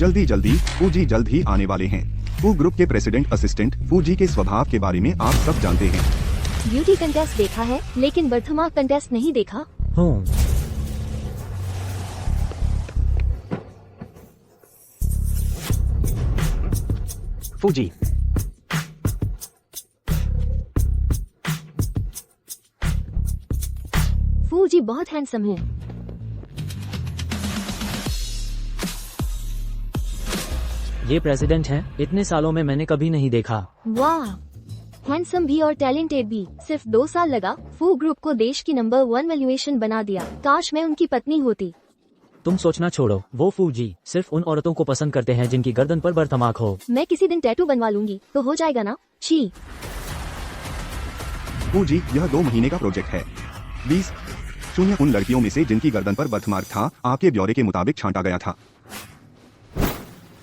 जल्दी जल्दी फूजी जल्द ही आने वाले हैं। फू ग्रुप के प्रेसिडेंट असिस्टेंट फूजी के स्वभाव के बारे में आप सब जानते हैं। ब्यूटी कंटेस्ट देखा है लेकिन बर्थमार्क कंटेस्ट नहीं देखा। फूजी फूजी बहुत हैंडसम है। ये प्रेसिडेंट हैं, इतने सालों में मैंने कभी नहीं देखा। वाह, हैंडसम भी और टैलेंटेड भी। सिर्फ 2 साल लगा फू ग्रुप को देश की नंबर 1 वैल्यूएशन बना दिया। काश मैं उनकी पत्नी होती। तुम सोचना छोड़ो, वो फूजी सिर्फ उन औरतों को पसंद करते हैं जिनकी गर्दन पर बर्थमार्क हो। मैं किसी दिन टैटू बनवा लूंगी तो हो जाएगा ना। छी। फूजी यह 2 महीने का प्रोजेक्ट है। 20 उन लड़कियों में से जिनकी गर्दन पर बर्थमार्क था आपके ब्यौरे के मुताबिक छांटा गया था।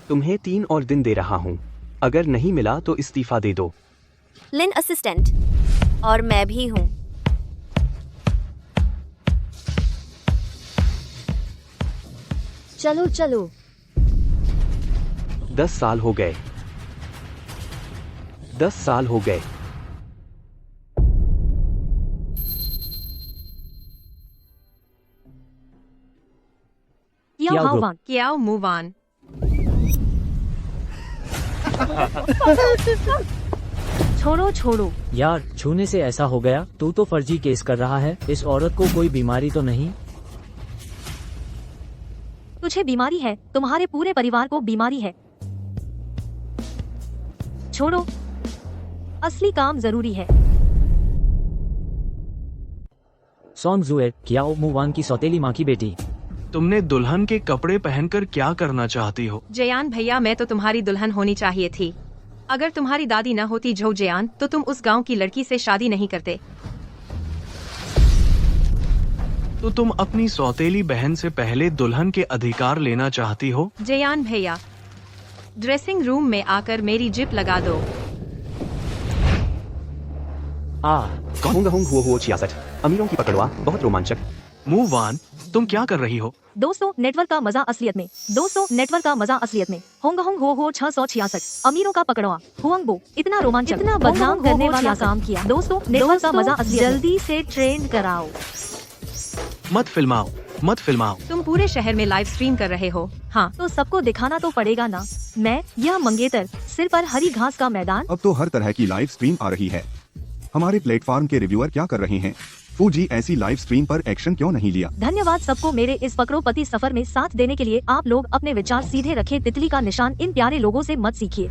तुम्हें 3 और दिन दे रहा हूँ, अगर नहीं मिला तो इस्तीफा दे दो। लिन असिस्टेंट और मैं भी हूँ। चलो चलो। 10 साल हो गए। 10 साल हो गए। Kiao Group. Kiao move on. छोड़ो छोड़ो। यार छूने से ऐसा हो गया। तू तो फर्जी केस कर रहा है। इस औरत को कोई बीमारी तो नहीं? तुझे बीमारी है, तुम्हारे पूरे परिवार को बीमारी है। छोड़ो, असली काम जरूरी है। सॉन्ग जुएर, कियाओ मुवान की सौतेली माँ की बेटी। तुमने दुल्हन के कपड़े पहनकर क्या करना चाहती हो? जयान भैया, मैं तो तुम्हारी दुल्हन होनी चाहिए थी। अगर तुम्हारी दादी न होती झो जयान तो तुम उस गांव की लड़की से शादी नहीं करते। तो तुम अपनी सौतेली बहन से पहले दुल्हन के अधिकार लेना चाहती हो? जयान भैया, ड्रेसिंग रूम में आकर मेरी जिप लगा दो। कहूँगा हूँ हुआ 66 अमीरों की पकड़वा, बहुत रोमांचक। मूव ऑन, तुम क्या कर रही हो? दोस्तों नेटवर्क का मजा असलियत में। दोस्तों नेटवर्क का मजा असलियत में। होंग होंग हो 666 अमीरों का पकड़वा। हुआंगबो, इतना रोमांचक, इतना बदनाम करने वाला काम किया। दोस्तों नेटवर्क का मजा असलियत में। जल्दी से ट्रेंड कराओ। मत फिल्माओ, मत फिल्माओ। तुम पूरे शहर में लाइव स्ट्रीम कर रहे हो। हाँ तो सबको दिखाना तो पड़ेगा ना। मैं यह मंगेतर, सिर पर हरी घास का मैदान। अब तो हर तरह की लाइव स्ट्रीम आ रही है। हमारे प्लेटफॉर्म के रिव्यूअर क्या कर रहे हैं? फूजी ऐसी लाइव स्ट्रीम पर एक्शन क्यों नहीं लिया? धन्यवाद सबको मेरे इस फकरोपति सफर में साथ देने के लिए। आप लोग अपने विचार सीधे रखे। तितली का निशान इन प्यारे लोगों से मत सीखिए।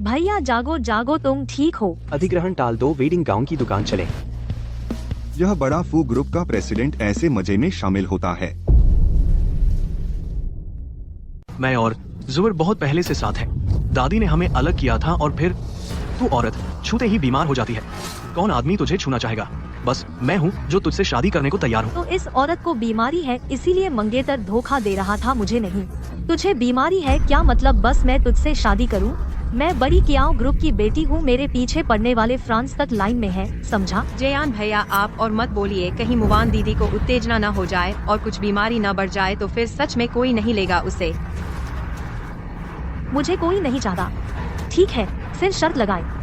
भैया जागो जागो, तुम ठीक हो? अधिग्रहण टाल दो, वेडिंग गाउन की दुकान चले। यह बड़ा फू ग्रुप का प्रेसिडेंट ऐसे मजे में शामिल होता है। मैं और जुबर बहुत पहले से साथ हैं। दादी ने हमें अलग किया था और फिर तू औरत छूते ही बीमार हो जाती है। कौन आदमी तुझे छूना चाहेगा? बस मैं हूँ जो तुझसे शादी करने को तैयार हूँ। तो इस औरत को बीमारी है, इसीलिए मंगेतर धोखा दे रहा था, मुझे नहीं। तुझे बीमारी है क्या मतलब बस मैं तुझसे शादी करूँ? मैं बड़ी कियाओ ग्रुप की बेटी हूँ। मेरे पीछे पड़ने वाले फ्रांस तक लाइन में है, समझा? जयान भैया, आप और मत बोलिए, कहीं मुवान दीदी को उत्तेजना न हो जाए और कुछ बीमारी न बढ़ जाए तो फिर सच में कोई नहीं लेगा उसे। मुझे कोई नहीं चाहता। ठीक है, फिर शर्त लगाए।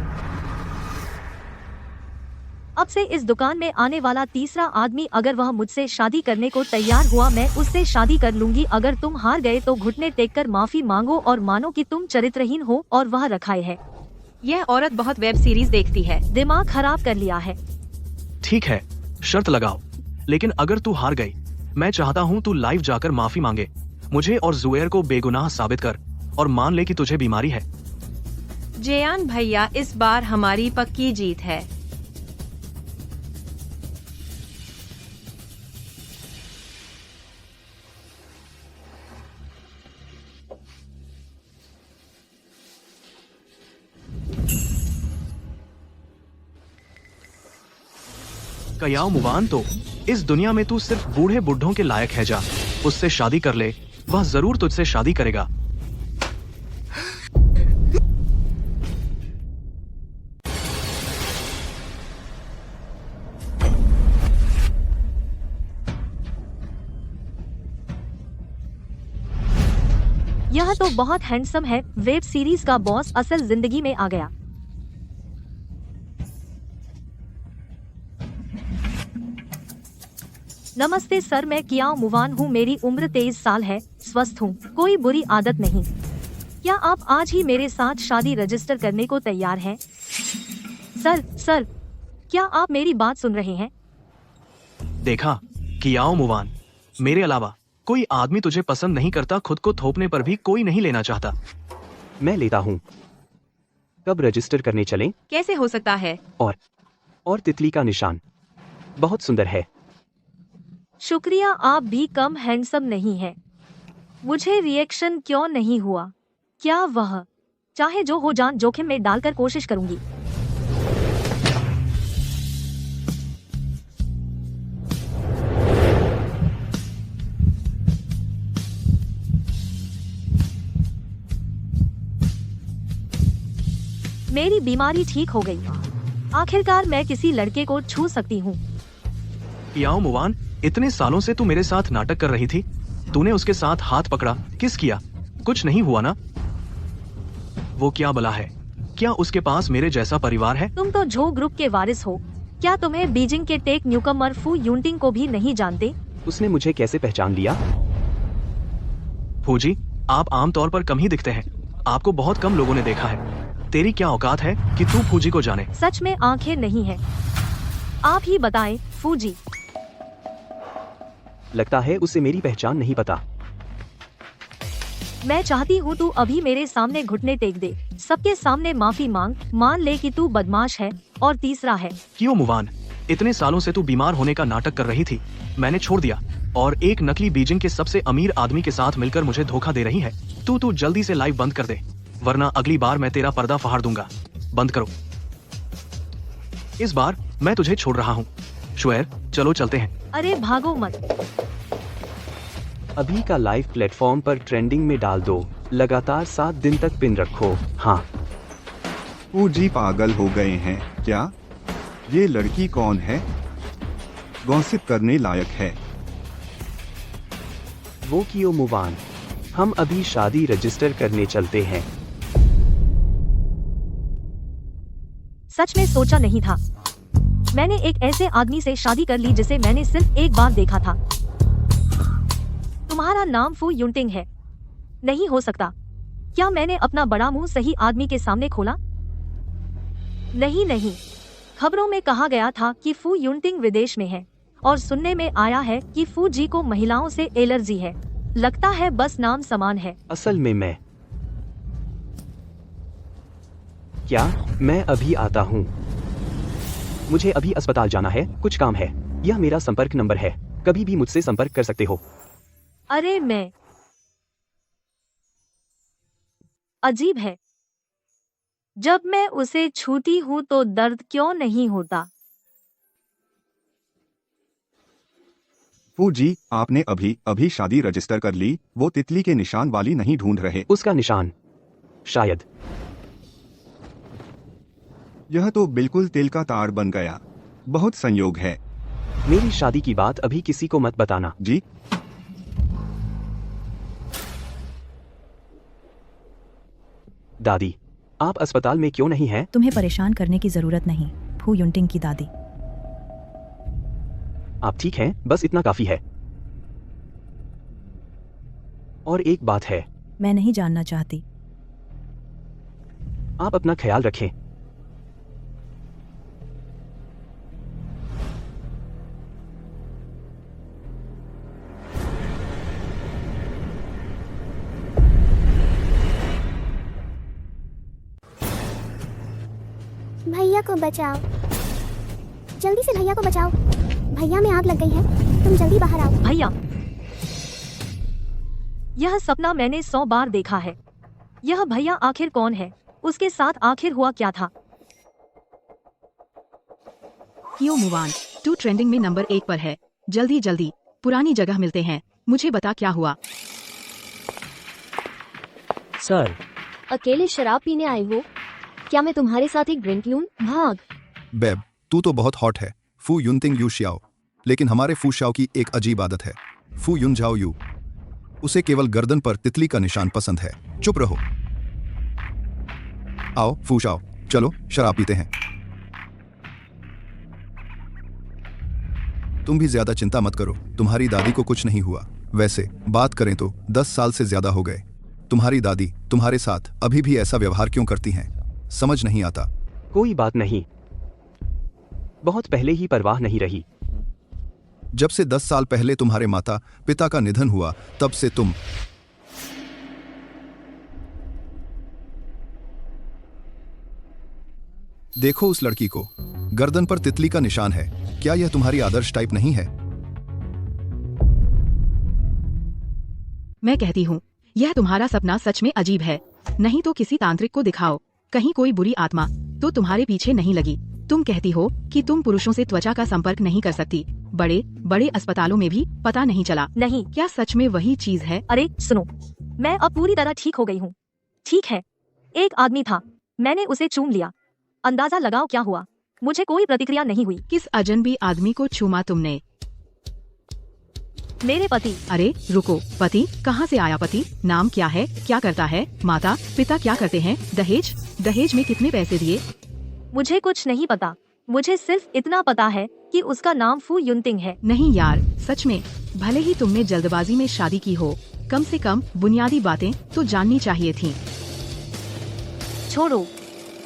अब से इस दुकान में आने वाला तीसरा आदमी अगर वह मुझसे शादी करने को तैयार हुआ, मैं उससे शादी कर लूंगी। अगर तुम हार गए तो घुटने टेक कर माफी मांगो और मानो कि तुम चरित्रहीन हो और वह रखाए है। यह औरत बहुत वेब सीरीज देखती है। दिमाग खराब कर लिया है। ठीक है, शर्त लगाओ। लेकिन अगर तू हार गई, मैं चाहता हूँ तू लाइव जाकर माफी मांगे, मुझे और जुएर को बेगुनाह साबित कर और मान ले कि तुझे बीमारी है। जयान भैया, इस बार हमारी पक्की जीत है। कयाओ मुवान, तो इस दुनिया में तू सिर्फ बूढ़े बुढ़ों के लायक है। जा उससे शादी कर ले, वह जरूर तुझसे शादी करेगा। यह तो बहुत हैंडसम है। वेब सीरीज का बॉस असल जिंदगी में आ गया। नमस्ते सर, मैं कियाओ मुवान हूँ। मेरी उम्र 23 साल है। स्वस्थ हूँ, कोई बुरी आदत नहीं। क्या आप आज ही मेरे साथ शादी रजिस्टर करने को तैयार हैं? सर, क्या आप मेरी बात सुन रहे हैं? देखा कियाओ मुवान, मेरे अलावा कोई आदमी तुझे पसंद नहीं करता। खुद को थोपने पर भी कोई नहीं लेना चाहता। मैं लेता हूँ। कब रजिस्टर करने चलें? कैसे हो सकता है? और तितली का निशान बहुत सुंदर है। शुक्रिया, आप भी कम हैंडसम नहीं है। मुझे रिएक्शन क्यों नहीं हुआ? क्या वह चाहे जो हो, जान जोखिम में डालकर कोशिश करूंगी। मेरी बीमारी ठीक हो गई। आखिरकार मैं किसी लड़के को छू सकती हूँ। कियाओ मुवान, इतने सालों से तू मेरे साथ नाटक कर रही थी। तूने उसके साथ हाथ पकड़ा, किस किया? कुछ नहीं हुआ ना? वो क्या बला है? क्या उसके पास मेरे जैसा परिवार है? तुम तो झो ग्रुप के वारिस हो। क्या तुम्हें बीजिंग के टेक न्यूकमर फू यूनटिंग को भी नहीं जानते? उसने मुझे कैसे पहचान लिया? फूजी, आप आमतौर पर कम ही दिखते हैं। आपको बहुत कम लोगों ने देखा है। तेरी क्या औकात है कि तू फूजी को जाने? सच में आंखें नहीं है। आप ही बताएं फूजी। लगता है उसे मेरी पहचान नहीं पता। मैं चाहती हूँ तू अभी मेरे सामने घुटने टेक दे, सबके सामने माफी मांग, मान ले कि तू बदमाश है। और तीसरा है, क्यों मुवान, इतने सालों से तू बीमार होने का नाटक कर रही थी। मैंने छोड़ दिया और एक नकली बीजिंग के सबसे अमीर आदमी के साथ मिलकर मुझे धोखा दे रही है। तू जल्दी से लाइव बंद कर दे, वरना अगली बार मैं तेरा पर्दा फाड़ दूंगा। बंद करो। इस बार मैं तुझे छोड़ रहा हूँ। शुएर, चलो चलते हैं। अरे भागो मत। अभी का लाइव प्लेटफॉर्म पर ट्रेंडिंग में डाल दो। लगातार 7 दिन तक पिन रखो। हाँ। फूजी पागल हो गए हैं क्या? ये लड़की कौन है? गॉसिप करने लायक है। वो कियो मुवान, हम अभी शादी रजिस्टर करने चलते हैं। सच में सोचा नहीं था। मैंने एक ऐसे आदमी से शादी कर ली जिसे मैंने सिर्फ एक बार देखा था। तुम्हारा नाम फू यूनटिंग है? नहीं हो सकता। क्या मैंने अपना बड़ा मुंह सही आदमी के सामने खोला? नहीं। खबरों में कहा गया था कि फू यूनटिंग विदेश में है और सुनने में आया है कि फू जी को महिलाओं से एलर्जी है। लगता है बस नाम समान है। असल में मैं अभी आता हूँ। मुझे अभी अस्पताल जाना है, कुछ काम है। यह मेरा संपर्क नंबर है, कभी भी मुझसे संपर्क कर सकते हो। अरे मैं अजीब है, जब मैं उसे छूती हूँ तो दर्द क्यों नहीं होता? फूजी, आपने अभी शादी रजिस्टर कर ली। वो तितली के निशान वाली नहीं ढूंढ रहे। उसका निशान शायद। यह तो बिल्कुल तिल का तार बन गया। बहुत संयोग है। मेरी शादी की बात अभी किसी को मत बताना। जी। दादी, आप अस्पताल में क्यों नहीं हैं? तुम्हें परेशान करने की जरूरत नहीं, फू यूनटिंग की दादी। आप ठीक हैं? बस इतना काफी है। और एक बात है, मैं नहीं जानना चाहती। आप अपना ख्याल रखें। भैया को बचाओ, जल्दी से भैया को बचाओ। भैया में आग लग गई है, तुम जल्दी बाहर आओ। भैया, यह सपना मैंने 100 बार देखा है। यह भैया आखिर कौन है? उसके साथ आखिर हुआ क्या था? कियो मुवान, तू ट्रेंडिंग में नंबर 1 पर है। जल्दी पुरानी जगह मिलते हैं। मुझे बता क्या हुआ। सर, अकेले शराब पीने आए हो? क्या मैं तुम्हारे साथ एक ड्रिंक लूं? भाग। बेब, तू तो बहुत हॉट है। फू यूनटिंग यू श्याओ। लेकिन हमारे फू श्याओ की एक अजीब आदत है, फू युन जाओ यू। उसे केवल गर्दन पर तितली का निशान पसंद है। चुप रहो। आओ फूश आओ, चलो शराब पीते हैं। तुम भी ज्यादा चिंता मत करो, तुम्हारी दादी को कुछ नहीं हुआ। वैसे बात करें तो 10 साल से ज्यादा हो गए। तुम्हारी दादी तुम्हारे साथ अभी भी ऐसा व्यवहार क्यों करती हैं? समझ नहीं आता। कोई बात नहीं, बहुत पहले ही परवाह नहीं रही। जब से 10 साल पहले तुम्हारे माता पिता का निधन हुआ, तब से तुम देखो उस लड़की को, गर्दन पर तितली का निशान है। क्या यह तुम्हारी आदर्श टाइप नहीं है? मैं कहती हूँ यह तुम्हारा सपना सच में अजीब है। नहीं तो किसी तांत्रिक को दिखाओ, कहीं कोई बुरी आत्मा तो तुम्हारे पीछे नहीं लगी। तुम कहती हो कि तुम पुरुषों से त्वचा का संपर्क नहीं कर सकती। बड़े बड़े अस्पतालों में भी पता नहीं चला। नहीं। क्या सच में वही चीज है? अरे सुनो, मैं अब पूरी तरह ठीक हो गई हूँ। ठीक है, एक आदमी था, मैंने उसे चूम लिया। अंदाजा लगाओ क्या हुआ? मुझे कोई प्रतिक्रिया नहीं हुई। किस अजनबी आदमी को चूमा तुमने? मेरे पति। अरे रुको, पति? कहाँ से आया पति? नाम क्या है? क्या करता है? माता पिता क्या करते हैं? दहेज? दहेज में कितने पैसे दिए? मुझे कुछ नहीं पता। मुझे सिर्फ इतना पता है कि उसका नाम फू युनतिंग है। नहीं यार, सच में। भले ही तुमने जल्दबाजी में शादी की हो, कम से कम बुनियादी बातें तो जाननी चाहिए थी। छोड़ो।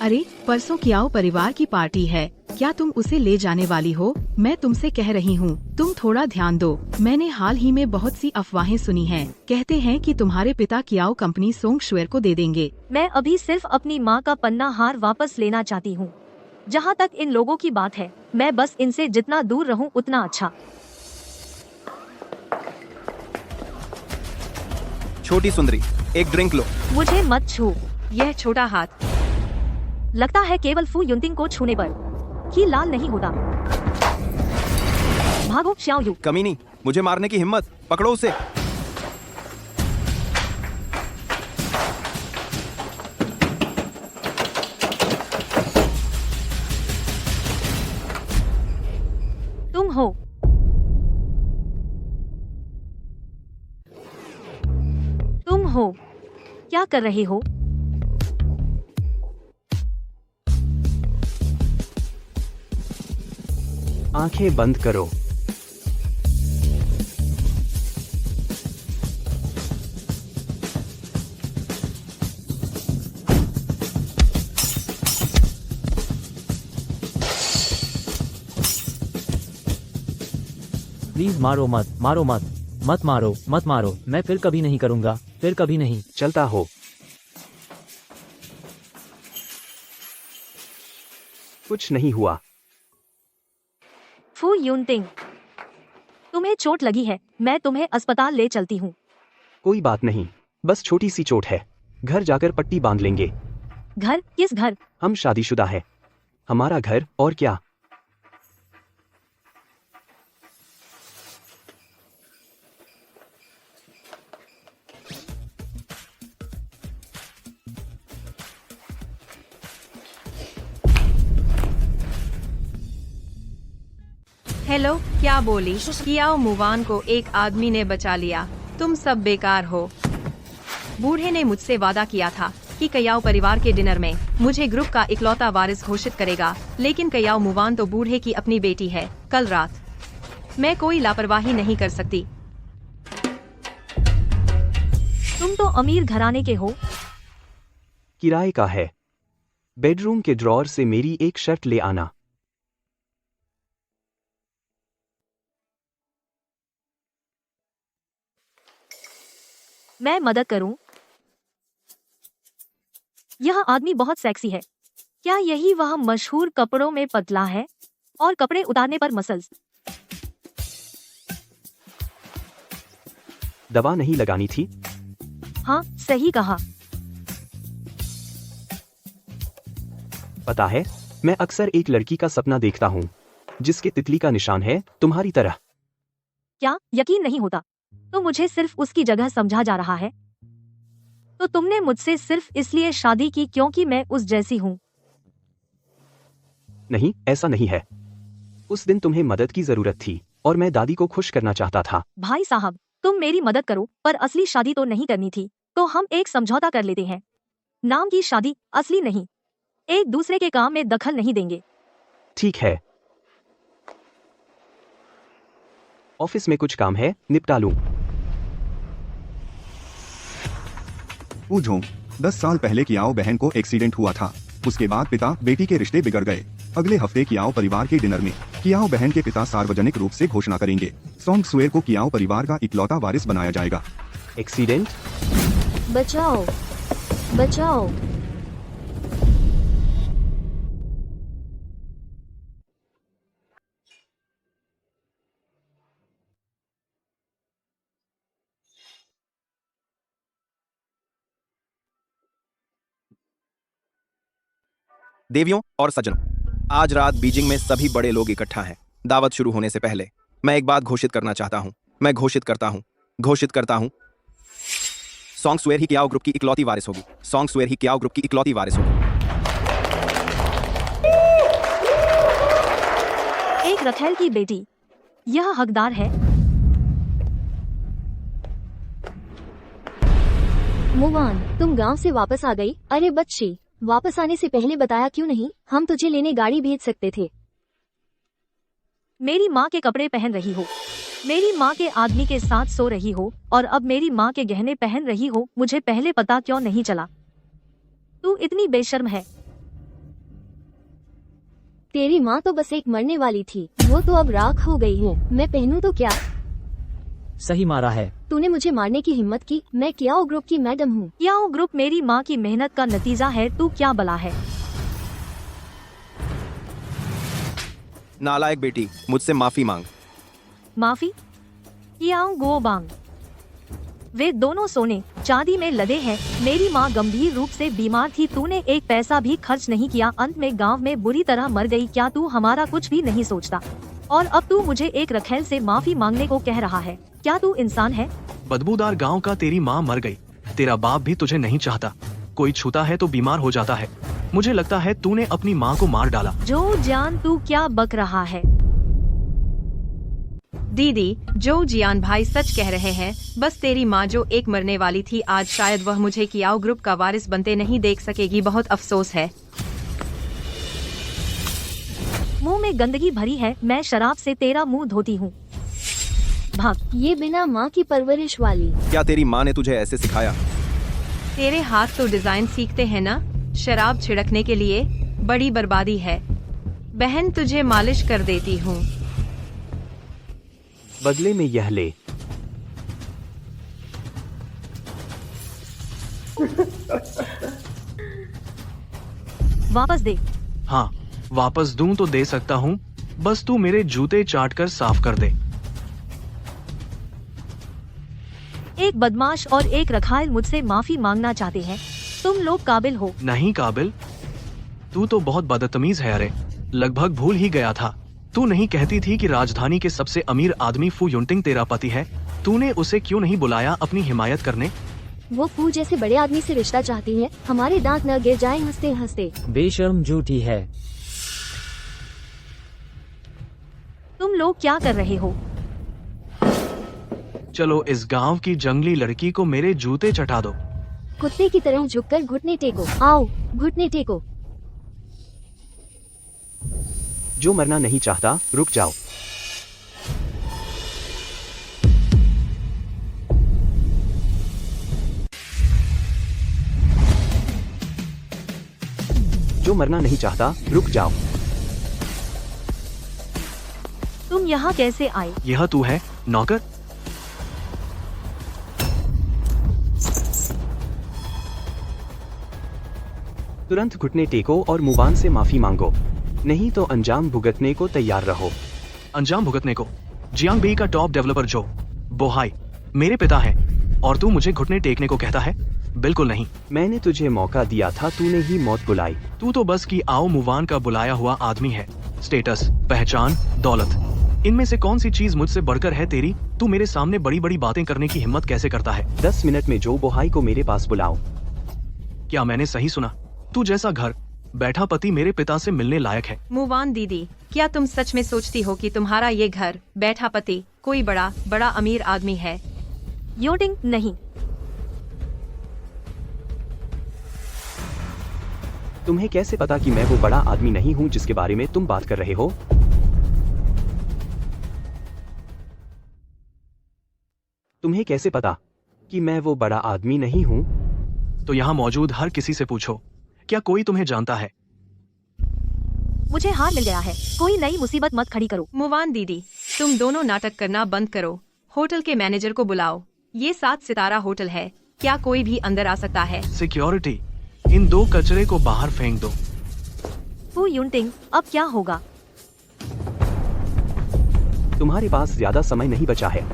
अरे परसों कियाओ परिवार की पार्टी है, क्या तुम उसे ले जाने वाली हो? मैं तुमसे कह रही हूँ, तुम थोड़ा ध्यान दो। मैंने हाल ही में बहुत सी अफवाहें सुनी हैं। कहते हैं कि तुम्हारे पिता कियाओ कंपनी सोंग शुएर को दे देंगे। मैं अभी सिर्फ अपनी माँ का पन्ना हार वापस लेना चाहती हूँ। जहाँ तक इन लोगों की बात है, मैं बस इनसे जितना दूर रहूँ उतना अच्छा। छोटी सुंदरी, एक ड्रिंक लो। मुझे मत छू। यह छोटा हाथ लगता है केवल फू युनतिंग को छूने पर ही लाल नहीं होता। भागो श्याओ यू। कमीनी, मुझे मारने की हिम्मत, पकड़ो उसे। तुम हो। तुम हो। क्या कर रहे हो? आंखें बंद करो। प्लीज मारो मत, मारो मत, मत मारो, मत मारो। मैं फिर कभी नहीं करूँगा, फिर कभी नहीं। चलता हो। कुछ नहीं हुआ। फू युनतिंग, तुम्हें चोट लगी है, मैं तुम्हें अस्पताल ले चलती हूँ। कोई बात नहीं, बस छोटी सी चोट है। घर जाकर पट्टी बांध लेंगे। घर? किस घर? हम शादीशुदा है। हमारा घर, और क्या। हेलो, क्या बोली? कियाओ मुवान को एक आदमी ने बचा लिया। तुम सब बेकार हो। बूढ़े ने मुझसे वादा किया था कि कियाओ परिवार के डिनर में मुझे ग्रुप का इकलौता वारिस घोषित करेगा, लेकिन कियाओ मुवान तो बूढ़े की अपनी बेटी है। कल रात मैं कोई लापरवाही नहीं कर सकती। तुम तो अमीर घराने के हो। किराए का है। बेडरूम के ड्रॉअर से मेरी एक शर्ट ले आना। मैं मदद करूं? यह आदमी बहुत सेक्सी है। क्या यही वह मशहूर कपड़ों में पतला है और कपड़े उतारने पर मसल्स? दवा नहीं लगानी थी? हाँ, सही कहा। पता है, मैं अक्सर एक लड़की का सपना देखता हूँ जिसके तितली का निशान है, तुम्हारी तरह। क्या यकीन नहीं होता? तो मुझे सिर्फ उसकी जगह समझा जा रहा है। तो तुमने मुझसे सिर्फ इसलिए शादी की क्योंकि मैं उस जैसी हूँ? नहीं, ऐसा नहीं है। उस दिन तुम्हें मदद की जरूरत थी और मैं दादी को खुश करना चाहता था। भाई साहब, तुम मेरी मदद करो, पर असली शादी तो नहीं करनी थी, तो हम एक समझौता कर लेते हैं। नाम की शादी, असली नहीं। एक दूसरे के काम में दखल नहीं देंगे। ठीक है। ऑफिस में कुछ काम है, निपटा लूं। पूछो 10 साल पहले कियाओ बहन को एक्सीडेंट हुआ था। उसके बाद पिता बेटी के रिश्ते बिगड़ गए। अगले हफ्ते कियाओ परिवार के डिनर में कियाओ बहन के पिता सार्वजनिक रूप से घोषणा करेंगे, सोंग सुएर को कियाओ परिवार का इकलौता वारिस बनाया जाएगा। एक्सीडेंट? बचाओ, बचाओ। देवियों और सज्जनों, आज रात बीजिंग में सभी बड़े लोग इकट्ठा हैं। दावत शुरू होने से पहले मैं एक बात घोषित करना चाहता हूं। मैं घोषित करता हूं सोंग सुएर ही कियाओ ग्रुप की इकलौती वारिस होगी। सोंग सुएर ही कियाओ ग्रुप की इकलौती वारिस होगी। एक रखेल की बेटी, यह हकदार है। मुवान, तुम गांव से वापस आ गई? अरे बच्ची, वापस आने से पहले बताया क्यों नहीं? हम तुझे लेने गाड़ी भेज सकते थे। मेरी माँ के कपड़े पहन रही हो, मेरी माँ के आदमी के साथ सो रही हो, और अब मेरी माँ के गहने पहन रही हो। मुझे पहले पता क्यों नहीं चला? तू इतनी बेशर्म है। तेरी माँ तो बस एक मरने वाली थी, वो तो अब राख हो गई है। मैं पहनूं तो क्या? सही मारा है। तूने मुझे मारने की हिम्मत की? मैं कियाओ ग्रुप की मैडम हूँ। कियाओ ग्रुप मेरी माँ की मेहनत का नतीजा है। तू क्या बला है? नालायक बेटी, मुझसे माफी मांग। माफी? कियाओ गोबांग, वे दोनों सोने चांदी में लदे हैं। मेरी माँ गंभीर रूप से बीमार थी, तूने एक पैसा भी खर्च नहीं किया, अंत में गांव में बुरी तरह मर गई। क्या तू हमारा कुछ भी नहीं सोचता? और अब तू मुझे एक रखेल से माफी मांगने को कह रहा है? क्या तू इंसान है? बदबूदार गांव का तेरी माँ मर गई। तेरा बाप भी तुझे नहीं चाहता। कोई छूता है तो बीमार हो जाता है। मुझे लगता है तूने अपनी माँ को मार डाला। जो जान, तू क्या बक रहा है? दीदी, जो जियान भाई सच कह रहे हैं। बस तेरी माँ जो एक मरने वाली थी, आज शायद वह मुझे कियाओ ग्रुप का वारिस बनते नहीं देख सकेगी। बहुत अफसोस है। मुंह में गंदगी भरी है, मैं शराब से तेरा मुंह धोती हूँ। भाग। ये बिना माँ की परवरिश वाली। क्या तेरी माँ ने तुझे ऐसे सिखाया? तेरे हाथ तो डिजाइन सीखते हैं ना शराब छिड़कने के लिए। बड़ी बर्बादी है। बहन, तुझे मालिश कर देती हूँ। बदले में यह ले। वापस दे। हाँ, वापस दूं तो दे सकता हूँ, बस तू मेरे जूते चाट कर साफ कर दे। एक बदमाश और एक रखायल मुझसे माफी मांगना चाहते हैं। तुम लोग काबिल हो? नहीं काबिल। तू तो बहुत बदतमीज है। अरे, लगभग भूल ही गया था। तू नहीं कहती थी कि राजधानी के सबसे अमीर आदमी फू युनटिंग तेरा पति है? तूने उसे क्यों नहीं बुलाया अपनी हिमायत करने? वो फू जैसे बड़े आदमी से रिश्ता चाहती है। हमारे दांत न गिर जाएं हंसते हंसते। बेशर्म झूठी है। तुम लोग क्या कर रहे हो? चलो इस गांव की जंगली लड़की को मेरे जूते चटा दो। कुत्ते की तरह झुककर घुटने टेको। आओ, घुटने टेको। जो मरना नहीं चाहता, रुक जाओ। जो मरना नहीं चाहता, रुक जाओ। तुम यहाँ कैसे आए? यह तू है नौकर? तुरंत घुटने टेको और मुवान से माफी मांगो, नहीं तो अंजाम भुगतने को तैयार रहो। अंजाम भुगतने को? जियांग बेई का टॉप डेवलपर जो बोहाई मेरे पिता है, और तू मुझे घुटने टेकने को कहता है? बिल्कुल नहीं। मैंने तुझे मौका दिया था, तूने ही मौत बुलाई। तू तो बस की आओ मुवान का बुलाया हुआ आदमी है। स्टेटस, पहचान, दौलत, इनमें से कौन सी चीज मुझसे बढ़कर है तेरी? तू मेरे सामने बड़ी बड़ी बातें करने की हिम्मत कैसे करता है? 10 मिनट में जो बोहाई को मेरे पास बुलाओ। क्या मैंने सही सुना? तू जैसा घर बैठा पति मेरे पिता से मिलने लायक है। मुवान दीदी, क्या तुम सच में सोचती हो कि तुम्हारा ये घर बैठा पति कोई बड़ा अमीर आदमी है? योटिंग नहीं। तुम्हें कैसे पता कि मैं वो बड़ा आदमी नहीं हूँ जिसके बारे में तुम बात कर रहे हो? तुम्हें कैसे पता कि मैं वो बड़ा आदमी नहीं हूँ? तो यहाँ मौजूद हर किसी से पूछो, क्या कोई तुम्हें जानता है? मुझे हार मिल गया है, कोई नई मुसीबत मत खड़ी करो। मुवान दीदी, तुम दोनों नाटक करना बंद करो। होटल के मैनेजर को बुलाओ। ये 7 सितारा होटल है, क्या कोई भी अंदर आ सकता है? सिक्योरिटी, इन 2 कचरे को बाहर फेंक दो। फू युनटिंग, अब क्या होगा? तुम्हारे पास ज्यादा समय नहीं बचा है।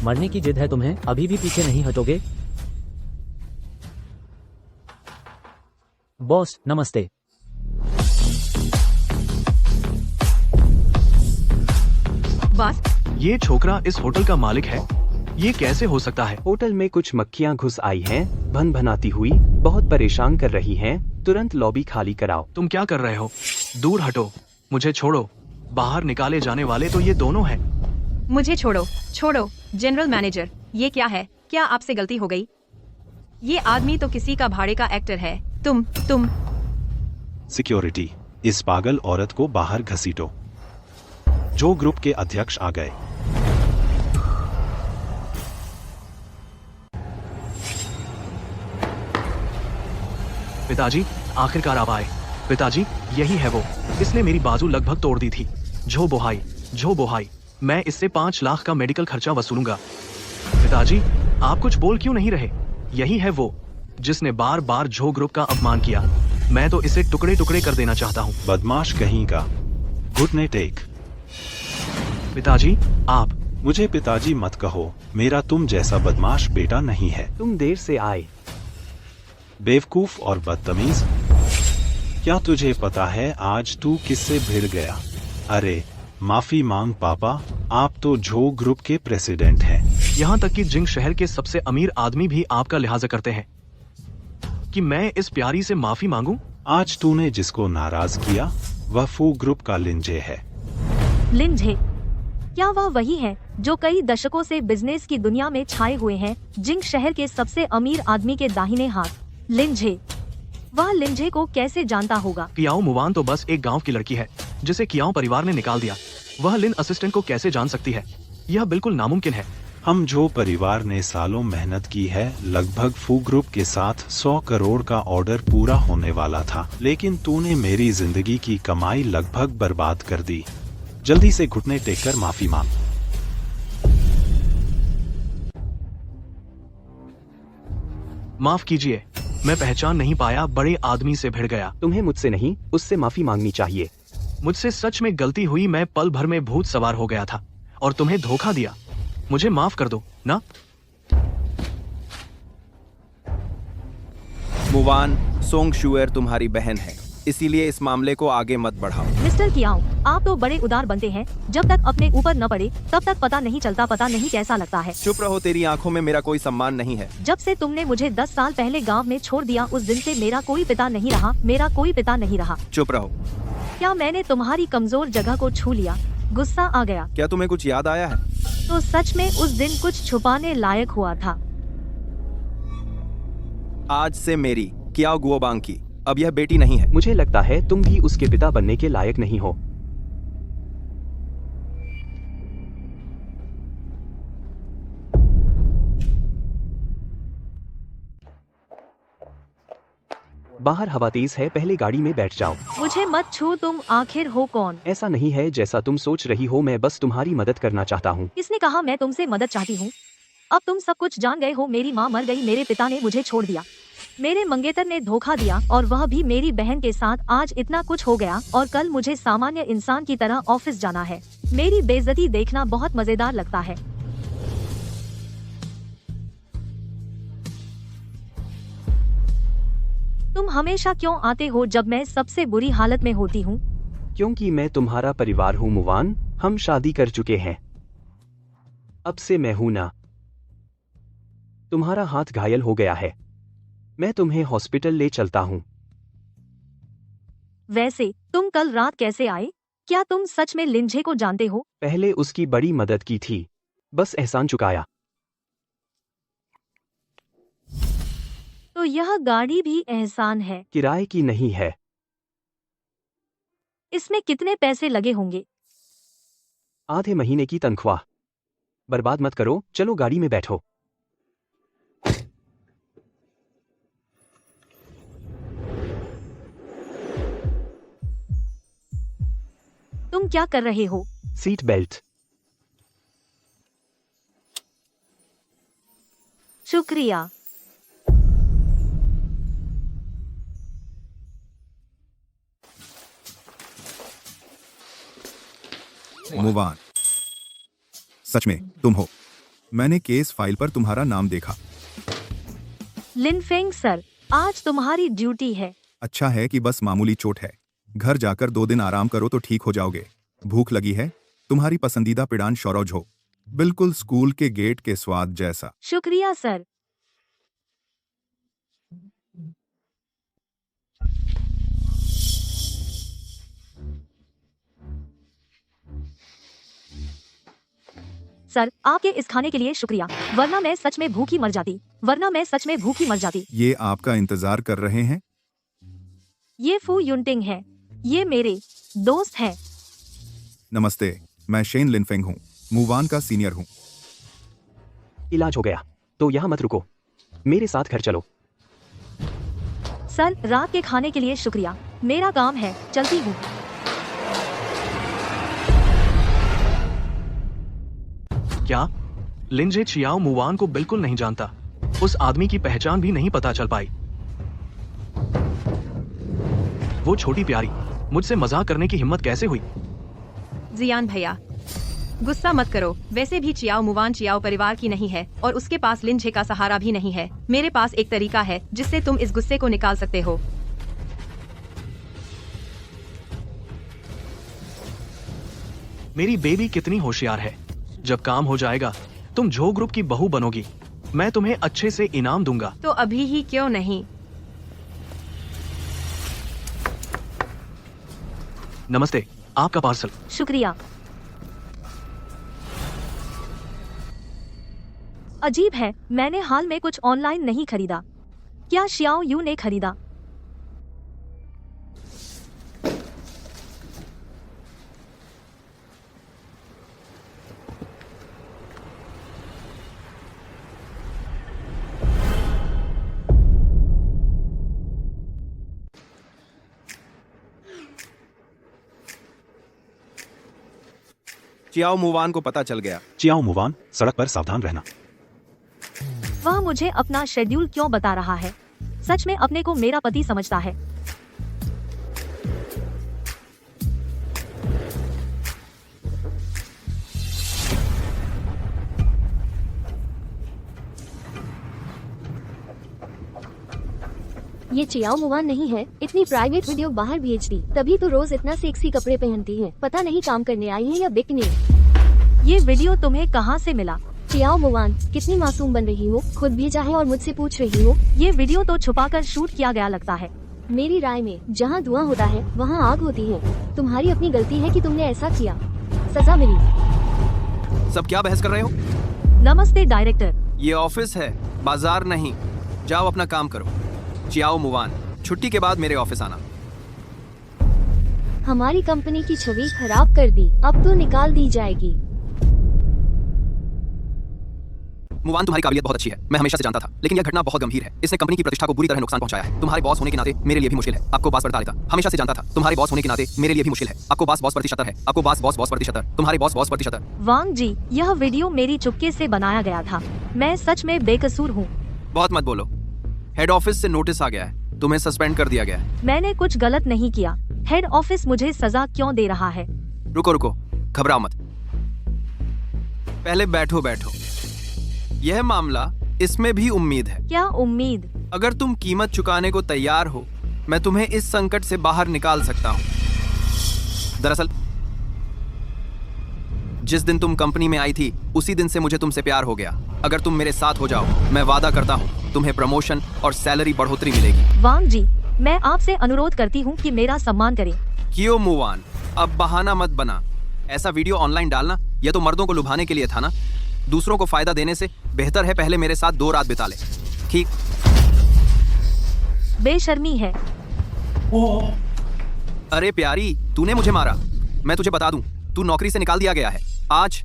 मरने की जिद है तुम्हें, अभी भी पीछे नहीं हटोगे? बॉस नमस्ते। बस, ये छोकरा इस होटल का मालिक है? ये कैसे हो सकता है? होटल में कुछ मक्खियाँ घुस आई हैं, भन भनाती हुई, बहुत परेशान कर रही हैं। तुरंत लॉबी खाली कराओ। तुम क्या कर रहे हो? दूर हटो, मुझे छोड़ो। बाहर निकाले जाने वाले तो ये दोनों हैं। मुझे छोड़ो, छोड़ो। जनरल मैनेजर, ये क्या है? क्या आपसे गलती हो गई? ये आदमी तो किसी का भाड़े का एक्टर है। तुम सिक्योरिटी, इस पागल औरत को बाहर घसीटो। जो ग्रुप के अध्यक्ष आ गए। पिताजी, आखिरकार आप आए। पिताजी, यही है वो। इसने मेरी बाजू लगभग तोड़ दी थी। झो बोहाई, मैं इससे 5 लाख का मेडिकल खर्चा वसूलूंगा। पिताजी, आप कुछ बोल क्यों नहीं रहे? यही है वो जिसने बार बार झो ग्रुप का अपमान किया। मैं तो इसे टुकड़े टुकड़े कर देना चाहता हूँ। बदमाश कहीं का। घुटने टेक। पिताजी, आप मुझे पिताजी मत कहो, मेरा तुम जैसा बदमाश बेटा नहीं है। तुम देर से आए। बेवकूफ और बदतमीज। क्या तुझे पता है आज तू किससे भिड़ गया? अरे माफी मांग पापा, आप तो झो ग्रुप के प्रेसिडेंट हैं। यहाँ तक कि जिंग शहर के सबसे अमीर आदमी भी आपका लिहाजा करते हैं कि मैं इस प्यारी से माफी मांगूं? आज तूने जिसको नाराज किया वह फू ग्रुप का लिंजे है। लिंजे? क्या वह वही है जो कई दशकों से बिजनेस की दुनिया में छाए हुए हैं? जिंग शहर के सबसे अमीर आदमी के दाहिने हाथ लिंजे। वह लिंजे को कैसे जानता होगा? कियाओ मुवान तो बस एक गांव की लड़की है जिसे कियाओ परिवार ने निकाल दिया। वह लिन असिस्टेंट को कैसे जान सकती है? यह बिल्कुल नामुमकिन है। हम जो परिवार ने सालों मेहनत की है, लगभग फू ग्रुप के साथ 100 करोड़ का ऑर्डर पूरा होने वाला था, लेकिन तूने मेरी जिंदगी की कमाई लगभग बर्बाद कर दी। जल्दी से घुटने टेककर माफी मांग। माफ कीजिए, मैं पहचान नहीं पाया, बड़े आदमी से भिड़ गया। तुम्हें मुझसे नहीं, उससे माफी मांगनी चाहिए। मुझसे सच में गलती हुई। मैं पल भर में भूत सवार हो गया था और तुम्हें धोखा दिया। मुझे माफ कर दो ना। मुवान, सोंग शुएर तुम्हारी बहन है, इसीलिए इस मामले को आगे मत बढ़ाओ। मिस्टर कियाओ, आप तो बड़े उदार बनते हैं। जब तक अपने ऊपर न पड़े तब तक पता नहीं चलता, पता नहीं कैसा लगता है। चुप रहो, तेरी आंखों में मेरा कोई सम्मान नहीं है। जब से तुमने मुझे 10 साल पहले गांव में छोड़ दिया, उस दिन से मेरा कोई पिता नहीं रहा, मेरा कोई पिता नहीं रहा। चुप रहो। क्या मैंने तुम्हारी कमजोर जगह को छू लिया? गुस्सा आ गया? क्या तुम्हें कुछ याद आया है? तो सच में उस दिन कुछ छुपाने लायक हुआ था। आज से मेरी कियाओ गुओबांग की अब यह बेटी नहीं है। मुझे लगता है तुम भी उसके पिता बनने के लायक नहीं हो। बाहर हवा तेज है, पहले गाड़ी में बैठ जाओ। मुझे मत छू, तुम आखिर हो कौन? ऐसा नहीं है जैसा तुम सोच रही हो, मैं बस तुम्हारी मदद करना चाहता हूँ। किसने कहा मैं तुमसे मदद चाहती हूँ? अब तुम सब कुछ जान गए हो। मेरी माँ मर गई, मेरे पिता ने मुझे छोड़ दिया, मेरे मंगेतर ने धोखा दिया, और वह भी मेरी बहन के साथ। आज इतना कुछ हो गया और कल मुझे सामान्य इंसान की तरह ऑफिस जाना है। मेरी बेइज्जती देखना बहुत मजेदार लगता है। तुम हमेशा क्यों आते हो जब मैं सबसे बुरी हालत में होती हूँ? क्योंकि मैं तुम्हारा परिवार हूँ मुवान, हम शादी कर चुके हैं। अब से मैं हूं ना। तुम्हारा हाथ घायल हो गया है, मैं तुम्हें हॉस्पिटल ले चलता हूँ। वैसे तुम कल रात कैसे आए? क्या तुम सच में लिंझे को जानते हो? पहले उसकी बड़ी मदद की थी, बस एहसान चुकाया। तो यह गाड़ी भी एहसान है। किराए की नहीं है। इसमें कितने पैसे लगे होंगे? आधे महीने की तनख्वाह। बर्बाद मत करो, चलो गाड़ी में बैठो। तुम क्या कर रहे हो? Seat belt. शुक्रिया। Move on. सच में तुम हो? मैंने केस फाइल पर तुम्हारा नाम देखा। लिनफेंग सर, आज तुम्हारी ड्यूटी है। अच्छा है कि बस मामूली चोट है। घर जाकर 2 दिन आराम करो तो ठीक हो जाओगे। भूख लगी है? तुम्हारी पसंदीदा पिडान शौरोज हो, बिल्कुल स्कूल के गेट के स्वाद जैसा। शुक्रिया सर। सर, आपके इस खाने के लिए शुक्रिया, वरना मैं सच में भूखी मर जाती। ये आपका इंतजार कर रहे हैं? ये फू युनटिंग है, ये मेरे दोस्त हैं। नमस्ते, मैं शेन लिनफेंग हूँ, मूवान का सीनियर हूँ। इलाज हो गया तो यहाँ मत रुको, मेरे साथ घर चलो। सर, रात के खाने के लिए शुक्रिया, मेरा काम है, चलती हूँ। क्या? लिंजे चियाओ मुवान को बिल्कुल नहीं जानता। उस आदमी की पहचान भी नहीं पता चल पाई। वो छोटी प्यारी मुझसे मजाक करने की हिम्मत कैसे हुई? जियान भैया, गुस्सा मत करो। वैसे भी चियाओ मुवान चियाओ परिवार की नहीं है और उसके पास लिंझे का सहारा भी नहीं है। मेरे पास एक तरीका है जिससे तुम इस गुस्से को निकाल सकते हो। मेरी बेबी कितनी होशियार है। जब काम हो जाएगा तुम झो ग्रुप की बहू बनोगी। मैं तुम्हें अच्छे से इनाम दूंगा। तो अभी ही क्यों नहीं? नमस्ते, आपका पार्सल। शुक्रिया। अजीब है, मैंने हाल में कुछ ऑनलाइन नहीं खरीदा। क्या शियाओ यू ने खरीदा? चियाओ मुवान को पता चल गया। चियाओ मुवान, सड़क पर सावधान रहना। वह मुझे अपना शेड्यूल क्यों बता रहा है? सच में अपने को मेरा पति समझता है। ये चियाओ मुवान नहीं है, इतनी प्राइवेट वीडियो बाहर भेज दी, तभी तो रोज इतना सेक्सी कपड़े पहनती है। पता नहीं काम करने आई है या बिकने। ये वीडियो तुम्हें कहाँ से मिला? चियाओ मुवान, कितनी मासूम बन रही हो, खुद भेजा है और मुझसे पूछ रही हो। ये वीडियो तो छुपाकर शूट किया गया लगता है। मेरी राय में जहाँ धुआं होता है वहाँ आग होती है। तुम्हारी अपनी गलती है कि तुमने ऐसा किया, सजा मिली। सब क्या बहस कर रहे हो? नमस्ते डायरेक्टर। ये ऑफिस है, बाजार नहीं। जाओ अपना काम करो। चियाओ मुवान, छुट्टी के बाद मेरे ऑफिस आना। हमारी कंपनी की छवि खराब कर दी, अब तो निकाल दी जाएगी। मुवान, तुम्हारी काबिलियत बहुत अच्छी है, मैं हमेशा से जानता था, लेकिन यह घटना बहुत गंभीर है। इसने कंपनी की प्रतिष्ठा को बुरी तरह नुकसान पहुंचाया है। तुम्हारे बॉस होने के नाते मेरे लिए भी मुश्किल है। आपको बॉस बढ़ता लेता, हमेशा से जानता था। तुम्हारे बॉस होने के नाते मेरे लिए भी मुश्किल है। आपको बॉस प्रतिशतर है। आपको बॉस प्रतिशतर। तुम्हारे बॉस प्रतिशतर। वांग जी, यह वीडियो मेरी चुपके से बनाया गया था। मैं सच में बेकसूर हूँ। बहुत मत बोलो। हेड ऑफिस से नोटिस आ गया है, तुम्हें सस्पेंड कर दिया गया है। मैंने कुछ गलत नहीं किया। हेड ऑफिस मुझे सजा क्यों दे रहा है? रुको, घबराओ मत। पहले बैठो। यह मामला, इसमें भी उम्मीद है। क्या उम्मीद? अगर तुम कीमत चुकाने को तैयार हो, मैं तुम्हें इस संकट से बाहर निकाल सकता हूं। दरअसल जिस दिन तुम कंपनी में आई थी, उसी दिन से मुझे तुमसे प्यार हो गया। अगर तुम मेरे साथ हो जाओ, मैं वादा करता हूं तुम्हें प्रमोशन और सैलरी बढ़ोतरी मिलेगी। वांग जी, मैं आपसे अनुरोध करती हूं कि मेरा सम्मान करें। कियो मुवान, अब बहाना मत बना। ऐसा वीडियो ऑनलाइन डालना यह तो मर्दों को लुभाने के लिए था ना। दूसरों को फायदा देने से बेहतर है पहले मेरे साथ 2 रात बिता ले। ठीक? बेशर्मी है। अरे प्यारी, तूने मुझे मारा। मैं तुझे बता दूं, तू नौकरी से निकाल दिया गया है। आज।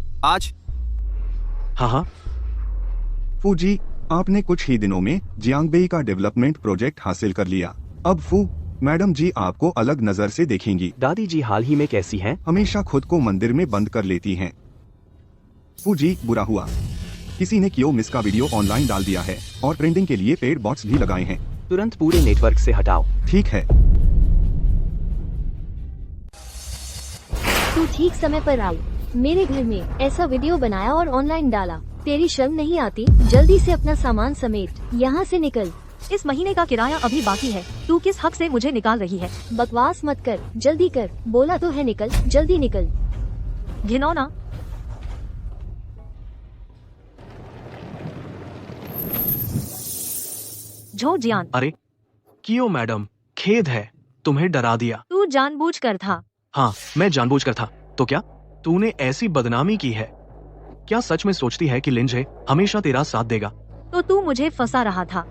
हाँ हाँ, फूजी, आपने कुछ ही दिनों में जियांगबेई का डेवलपमेंट प्रोजेक्ट हासिल कर लिया। अब फू मैडम जी आपको अलग नजर से देखेंगी। दादी जी हाल ही में कैसी हैं? हमेशा खुद को मंदिर में बंद कर लेती हैं। फूजी, बुरा हुआ, किसी ने कियो मिस का वीडियो ऑनलाइन डाल दिया है और ट्रेंडिंग के लिए पेड बॉट्स भी लगाए हैं। तुरंत पूरे नेटवर्क से हटाओ। ठीक है। तू ठीक समय पर आई। मेरे घर में ऐसा वीडियो बनाया और ऑनलाइन डाला। तेरी शर्म नहीं आती? जल्दी से अपना सामान समेट, यहाँ से निकल। इस महीने का किराया अभी बाकी है। तू किस हक से मुझे निकाल रही है? बकवास मत कर, जल्दी कर। बोला तो है निकल, जल्दी निकल। घिनौना। झो जियान, अरे कियो मैडम, खेद है, तुम्हें डरा दिया। तू जानबूझकर था। हाँ, मैं जानबूझकर था। तो क्या तूने ऐसी बदनामी की है? क्या सच में सोचती है कि लिंजे हमेशा तेरा साथ देगा? तो तू मुझे फंसा रहा था।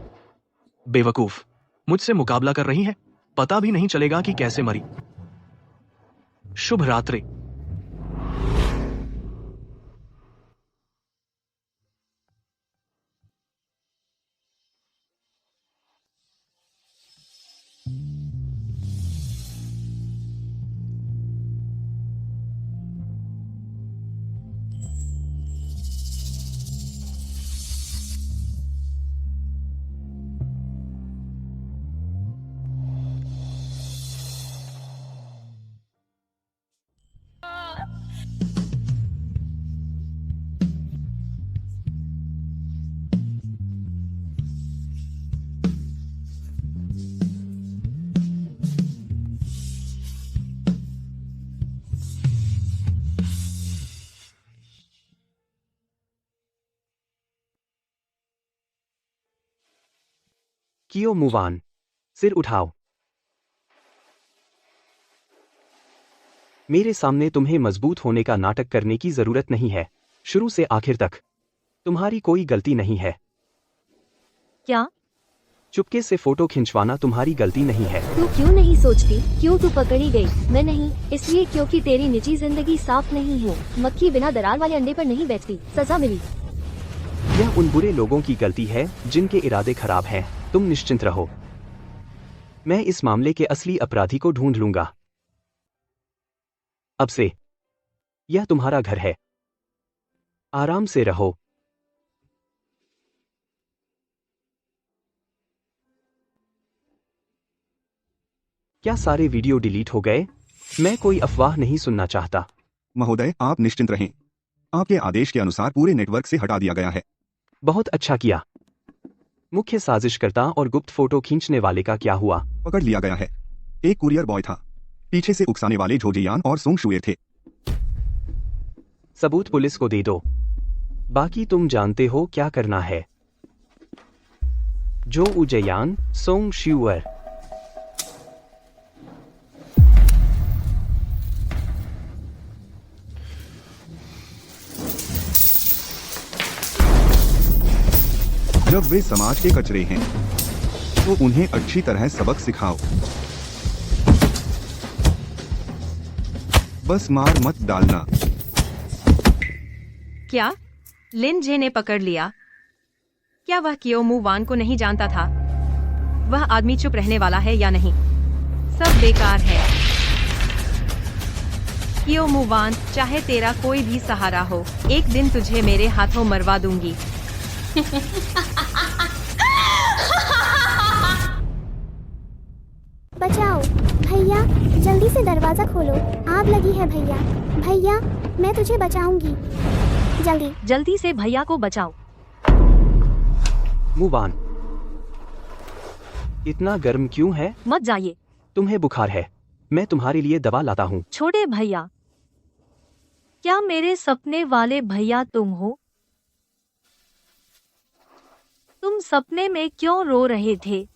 बेवकूफ, मुझसे मुकाबला कर रही है? पता भी नहीं चलेगा कि कैसे मरी। शुभ रात्रि। कियो मुवान, सिर उठाओ। मेरे सामने तुम्हें मजबूत होने का नाटक करने की जरूरत नहीं है। शुरू से आखिर तक तुम्हारी कोई गलती नहीं है। क्या? चुपके से फोटो खिंचवाना तुम्हारी गलती नहीं है। तू क्यों नहीं सोचती? क्यों तू पकड़ी गई? मैं नहीं, इसलिए क्योंकि तेरी निजी जिंदगी साफ नहीं है। मक्खी बिना दरार वाले अंडे पर नहीं बैठती। सजा मिली। यह उन बुरे लोगों की गलती है जिनके इरादे खराब हैं। तुम निश्चिंत रहो, मैं इस मामले के असली अपराधी को ढूंढ लूंगा। अब से यह तुम्हारा घर है। आराम से रहो। क्या सारे वीडियो डिलीट हो गए? मैं कोई अफवाह नहीं सुनना चाहता। महोदय, आप निश्चिंत रहें, आपके आदेश के अनुसार पूरे नेटवर्क से हटा दिया गया है। बहुत अच्छा किया। मुख्य साजिशकर्ता और गुप्त फोटो खींचने वाले का क्या हुआ? पकड़ लिया गया है। एक कुरियर बॉय था। पीछे से उकसाने वाले झोजियान और सोंग शुए थे। सबूत पुलिस को दे दो। बाकी तुम जानते हो क्या करना है। जो उजयान, सोंग शुअर। जब वे समाज के कचरे हैं तो उन्हें अच्छी तरह सबक सिखाओ। बस मार मत डालना। क्या लिंजे ने पकड़ लिया? क्या वह कियो मुवान को नहीं जानता था? वह आदमी चुप रहने वाला है या नहीं? सब बेकार है। कियो मुवान, चाहे तेरा कोई भी सहारा हो, एक दिन तुझे मेरे हाथों मरवा दूंगी। बचाओ भैया, जल्दी से दरवाजा खोलो, आग लगी है भैया। भैया, मैं तुझे बचाऊंगी, जल्दी से भैया को बचाओ। मुवान, इतना गर्म क्यों है? मत जाइए। तुम्हें बुखार है, मैं तुम्हारे लिए दवा लाता हूँ। छोड़े भैया। क्या मेरे सपने वाले भैया तुम हो? तुम सपने में क्यों रो रहे थे?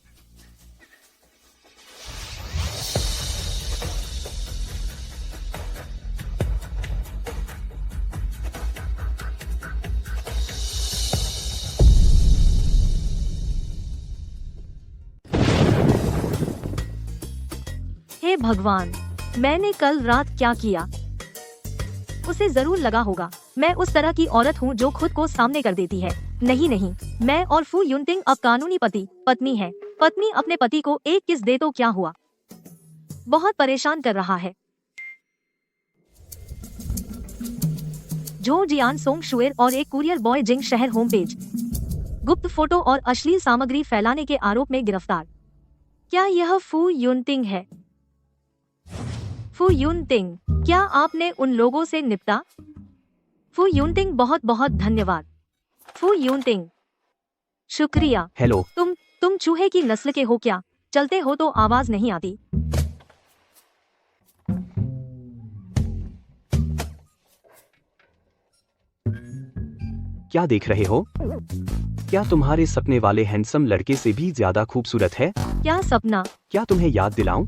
भगवान, मैंने कल रात क्या किया? उसे जरूर लगा होगा मैं उस तरह की औरत हूँ जो खुद को सामने कर देती है। नहीं नहीं, मैं और फू युनटिंग अब कानूनी पति पत्नी है। पत्नी अपने पति को एक किस दे तो क्या हुआ? बहुत परेशान कर रहा है। जो जियान सोंग शुएर और एक कुरियर बॉय जिंग शहर होम पेज गुप्त फोटो और अश्लील सामग्री फैलाने के आरोप में गिरफ्तार। क्या यह फू युनटिंग है? फू युनटिंग, क्या आपने उन लोगों से निपटा? फू युनटिंग, बहुत बहुत धन्यवाद। फू युनटिंग, शुक्रिया। हेलो, तुम चूहे की नस्ल के हो क्या? चलते हो तो आवाज नहीं आती। क्या देख रहे हो? क्या तुम्हारे सपने वाले हैंडसम लड़के से भी ज्यादा खूबसूरत है? क्या सपना? क्या तुम्हें याद दिलाऊं?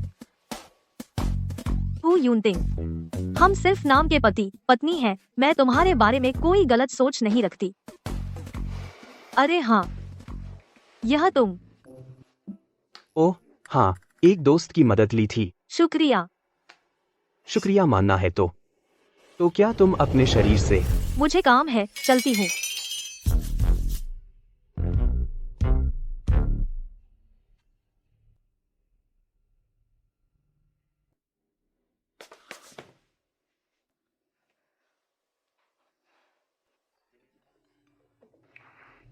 फू युनटिंग, हम सिर्फ नाम के पति पत्नी हैं। मैं तुम्हारे बारे में कोई गलत सोच नहीं रखती। अरे हाँ, यह तुम? ओह हाँ, एक दोस्त की मदद ली थी। शुक्रिया। शुक्रिया मानना है तो क्या तुम अपने शरीर से? मुझे काम है, चलती हूँ।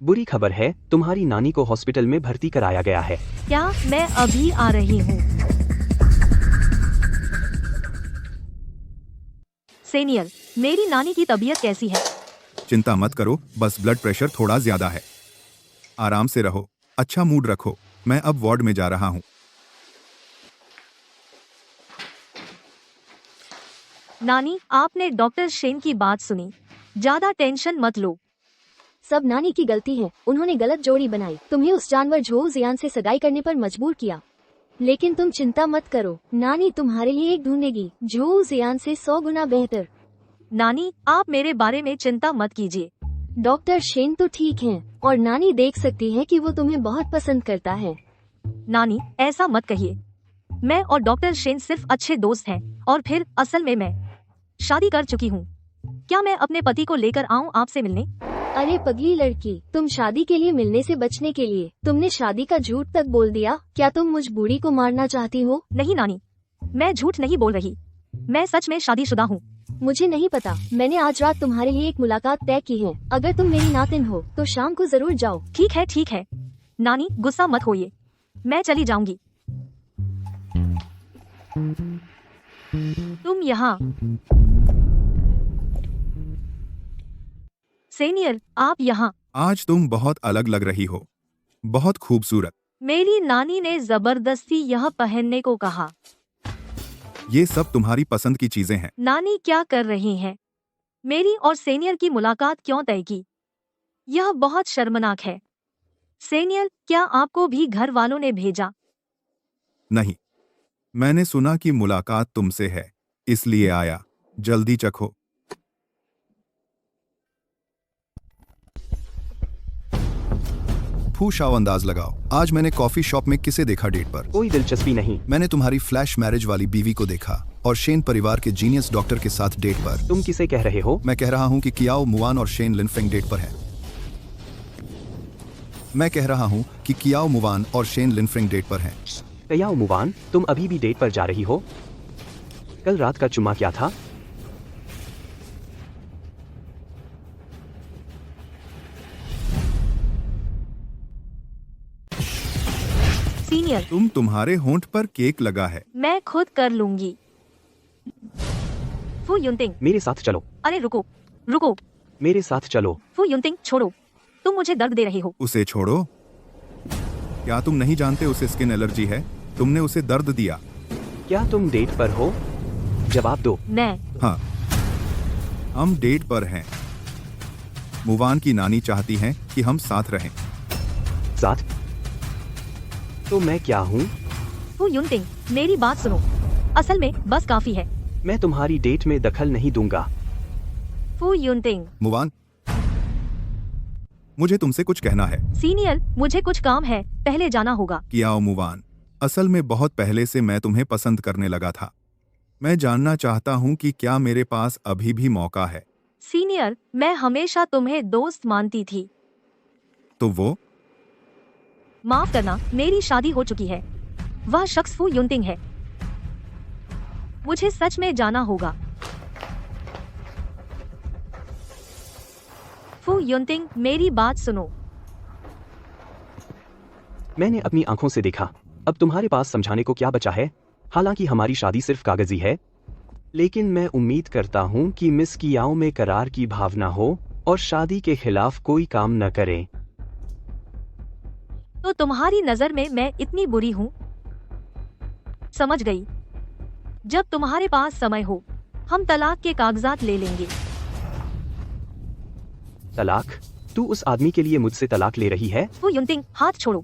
बुरी खबर है, तुम्हारी नानी को हॉस्पिटल में भर्ती कराया गया है। क्या? मैं अभी आ रही हूँ। सीनियर, मेरी नानी की तबीयत कैसी है? चिंता मत करो, बस ब्लड प्रेशर थोड़ा ज्यादा है। आराम से रहो, अच्छा मूड रखो। मैं अब वार्ड में जा रहा हूँ। नानी, आपने डॉक्टर शेन की बात सुनी? ज्यादा टेंशन मत लो। सब नानी की गलती है। उन्होंने गलत जोड़ी बनाई, तुम्हें उस जानवर झो जियान से सगाई करने पर मजबूर किया। लेकिन तुम चिंता मत करो, नानी तुम्हारे लिए एक ढूंढेगी जो जियान से 100 गुना बेहतर। नानी, आप मेरे बारे में चिंता मत कीजिए। डॉक्टर शेन तो ठीक हैं, और नानी देख सकती है कि वो तुम्हें बहुत पसंद करता है। नानी, ऐसा मत कहिए। मैं और डॉक्टर शेन सिर्फ अच्छे दोस्त हैं, और फिर असल में मैं शादी कर चुकी हूँ। क्या मैं अपने पति को लेकर आऊँ आपसे मिलने? अरे पगली लड़की, तुम शादी के लिए मिलने से बचने के लिए तुमने शादी का झूठ तक बोल दिया। क्या तुम मुझ बूढ़ी को मारना चाहती हो? नहीं नानी, मैं झूठ नहीं बोल रही। मैं सच में शादीशुदा हूँ। मुझे नहीं पता। मैंने आज रात तुम्हारे लिए एक मुलाकात तय की है। अगर तुम मेरी नातिन हो तो शाम को जरूर जाओ। ठीक है। नानी, गुस्सा मत होइए, मैं चली जाऊंगी। तुम यहाँ? सीनियर, आप यहाँ? आज तुम बहुत अलग लग रही हो, बहुत खूबसूरत। मेरी नानी ने जबरदस्ती यह पहनने को कहा। ये सब तुम्हारी पसंद की चीजें हैं। नानी क्या कर रही हैं? मेरी और सीनियर की मुलाकात क्यों तय की? यह बहुत शर्मनाक है। सीनियर, क्या आपको भी घर वालों ने भेजा? नहीं, मैंने सुना कि मुलाकात तुमसे है, इसलिए आया। जल्दी चखो। फूशाव अंदाज लगाओ। आज मैंने कॉफी शॉप में किसे देखा डेट पर? कोई दिलचस्पी नहीं। मैंने तुम्हारी फ्लैश मैरिज वाली बीवी को देखा और शेन परिवार के जीनियस डॉक्टर के साथ डेट पर। तुम किसे कह रहे हो? मैं कह रहा हूँ कि कियाओ मुवान और शेन लिनफेंग डेट पर है। मैं कह रहा हूँ कि कियाओ मुवान और शेन लिनफेंग डेट पर हैं। कियाओ मुवान, तुम अभी भी डेट पर जा रही हो? कल रात का चुम्मा क्या था? सीनियर, तुम्हारे होंठ पर केक लगा है। मैं खुद कर लूंगी। फू युनटिंग, मेरे साथ चलो। अरे रुको। मेरे साथ चलो। फू युनटिंग, छोड़ो, तुम मुझे दर्द दे रहे हो। उसे छोड़ो। क्या तुम नहीं जानते उसे स्किन एलर्जी है? तुमने उसे दर्द दिया। क्या तुम डेट पर हो? जवाब दो। मैं? हाँ, हम डेट पर हैं। मुवान की नानी चाहती हैं कि हम साथ रहें। साथ? तो मैं क्या हूँ? फू युनटिंग, मेरी बात सुनो। असल में बस काफी है। मैं तुम्हारी डेट में दखल नहीं दूंगा। फू युनटिंग। मुवान, मुझे तुमसे कुछ कहना है। सीनियर, मुझे कुछ काम है, पहले जाना होगा। कियाओ मुवान, असल में बहुत पहले से मैं तुम्हें पसंद करने लगा था। मैं जानना चाहता हूँ कि क्या मेरे पास अभी भी मौका है। सीनियर, मैं हमेशा तुम्हें दोस्त मानती थी। तो वो? माफ करना, मेरी शादी हो चुकी है। वह शख्स फू युनटिंग है। मुझे सच में जाना होगा। फू युनटिंग, मेरी बात सुनो। मैंने अपनी आंखों से देखा। अब तुम्हारे पास समझाने को क्या बचा है? हालांकि हमारी शादी सिर्फ कागजी है, लेकिन मैं उम्मीद करता हूं कि मिस कियाओ में करार की भावना हो और शादी के खिलाफ कोई काम न करे। तो तुम्हारी नजर में मैं इतनी बुरी हूँ? समझ गई। जब तुम्हारे पास समय हो, हम तलाक के कागजात ले लेंगे। तलाक? तू उस आदमी के लिए मुझसे तलाक ले रही है? फू युनटिंग, हाथ छोड़ो।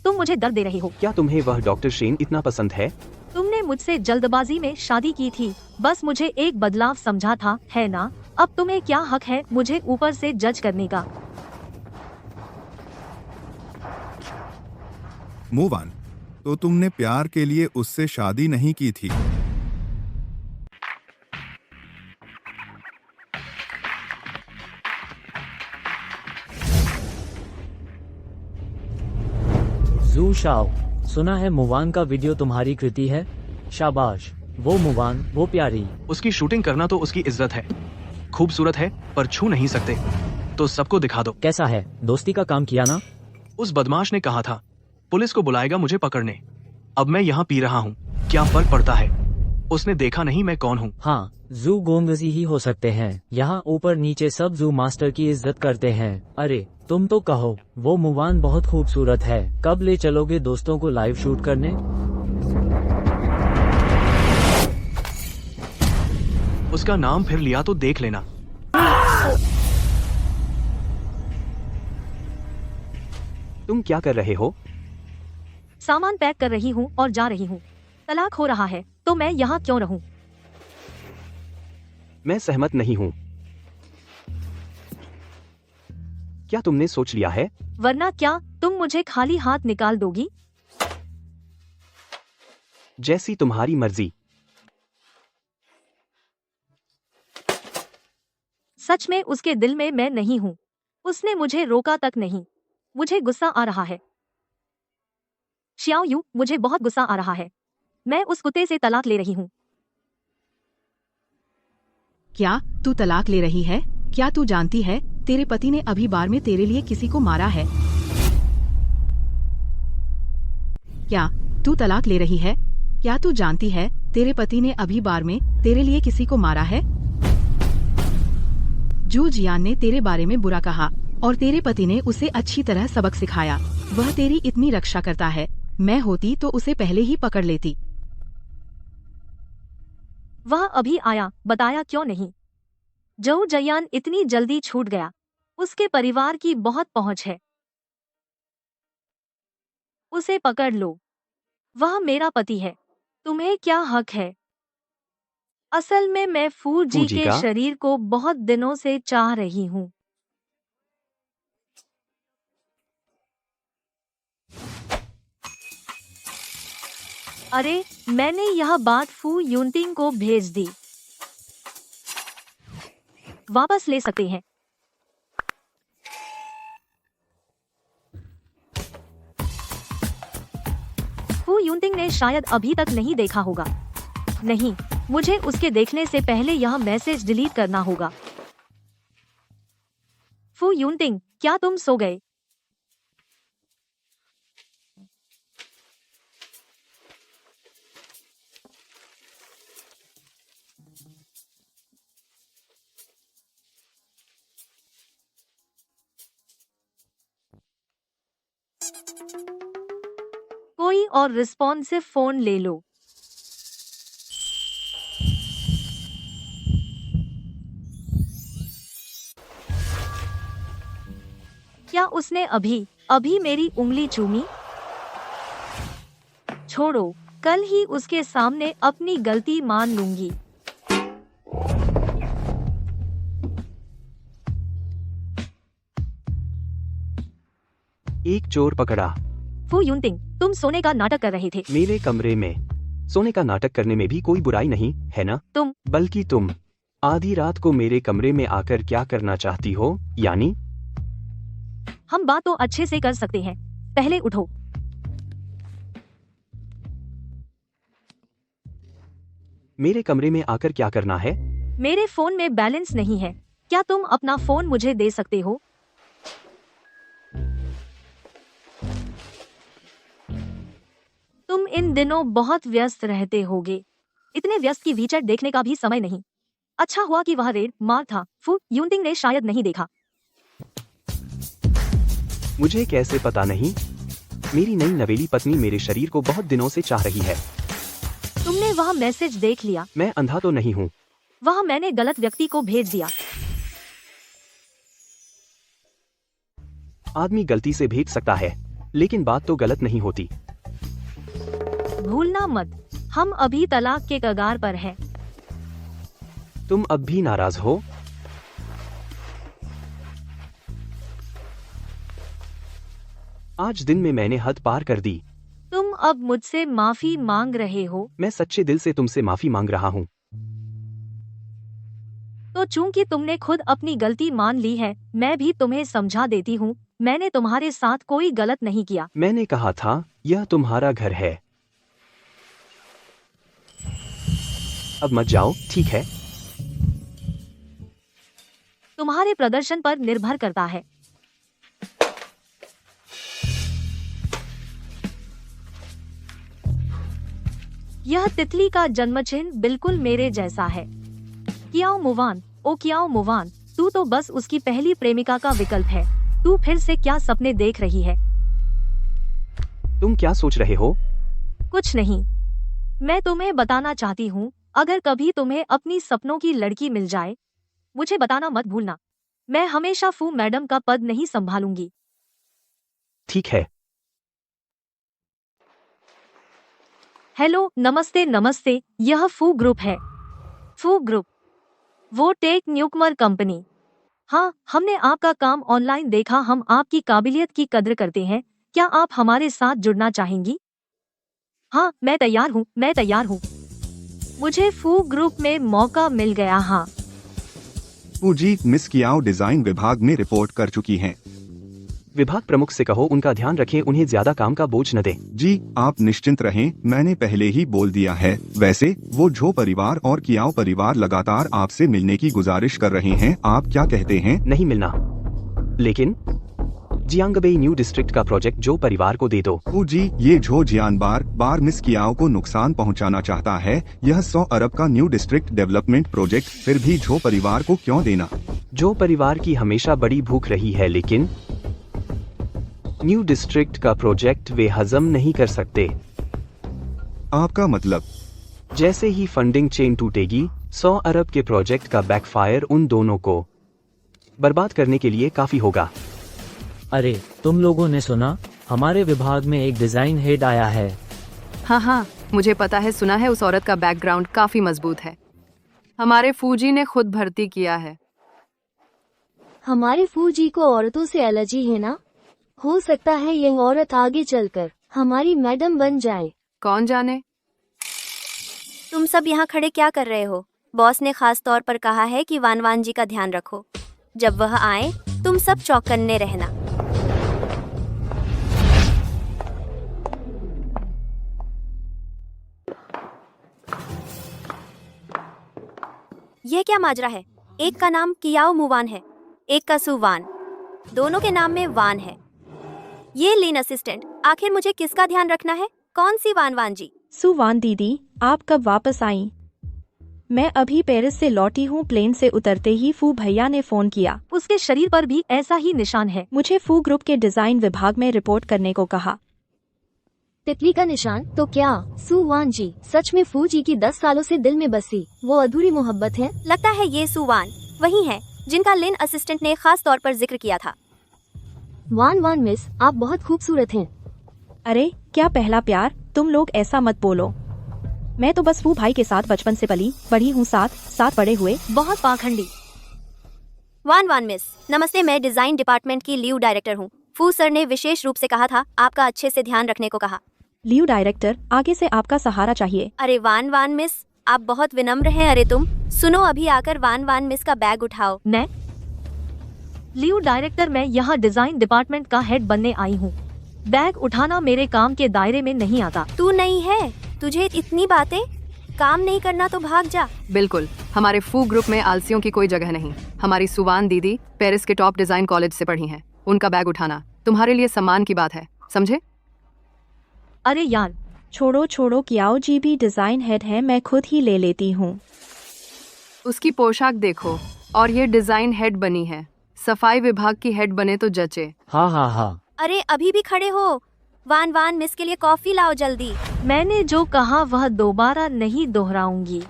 तुम मुझे दर्द दे रहे हो। क्या तुम्हें वह डॉक्टर शेन इतना पसंद है? तुमने मुझसे जल्दबाजी में शादी की थी, बस मुझे एक बदलाव समझा था, है ना? अब तुम्हें क्या हक है मुझे ऊपर से जज करने का? Move on. तो तुमने प्यार के लिए उससे शादी नहीं की थी? जू शाओ, सुना है मुवान का वीडियो तुम्हारी कृति है? शाबाश, वो मुवान, वो प्यारी। उसकी शूटिंग करना तो उसकी इज्जत है। खूबसूरत है पर छू नहीं सकते, तो सबको दिखा दो। कैसा है, दोस्ती का काम किया ना? उस बदमाश ने कहा था पुलिस को बुलाएगा मुझे पकड़ने। अब मैं यहाँ पी रहा हूँ, क्या फर्क पड़ता है? उसने देखा नहीं मैं कौन हूँ। हाँ, जू गोंगजी ही हो सकते हैं। यहाँ ऊपर नीचे सब जू मास्टर की इज्जत करते हैं। अरे तुम तो कहो, वो मुवान बहुत खूबसूरत है। कब ले चलोगे दोस्तों को लाइव शूट करने? उसका नाम फिर लिया तो देख लेना। तुम क्या कर रहे हो? सामान पैक कर रही हूँ और जा रही हूँ। तलाक हो रहा है तो मैं यहाँ क्यों रहूँ? मैं सहमत नहीं हूँ। क्या तुमने सोच लिया है? वरना क्या तुम मुझे खाली हाथ निकाल दोगी? जैसी तुम्हारी मर्जी। सच में उसके दिल में मैं नहीं हूँ। उसने मुझे रोका तक नहीं। मुझे गुस्सा आ रहा है। शियाओ यू, मुझे बहुत गुस्सा आ रहा है। मैं उस कुत्ते से तलाक ले रही हूँ। क्या तू तलाक ले रही है? क्या तू जानती है तेरे पति ने अभी बार में तेरे लिए किसी को मारा है? क्या तू तलाक ले रही है? क्या तू जानती है तेरे पति ने अभी बार में तेरे लिए किसी को मारा है? जू जियान ने तेरे बारे में बुरा कहा और तेरे पति ने उसे अच्छी तरह सबक सिखाया। वह तेरी इतनी रक्षा करता है। मैं होती तो उसे पहले ही पकड़ लेती। वह अभी आया, बताया क्यों नहीं? जू जियान इतनी जल्दी छूट गया। उसके परिवार की बहुत पहुंच है। उसे पकड़ लो। वह मेरा पति है। तुम्हें क्या हक है? असल में मैं फू जी के शरीर को बहुत दिनों से चाह रही हूँ। अरे, मैंने यह बात फू युनटिंग को भेज दी। वापस ले सकते हैं। फू युनटिंग ने शायद अभी तक नहीं देखा होगा। नहीं, मुझे उसके देखने से पहले यह मैसेज डिलीट करना होगा। फू युनटिंग, क्या तुम सो गए? कोई और रिस्पॉन्सिव फोन ले लो। क्या उसने अभी मेरी उंगली चूमी? छोड़ो, कल ही उसके सामने अपनी गलती मान लूंगी। एक चोर पकड़ा। फू यूनटिंग, तुम सोने का नाटक कर रहे थे। मेरे कमरे में सोने का नाटक करने में भी कोई बुराई नहीं है ना? बल्कि तुम आधी रात को मेरे कमरे में आकर क्या करना चाहती हो? यानी हम बात तो अच्छे से कर सकते हैं, पहले उठो। मेरे कमरे में आकर क्या करना है? मेरे फोन में बैलेंस नहीं है, क्या तुम अपना फोन मुझे दे सकते हो? तुम इन दिनों बहुत व्यस्त रहते होगे, इतने व्यस्त कि वीचैट देखने का भी समय नहीं। अच्छा हुआ कि वह रेड मार था, फू यूनटिंग ने शायद नहीं देखा। मुझे कैसे पता नहीं? मेरी नई नवेली पत्नी मेरे शरीर को बहुत दिनों से चाह रही है। तुमने वह मैसेज देख लिया? मैं अंधा तो नहीं हूँ। वह मैंने गलत व्यक्ति को भेज दिया। आदमी गलती से भेज सकता है, लेकिन बात तो गलत नहीं होती। भूलना मत, हम अभी तलाक के कगार पर हैं। तुम अब भी नाराज हो? आज दिन में मैंने हद पार कर दी। तुम अब मुझसे माफी मांग रहे हो? मैं सच्चे दिल से तुमसे माफी मांग रहा हूँ। तो चूंकि तुमने खुद अपनी गलती मान ली है, मैं भी तुम्हें समझा देती हूँ, मैंने तुम्हारे साथ कोई गलत नहीं किया। मैंने कहा था यह तुम्हारा घर है। अब मत जाओ, ठीक है? तुम्हारे प्रदर्शन पर निर्भर करता है। यह तितली का जन्मचिन्ह बिल्कुल मेरे जैसा है। कियाओ मुवान, ओ कियाओ मुवान, तू तो बस उसकी पहली प्रेमिका का विकल्प है। तू फिर से क्या सपने देख रही है? तुम क्या सोच रहे हो? कुछ नहीं, मैं तुम्हें बताना चाहती हूँ, अगर कभी तुम्हें अपनी सपनों की लड़की मिल जाए, मुझे बताना मत भूलना। मैं हमेशा फू मैडम का पद नहीं संभालूंगी। ठीक है। हेलो, नमस्ते नमस्ते, यह फू ग्रुप है। फू ग्रुप, वो टेक न्यूकमर कंपनी। हाँ, हमने आपका काम ऑनलाइन देखा, हम आपकी काबिलियत की कद्र करते हैं। क्या आप हमारे साथ जुड़ना चाहेंगी? हाँ, मैं तैयार हूँ, मैं तैयार हूँ। मुझे फू ग्रुप में मौका मिल गया। हाँ जी, मिस कियाओ डिजाइन विभाग में रिपोर्ट कर चुकी हैं। विभाग प्रमुख से कहो उनका ध्यान रखें, उन्हें ज्यादा काम का बोझ न दें। जी, आप निश्चिंत रहें, मैंने पहले ही बोल दिया है। वैसे वो झो परिवार और कियाओ परिवार लगातार आपसे मिलने की गुजारिश कर रहे हैं, आप क्या कहते हैं? नहीं मिलना, लेकिन जियांगबेई न्यू डिस्ट्रिक्ट का प्रोजेक्ट जो परिवार को दे दो। जी, ये झो जियान बार मिस कियाओ को नुकसान पहुंचाना चाहता है। यह 100 अरब का न्यू डिस्ट्रिक्ट डेवलपमेंट प्रोजेक्ट फिर भी झो परिवार को क्यों देना? झो परिवार की हमेशा बड़ी भूख रही है, लेकिन न्यू डिस्ट्रिक्ट का प्रोजेक्ट वे हजम नहीं कर सकते। आपका मतलब? जैसे ही फंडिंग चेन टूटेगी, 100 अरब के प्रोजेक्ट का बैकफायर उन दोनों को बर्बाद करने के लिए काफी होगा। अरे, तुम लोगों ने सुना? हमारे विभाग में एक डिजाइन हेड आया है। हाँ, मुझे पता है, सुना है। उस औरत का बैकग्राउंड काफी मजबूत है। हमारे फूजी ने खुद भर्ती किया है। हमारे फूजी को औरतों से एलर्जी है ना? हो सकता है यह औरत आगे चलकर हमारी मैडम बन जाए। कौन जाने। तुम सब यहाँ खड़े क्या कर रहे हो? बॉस ने खास तौर पर कहा है कि वान जी का ध्यान रखो। जब वह आए, तुम सब चौकन्ने रहना। यह क्या माजरा है? एक का नाम कियाओ मुवान है, एक का सुवान। दोनों के नाम में वान है। ये लीन असिस्टेंट, आखिर मुझे किसका ध्यान रखना है? कौन सी वान जी? सुवान दीदी, आप कब वापस आई? मैं अभी पेरिस से लौटी हूँ। प्लेन से उतरते ही फू भैया ने फोन किया। उसके शरीर पर भी ऐसा ही निशान है। मुझे फू ग्रुप के डिजाइन विभाग में रिपोर्ट करने को कहा। तितली का निशान? तो क्या सुवान जी सच में फू जी की 10 सालों से दिल में बसी वो अधूरी मोहब्बत है? लगता है ये सुवान वही है जिनका लिन असिस्टेंट ने खास तौर पर जिक्र किया था। वान मिस, आप बहुत खूबसूरत हैं। अरे क्या पहला प्यार, तुम लोग ऐसा मत बोलो। मैं तो बस फू भाई के साथ बचपन से पली बड़ी हूँ, साथ बड़े हुए। बहुत पाखंडी। वान मिस, नमस्ते। मैं डिजाइन डिपार्टमेंट की लीव डायरेक्टर हूँ। फू सर ने विशेष रूप से कहा था, आपका अच्छे से ध्यान रखने को कहा। लियो डायरेक्टर, आगे से आपका सहारा चाहिए। अरे वान वान मिस, आप बहुत विनम्र हैं। अरे तुम सुनो, अभी आकर वान वान मिस का बैग उठाओ। मैं लियो डायरेक्टर, मैं यहाँ डिजाइन डिपार्टमेंट का हेड बनने आई हूँ। बैग उठाना मेरे काम के दायरे में नहीं आता। तू नहीं है, तुझे इतनी बातें, काम नहीं करना तो भाग जा। बिल्कुल, हमारे फू ग्रुप में आलसियों की कोई जगह नहीं। हमारी सुवान दीदी पेरिस के टॉप डिजाइन कॉलेज से पढ़ी हैं। उनका बैग उठाना तुम्हारे लिए सम्मान की बात है, समझे? अरे यार, छोड़ो छोड़ो, कियाओ जी भी डिजाइन हेड है, मैं खुद ही ले लेती हूँ। उसकी पोशाक देखो, और ये डिजाइन हेड बनी है। सफाई विभाग की हेड बने तो जचे। हाँ हाँ हाँ। अरे अभी भी खड़े हो? वान वान मिस के लिए कॉफी लाओ जल्दी। मैंने जो कहा वह दोबारा नहीं दोहराऊंगी।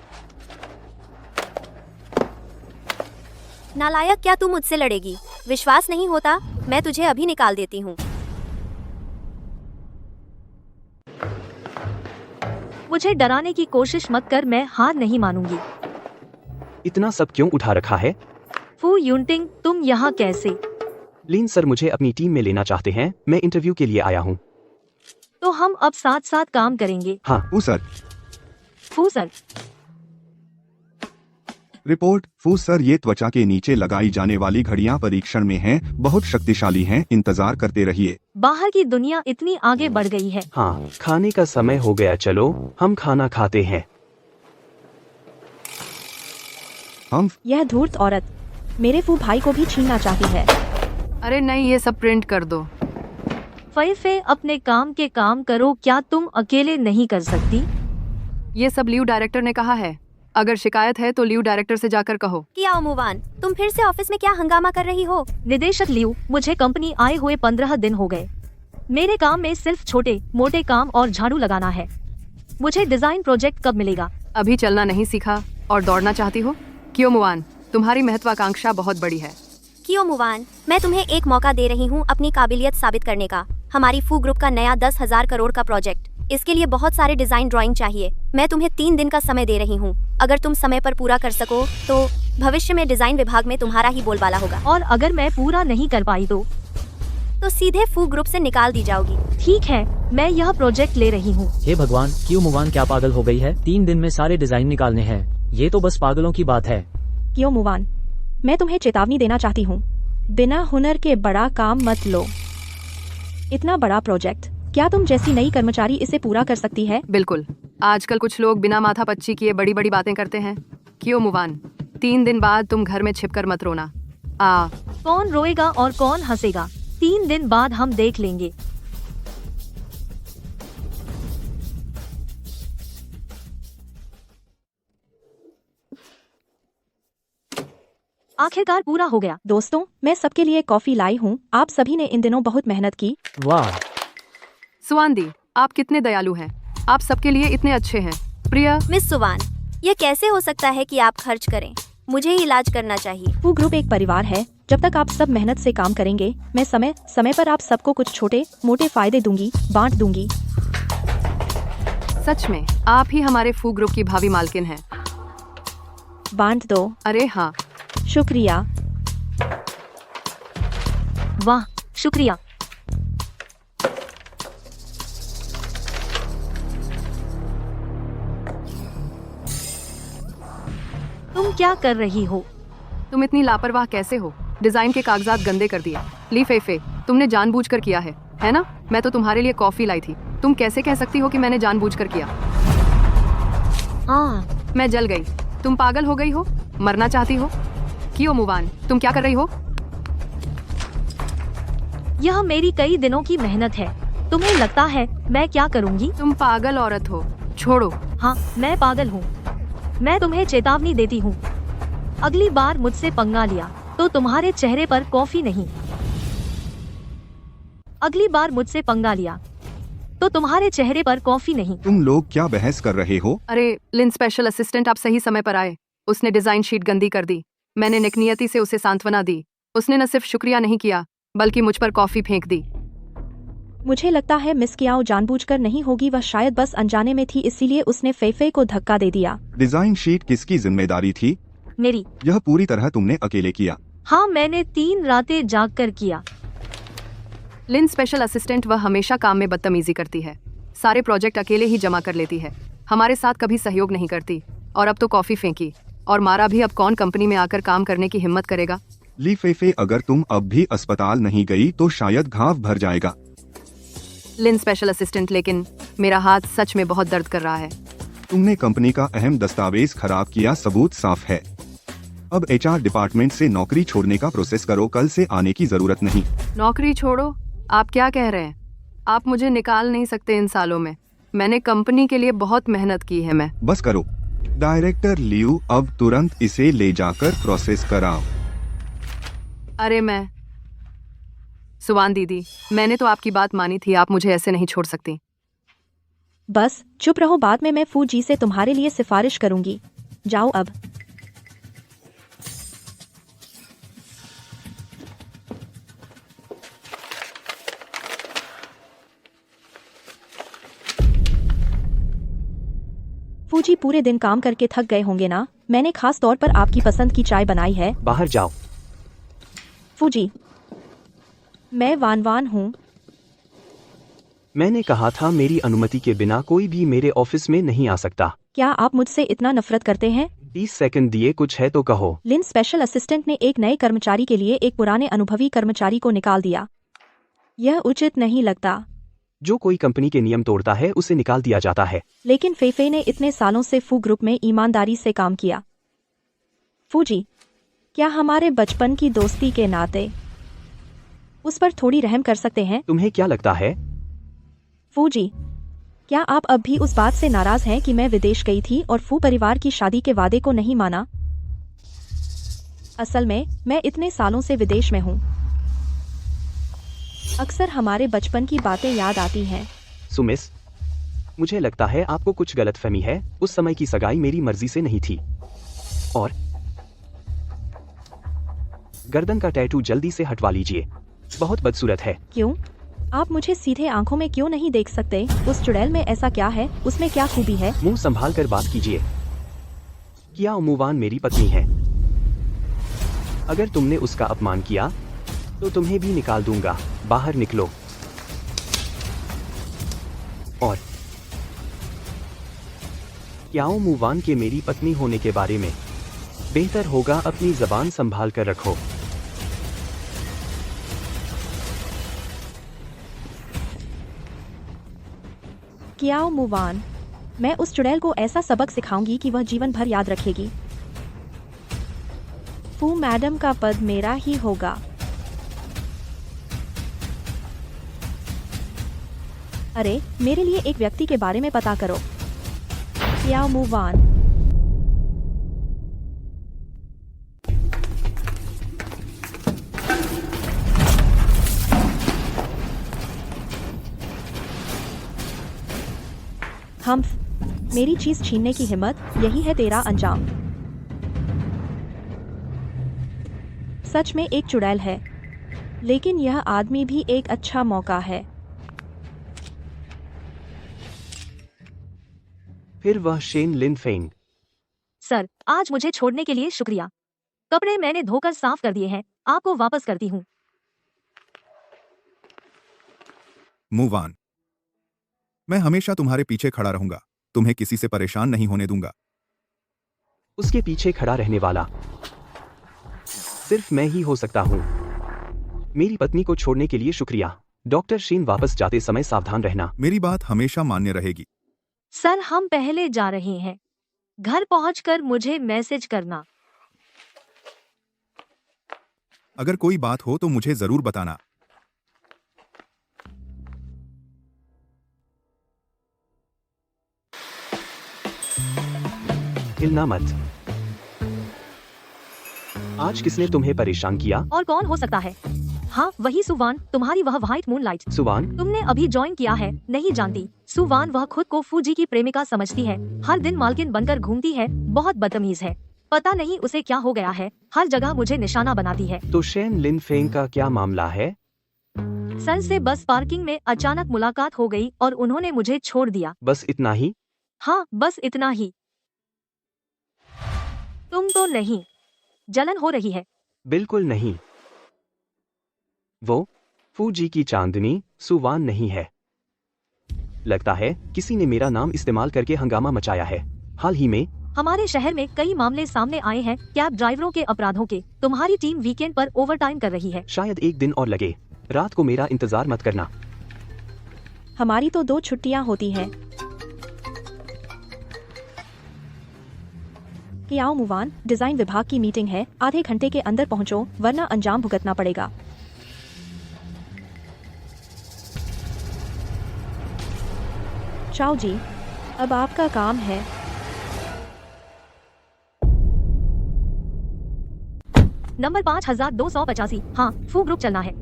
नालायक, क्या तू मुझसे लड़ेगी? विश्वास नहीं होता? मैं तुझे अभी निकाल देती हूँ। मुझे डराने की कोशिश मत कर, मैं हार नहीं मानूंगी। इतना सब क्यों उठा रखा है? फू यूनटिंग, तुम यहाँ कैसे? लिन सर मुझे अपनी टीम में लेना चाहते हैं। मैं इंटरव्यू के लिए आया हूँ। तो हम अब साथ साथ काम करेंगे। हाँ। फू सर। फू सर। रिपोर्ट। फू सर, ये त्वचा के नीचे लगाई जाने वाली घड़ियां परीक्षण में हैं, बहुत शक्तिशाली हैं, इंतजार करते रहिए। बाहर की दुनिया इतनी आगे बढ़ गई है। हाँ, खाने का समय हो गया, चलो हम खाना खाते हैं। हम यह धूर्त औरत मेरे फू भाई को भी छीनना चाहती है। अरे नहीं, ये सब प्रिंट कर दो। फे अपने काम के काम करो, क्या तुम अकेले नहीं कर सकती? ये सब लियो डायरेक्टर ने कहा है। अगर शिकायत है तो लियो डायरेक्टर से जाकर कहो। कियाओ मुवान, तुम फिर से ऑफिस में क्या हंगामा कर रही हो? निदेशक लियो, मुझे कंपनी आए हुए 15 दिन हो गए। मेरे काम में सिर्फ छोटे मोटे काम और झाड़ू लगाना है। मुझे डिजाइन प्रोजेक्ट कब मिलेगा? अभी चलना नहीं सीखा और दौड़ना चाहती हो? कियो मुवान, तुम्हारी महत्वाकांक्षा बहुत बड़ी है। कियो मुवान, मैं तुम्हें एक मौका दे रही हूँ अपनी काबिलियत साबित करने का। हमारी फू ग्रुप का नया 10,000 करोड़ का प्रोजेक्ट, इसके लिए बहुत सारे डिजाइन ड्राइंग चाहिए। मैं तुम्हें 3 दिन का समय दे रही हूँ। अगर तुम समय पर पूरा कर सको तो भविष्य में डिजाइन विभाग में तुम्हारा ही बोलबाला होगा। और अगर मैं पूरा नहीं कर पाई तो सीधे फू ग्रुप से निकाल दी जाओगी। ठीक है, मैं यह प्रोजेक्ट ले रही हूँ। हे भगवान, कियो मुवान क्या पागल हो गई है? 3 दिन में सारे डिजाइन निकालने हैं। ये तो बस पागलों की बात है। कियो मुवान, मैं तुम्हें चेतावनी देना चाहती हूँ, बिना हुनर के बड़ा काम मत लो। इतना बड़ा प्रोजेक्ट, क्या तुम जैसी नई कर्मचारी इसे पूरा कर सकती है? बिल्कुल, आजकल कुछ लोग बिना माथा पच्ची किए बड़ी बड़ी बातें करते हैं। कियो मुवान, 3 दिन बाद तुम घर में छिपकर मत रोना। कौन रोएगा और कौन हंसेगा, 3 दिन बाद हम देख लेंगे। आखिरकार पूरा हो गया। दोस्तों, मैं सबके लिए कॉफी लाई हूँ। आप सभी ने इन दिनों बहुत मेहनत की। वाह सुवान दी, आप कितने दयालु हैं। आप सबके लिए इतने अच्छे हैं। प्रिया। मिस सुवान, ये कैसे हो सकता है कि आप खर्च करें? मुझे ही इलाज करना चाहिए। फू ग्रुप एक परिवार है। जब तक आप सब मेहनत से काम करेंगे, मैं समय समय पर आप सबको कुछ छोटे मोटे फायदे दूंगी, बांट दूंगी। सच में आप ही हमारे फू ग्रुप की भावी मालकिन हैं। बांट दो। अरे हाँ, शुक्रिया। वाह, शुक्रिया। तुम क्या कर रही हो? तुम इतनी लापरवाह कैसे हो? डिजाइन के कागजात गंदे कर दिए। ली फे, तुमने जानबूझकर किया है ना? मैं तो तुम्हारे लिए कॉफी लाई थी। तुम कैसे कह सकती हो कि मैंने जानबूझकर किया? मैं जल गई। तुम पागल हो गई हो? मरना चाहती हो? कियो मुवान, तुम क्या कर रही हो? यह मेरी कई दिनों की मेहनत है। तुम्हें लगता है मैं क्या करूंगी? तुम पागल औरत हो। छोड़ो। हाँ, मैं पागल हूँ। मैं तुम्हें चेतावनी देती हूँ, अगली बार मुझसे पंगा लिया तो तुम्हारे चेहरे पर कॉफी नहीं। अगली बार मुझसे पंगा लिया तो तुम्हारे चेहरे पर कॉफी नहीं। तुम लोग क्या बहस कर रहे हो? अरे लिन स्पेशल असिस्टेंट, आप सही समय पर आए। उसने डिजाइन शीट गंदी कर दी। मैंने निकनियति से उसे सांत्वना दी। उसने न सिर्फ शुक्रिया नहीं किया बल्कि मुझ पर कॉफी फेंक दी। मुझे लगता है मिस कियाओ जानबूझकर नहीं होगी, वह शायद बस अनजाने में थी, इसीलिए उसने फे को धक्का दे दिया। डिजाइन शीट किसकी जिम्मेदारी थी? मेरी। यह पूरी तरह तुमने अकेले किया? हाँ, मैंने 3 रातें जागकर किया। लिन स्पेशल असिस्टेंट, वह हमेशा काम में बदतमीजी करती है, सारे प्रोजेक्ट अकेले ही जमा कर लेती है, हमारे साथ कभी सहयोग नहीं करती, और अब तो कॉफी फेंकी। और मारा भी, अब कौन कंपनी में आकर काम करने की हिम्मत करेगा। ली फेफे, अगर तुम अब भी अस्पताल नहीं गई तो शायद घाव भर जाएगा। लिन स्पेशल असिस्टेंट, लेकिन मेरा हाथ सच में बहुत दर्द कर रहा है। तुमने कंपनी का अहम दस्तावेज खराब किया, सबूत साफ है। अब HR डिपार्टमेंट से नौकरी छोड़ने का प्रोसेस करो, कल से आने की जरूरत नहीं। नौकरी छोड़ो? आप क्या कह रहे हैं? आप मुझे निकाल नहीं सकते इन सालों में। मैंने कंपनी के लिए बहुत मेहनत की है। मैं बस करो। डायरेक्टर लियू, अब तुरंत इसे ले जाकर प्रोसेस कराओ। अरे मैं सुवान दीदी, मैंने तो आपकी बात मानी थी, आप मुझे ऐसे नहीं छोड़ सकती। बस चुप रहो, बाद में मैं फूजी से तुम्हारे लिए सिफारिश करूंगी। जाओ अब। फूजी पूरे दिन काम करके थक गए होंगे ना? मैंने खास तौर पर आपकी पसंद की चाय बनाई है। बाहर जाओ। फूजी, मैं वान हूँ। मैंने कहा था मेरी अनुमति के बिना कोई भी मेरे ऑफिस में नहीं आ सकता। क्या आप मुझसे इतना नफरत करते हैं? 30 सेकंड दिए, कुछ है तो कहो। लिन स्पेशल असिस्टेंट ने एक नए कर्मचारी के लिए एक पुराने अनुभवी कर्मचारी को निकाल दिया। यह उचित नहीं लगता। जो कोई कंपनी के नियम तोड़ता है उसे निकाल दिया जाता है। लेकिन फेफे ने इतने सालों से फू ग्रुप में ईमानदारी से काम किया। फूजी, क्या हमारे बचपन की दोस्ती के नाते उस पर थोड़ी रहम कर सकते हैं? तुम्हें क्या लगता है? फूजी, क्या आप अब भी उस बात से नाराज हैं कि मैं विदेश गई थी और फू परिवार की शादी के वादे को नहीं माना? असल में मैं इतने सालों से विदेश में हूँ। अक्सर हमारे बचपन की बातें याद आती हैं। सुमिस, मुझे लगता है आपको कुछ गलतफहमी है। उस समय की सगाई मेरी मर्जी से नहीं थी। और गर्दन का टैटू जल्दी से हटवा लीजिए, बहुत बदसूरत है। क्यों? आप मुझे सीधे आंखों में क्यों नहीं देख सकते? उस चुड़ैल में ऐसा क्या है? उसमें क्या खूबी है? मुंह संभाल कर बात कीजिए। किया मुवान मेरी पत्नी है। अगर तुमने उसका अपमान किया तो तुम्हें भी निकाल दूंगा। बाहर निकलो। और क्याओ मुवान के मेरी पत्नी होने के बारे में बेहतर होगा अपनी जबान संभाल कर रखो। क्याओ मुवान, मैं उस चुड़ैल को ऐसा सबक सिखाऊंगी कि वह जीवन भर याद रखेगी। फू मैडम का पद मेरा ही होगा। अरे, मेरे लिए एक व्यक्ति के बारे में पता करो। क्याओ मुवान। हम्फ, मेरी चीज छीनने की हिम्मत, यही है तेरा अंजाम। सच में एक चुड़ैल है, लेकिन यह आदमी भी एक अच्छा मौका है। फिर वह शेन लिन फेंग। सर, आज मुझे छोड़ने के लिए शुक्रिया। कपड़े मैंने धोकर साफ कर दिए हैं, आपको वापस करती हूँ। Move on. मैं हमेशा तुम्हारे पीछे खड़ा रहूंगा, तुम्हें किसी से परेशान नहीं होने दूंगा। उसके पीछे खड़ा रहने वाला सिर्फ मैं ही हो सकता हूँ। मेरी पत्नी को छोड़ने के लिए शुक्रिया। डॉक्टर शीन, वापस जाते समय सावधान रहना। मेरी बात हमेशा मान्य रहेगी। सर, हम पहले जा रहे हैं। घर पहुंचकर मुझे मैसेज करना। अगर कोई बात हो तो मुझे जरूर बताना। हिलना मत। आज किसने तुम्हें परेशान किया? और कौन हो सकता है? हाँ, वही सुवान, तुम्हारी वह व्हाइट मूनलाइट। सुवान? तुमने अभी ज्वाइन किया है, नहीं जानती। सुवान, वह खुद को फूजी की प्रेमिका समझती है, हर दिन मालकिन बनकर घूमती है, बहुत बदतमीज है। पता नहीं उसे क्या हो गया है, हर जगह मुझे निशाना बनाती है। तो शेन लिन फेंग का क्या मामला है? सर से बस पार्किंग में अचानक मुलाकात हो गई और उन्होंने मुझे छोड़ दिया। बस इतना ही? हाँ, बस इतना ही। तुम तो नहीं? जलन हो रही है? बिल्कुल नहीं। वो फूजी की चांदनी सुवान नहीं है। लगता है किसी ने मेरा नाम इस्तेमाल करके हंगामा मचाया है। हाल ही में हमारे शहर में कई मामले सामने आए हैं कैब ड्राइवरों के अपराधों के। तुम्हारी टीम वीकेंड पर ओवरटाइम कर रही है। शायद एक दिन और लगे। रात को मेरा इंतजार मत करना। हमारी तो 2 छुट्टियां होती हैं। कियाओ मुवान, डिजाइन विभाग की मीटिंग है, आधे घंटे के अंदर पहुंचो वरना अंजाम भुगतना पड़ेगा। चाओ जी, अब आपका काम है। नंबर 5285। हाँ, फू ग्रुप चलना है।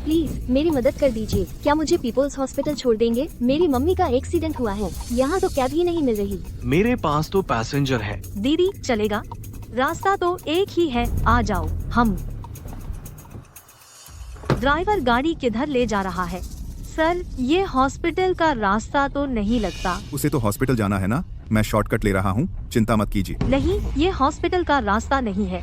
प्लीज मेरी मदद कर दीजिए। क्या मुझे पीपल्स हॉस्पिटल छोड़ देंगे? मेरी मम्मी का एक्सीडेंट हुआ है। यहाँ तो कैब ही नहीं मिल रही। मेरे पास तो पैसेंजर है। दीदी चलेगा, रास्ता तो एक ही है, आ जाओ। हम ड्राइवर गाड़ी किधर ले जा रहा है? सर, ये हॉस्पिटल का रास्ता तो नहीं लगता। उसे तो हॉस्पिटल जाना है ना, मैं शॉर्टकट ले रहा हूँ, चिंता मत कीजिए। नहीं, ये हॉस्पिटल का रास्ता नहीं है।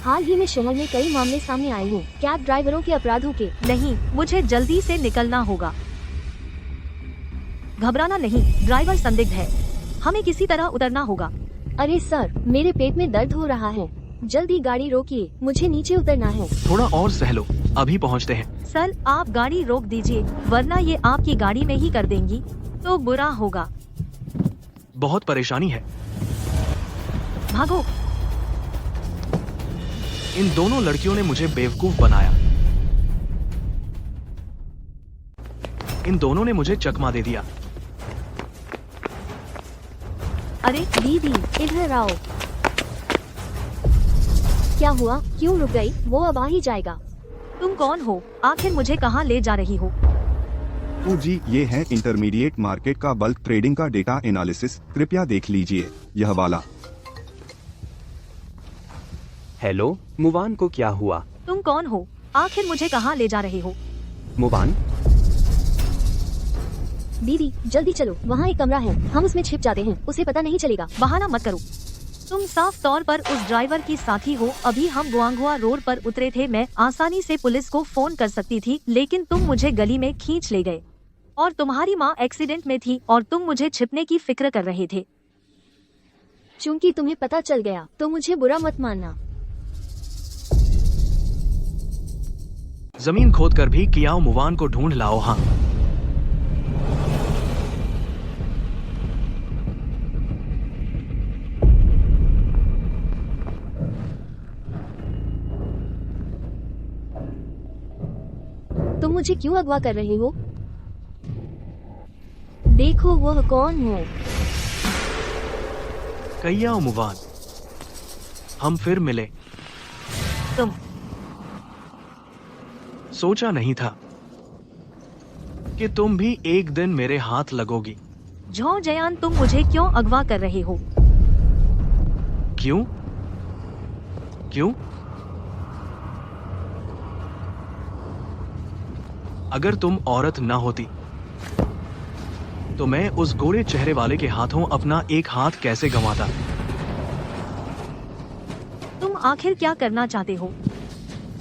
हाल ही में शहर में कई मामले सामने आए हैं कैब ड्राइवरों के अपराधों के। नहीं, मुझे जल्दी से निकलना होगा। घबराना नहीं, ड्राइवर संदिग्ध है, हमें किसी तरह उतरना होगा। अरे सर, मेरे पेट में दर्द हो रहा है, जल्दी गाड़ी रोकिए, मुझे नीचे उतरना है। थोड़ा और सह लो, अभी पहुंचते हैं। सर, आप गाड़ी रोक दीजिए, वरना ये आपकी गाड़ी में ही कर देंगी तो बुरा होगा। बहुत परेशानी है। भागो। इन दोनों लड़कियों ने मुझे बेवकूफ बनाया। इन दोनों ने मुझे चकमा दे दिया। अरे दीदी, इधर आओ। क्या हुआ? क्यों रुक गई? वो अब आ ही जाएगा। तुम कौन हो? आखिर मुझे कहाँ ले जा रही हो? जी, ये है इंटरमीडिएट मार्केट का बल्क ट्रेडिंग का डेटा एनालिसिस। कृपया देख लीजिए यह वाला। हेलो, मुवान को क्या हुआ? तुम कौन हो? आखिर मुझे कहाँ ले जा रहे हो? मुवान, दीदी जल्दी चलो, वहाँ एक कमरा है, हम उसमें छिप जाते हैं, उसे पता नहीं चलेगा। बहाना मत करो, तुम साफ तौर पर उस ड्राइवर की साथी हो। अभी हम गुआंगुआ रोड पर उतरे थे, मैं आसानी से पुलिस को फोन कर सकती थी, लेकिन तुम मुझे गली में खींच ले गए और तुम्हारी माँ एक्सीडेंट में थी और तुम मुझे छिपने की फिक्र कर रहे थे। चूंकि तुम्हें पता चल गया तो मुझे बुरा मत मानना। जमीन खोद कर भी कियाओ मुवान को ढूंढ लाओ। हाँ, तुम मुझे क्यों अगवा कर रहे हो? देखो वह कौन है। कियाओ मुवान, हम फिर मिले। तुम सोचा नहीं था कि तुम भी एक दिन मेरे हाथ लगोगी। झो जयान, तुम मुझे क्यों अगवा कर रहे हो? क्यों? क्यों? अगर तुम औरत ना होती तो मैं उस गोरे चेहरे वाले के हाथों अपना एक हाथ कैसे गंवाता? तुम आखिर क्या करना चाहते हो?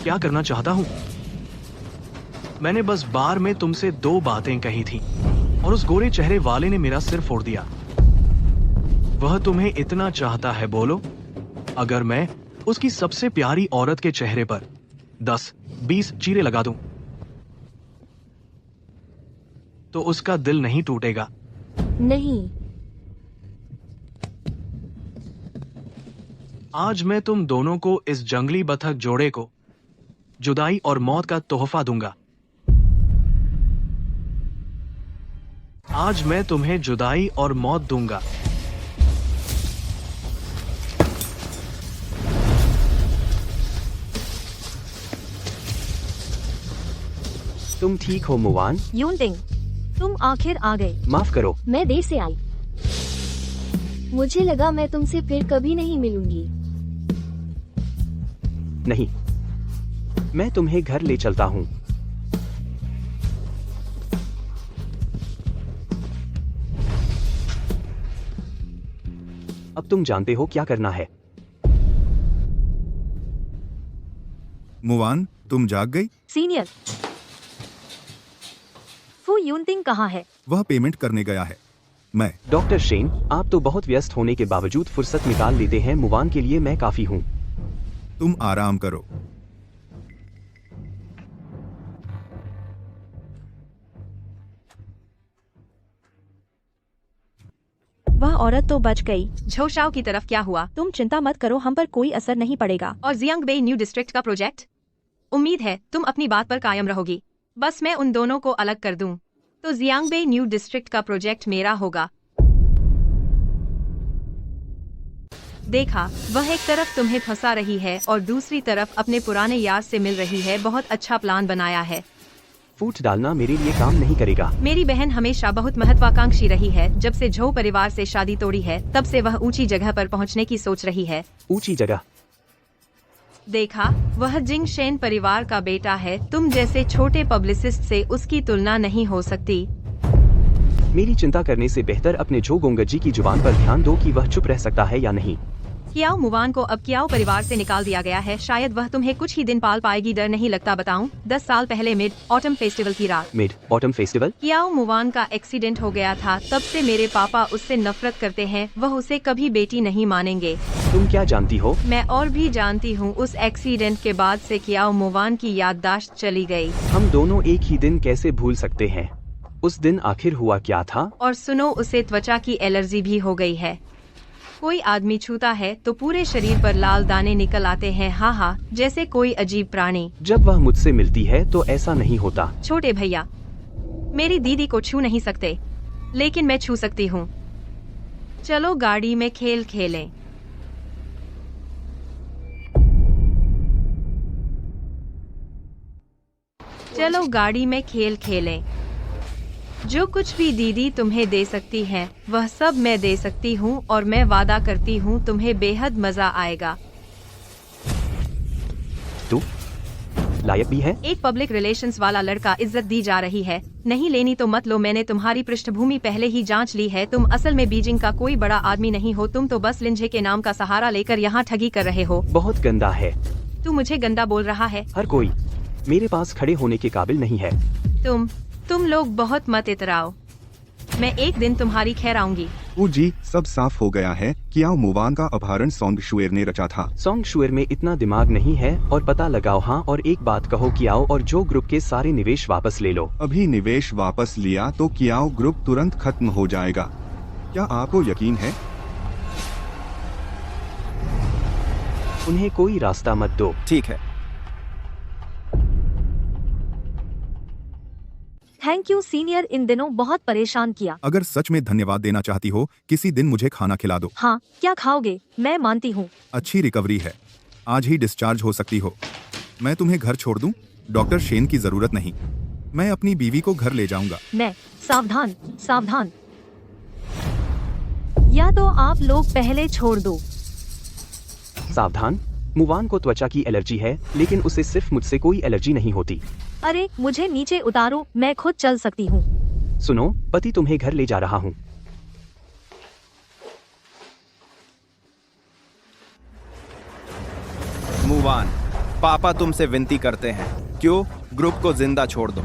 क्या करना चाहता हूं? मैंने बस बार में तुमसे 2 बातें कही थी और उस गोरे चेहरे वाले ने मेरा सिर फोड़ दिया। वह तुम्हें इतना चाहता है, बोलो, अगर मैं उसकी सबसे प्यारी औरत के चेहरे पर 10-20 चीरे लगा दूं तो उसका दिल नहीं टूटेगा? नहीं। आज मैं तुम दोनों को, इस जंगली बतख जोड़े को, जुदाई और मौत का तोहफा दूंगा। आज मैं तुम्हें जुदाई और मौत दूंगा। तुम ठीक हो मुवान? यूनटिंग, तुम आखिर आ गए। माफ करो, मैं देर से आई। मुझे लगा मैं तुमसे फिर कभी नहीं मिलूंगी। नहीं, मैं तुम्हें घर ले चलता हूँ। अब तुम जानते हो क्या करना है। मुवान, तुम जाग गई? सीनियर, फू यूनटिंग कहाँ है? वह पेमेंट करने गया है। मैं डॉक्टर शेन, आप तो बहुत व्यस्त होने के बावजूद फुर्सत निकाल लेते हैं। मुवान के लिए मैं काफी हूँ। तुम आराम करो। वह औरत तो बच गई। झोशाओ की तरफ क्या हुआ? तुम चिंता मत करो, हम पर कोई असर नहीं पड़ेगा। और जियांग बे न्यू डिस्ट्रिक्ट का प्रोजेक्ट? उम्मीद है तुम अपनी बात पर कायम रहोगी। बस मैं उन दोनों को अलग कर दूं, तो जियांग बे न्यू डिस्ट्रिक्ट का प्रोजेक्ट मेरा होगा। देखा, वह एक तरफ तुम्हें फंसा रही है और दूसरी तरफ अपने पुराने यार से मिल रही है। बहुत अच्छा प्लान बनाया है। फूट डालना मेरे लिए काम नहीं करेगा। मेरी बहन हमेशा बहुत महत्वाकांक्षी रही है। जब से झो परिवार से शादी तोड़ी है, तब से वह ऊंची जगह पर पहुंचने की सोच रही है। ऊंची जगह? देखा, वह जिंग शेन परिवार का बेटा है। तुम जैसे छोटे पब्लिसिस्ट से उसकी तुलना नहीं हो सकती। मेरी चिंता करने से बेहतर अपने झो गोंगजी की जुबान पर ध्यान दो कि वह चुप रह सकता है या नहीं। कियाओ मुवान को अब कियाओ परिवार से निकाल दिया गया है। शायद वह तुम्हें कुछ ही दिन पाल पाएगी। डर नहीं लगता? बताऊं, 10 साल पहले मिड ऑटम फेस्टिवल की रात। Mid autumn festival? Qiao Muwan का एक्सीडेंट हो गया था। तब से मेरे पापा उससे नफरत करते हैं। वह उसे कभी बेटी नहीं मानेंगे। तुम क्या जानती हो? मैं और भी जानती हूँ। उस एक्सीडेंट के बाद से कियाओ मुवान की याददाश्त चली गई। हम दोनों एक ही दिन कैसे भूल सकते हैं? उस दिन आखिर हुआ क्या था? और सुनो, उसे त्वचा की एलर्जी भी हो गई है। कोई आदमी छूता है तो पूरे शरीर पर लाल दाने निकल आते हैं। हाँ, जैसे कोई अजीब प्राणी। जब वह मुझसे मिलती है तो ऐसा नहीं होता। छोटे भैया, मेरी दीदी को छू नहीं सकते, लेकिन मैं छू सकती हूँ। चलो गाड़ी में खेल खेलें। चलो गाड़ी में खेल खेलें। जो कुछ भी दीदी तुम्हें दे सकती है, वह सब मैं दे सकती हूँ, और मैं वादा करती हूँ तुम्हें बेहद मजा आएगा। तू लायक भी है। एक पब्लिक रिलेशंस वाला लड़का, इज्जत दी जा रही है। नहीं लेनी तो मत लो। मैंने तुम्हारी पृष्ठभूमि पहले ही जांच ली है। तुम असल में बीजिंग का कोई बड़ा आदमी नहीं हो। तुम तो बस लिंझे के नाम का सहारा लेकर यहाँ ठगी कर रहे हो। बहुत गंदा है। तू मुझे गंदा बोल रहा है? हर कोई मेरे पास खड़े होने के काबिल नहीं है। तुम लोग बहुत मत इतराओ। मैं एक दिन तुम्हारी खैर आऊंगी। जी, सब साफ हो गया है। कियाओ मुवान का अपहरण सोंग शुएर ने रचा था। सोंग शुएर में इतना दिमाग नहीं है। और पता लगाओ। हाँ, और एक बात कहो, कियाओ और जो ग्रुप के सारे निवेश वापस ले लो। अभी निवेश वापस लिया तो कियाओ ग्रुप तुरंत खत्म हो जाएगा। क्या आपको यकीन है? उन्हें कोई रास्ता मत दो। ठीक है। थैंक यू सीनियर, इन दिनों बहुत परेशान किया। अगर सच में धन्यवाद देना चाहती हो, किसी दिन मुझे खाना खिला दो। हाँ, क्या खाओगे? मैं मानती हूँ। अच्छी रिकवरी है, आज ही डिस्चार्ज हो सकती हो। मैं तुम्हें घर छोड़ दूं? डॉक्टर शेन की जरूरत नहीं। मैं अपनी बीवी को घर ले जाऊंगा। मैं सावधान सावधान। या तो आप लोग पहले छोड़ दो। सावधान। मुवान को त्वचा की एलर्जी है, लेकिन उसे सिर्फ मुझसे कोई एलर्जी नहीं होती। अरे मुझे नीचे उतारो, मैं खुद चल सकती हूँ। सुनो, पति तुम्हें घर ले जा रहा हूँ। मुवान, पापा तुमसे विनती करते हैं, क्यों ग्रुप को जिंदा छोड़ दो।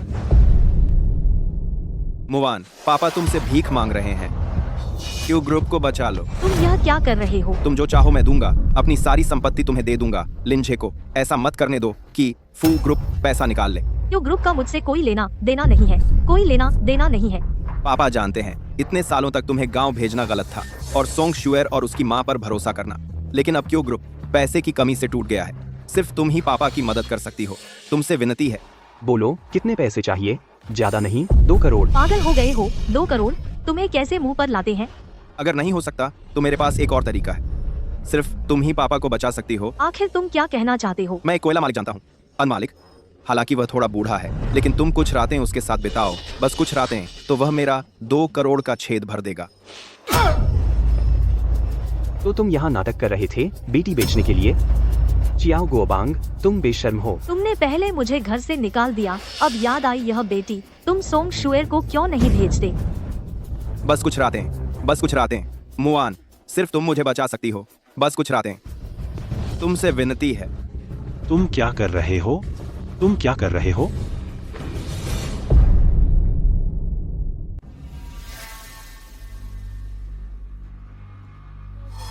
मुवान, पापा तुमसे भीख मांग रहे हैं, क्यों ग्रुप को बचा लो। तुम यह क्या कर रहे हो? तुम जो चाहो मैं दूंगा। अपनी सारी संपत्ति तुम्हें दे दूंगा। लिंझे को ऐसा मत करने दो कि फू ग्रुप पैसा निकाल ले। क्यों ग्रुप का मुझसे कोई लेना देना नहीं है। कोई लेना देना नहीं है। पापा जानते हैं इतने सालों तक तुम्हें गांव भेजना गलत था और सोंग शुएर और उसकी माँ पर भरोसा करना, लेकिन अब क्यों ग्रुप पैसे की कमी से टूट गया है। सिर्फ तुम ही पापा की मदद कर सकती हो। तुमसे विनती है। बोलो, कितने पैसे चाहिए? ज्यादा नहीं, 2 करोड़। पागल हो गए हो? 2 करोड़ तुम्हें कैसे मुंह पर लाते हैं? अगर नहीं हो सकता तो मेरे पास एक और तरीका है। सिर्फ तुम ही पापा को बचा सकती हो। आखिर तुम क्या कहना चाहते हो? मैं एक कोयला मालिक जानता हूँ, अनमालिक। हालांकि वह थोड़ा बूढ़ा है, लेकिन तुम कुछ रातें उसके साथ बिताओ, बस कुछ रातें, तो वह मेरा 2 करोड़ का छेद भर देगा। तो तुम यहाँ नाटक कर रहे थे बेटी बेचने के लिए? चियाओ गुओबांग, तुम बेशर्म हो। तुमने पहले मुझे घर से निकाल दिया, अब याद आई यह बेटी। तुम सोंग शुएर को क्यों नहीं भेजते? बस कुछ रातें, बस कुछ रातें। मुआन, सिर्फ तुम मुझे बचा सकती हो। बस कुछ रातें। तुमसे विनती है। तुम क्या कर रहे हो? तुम क्या कर रहे हो?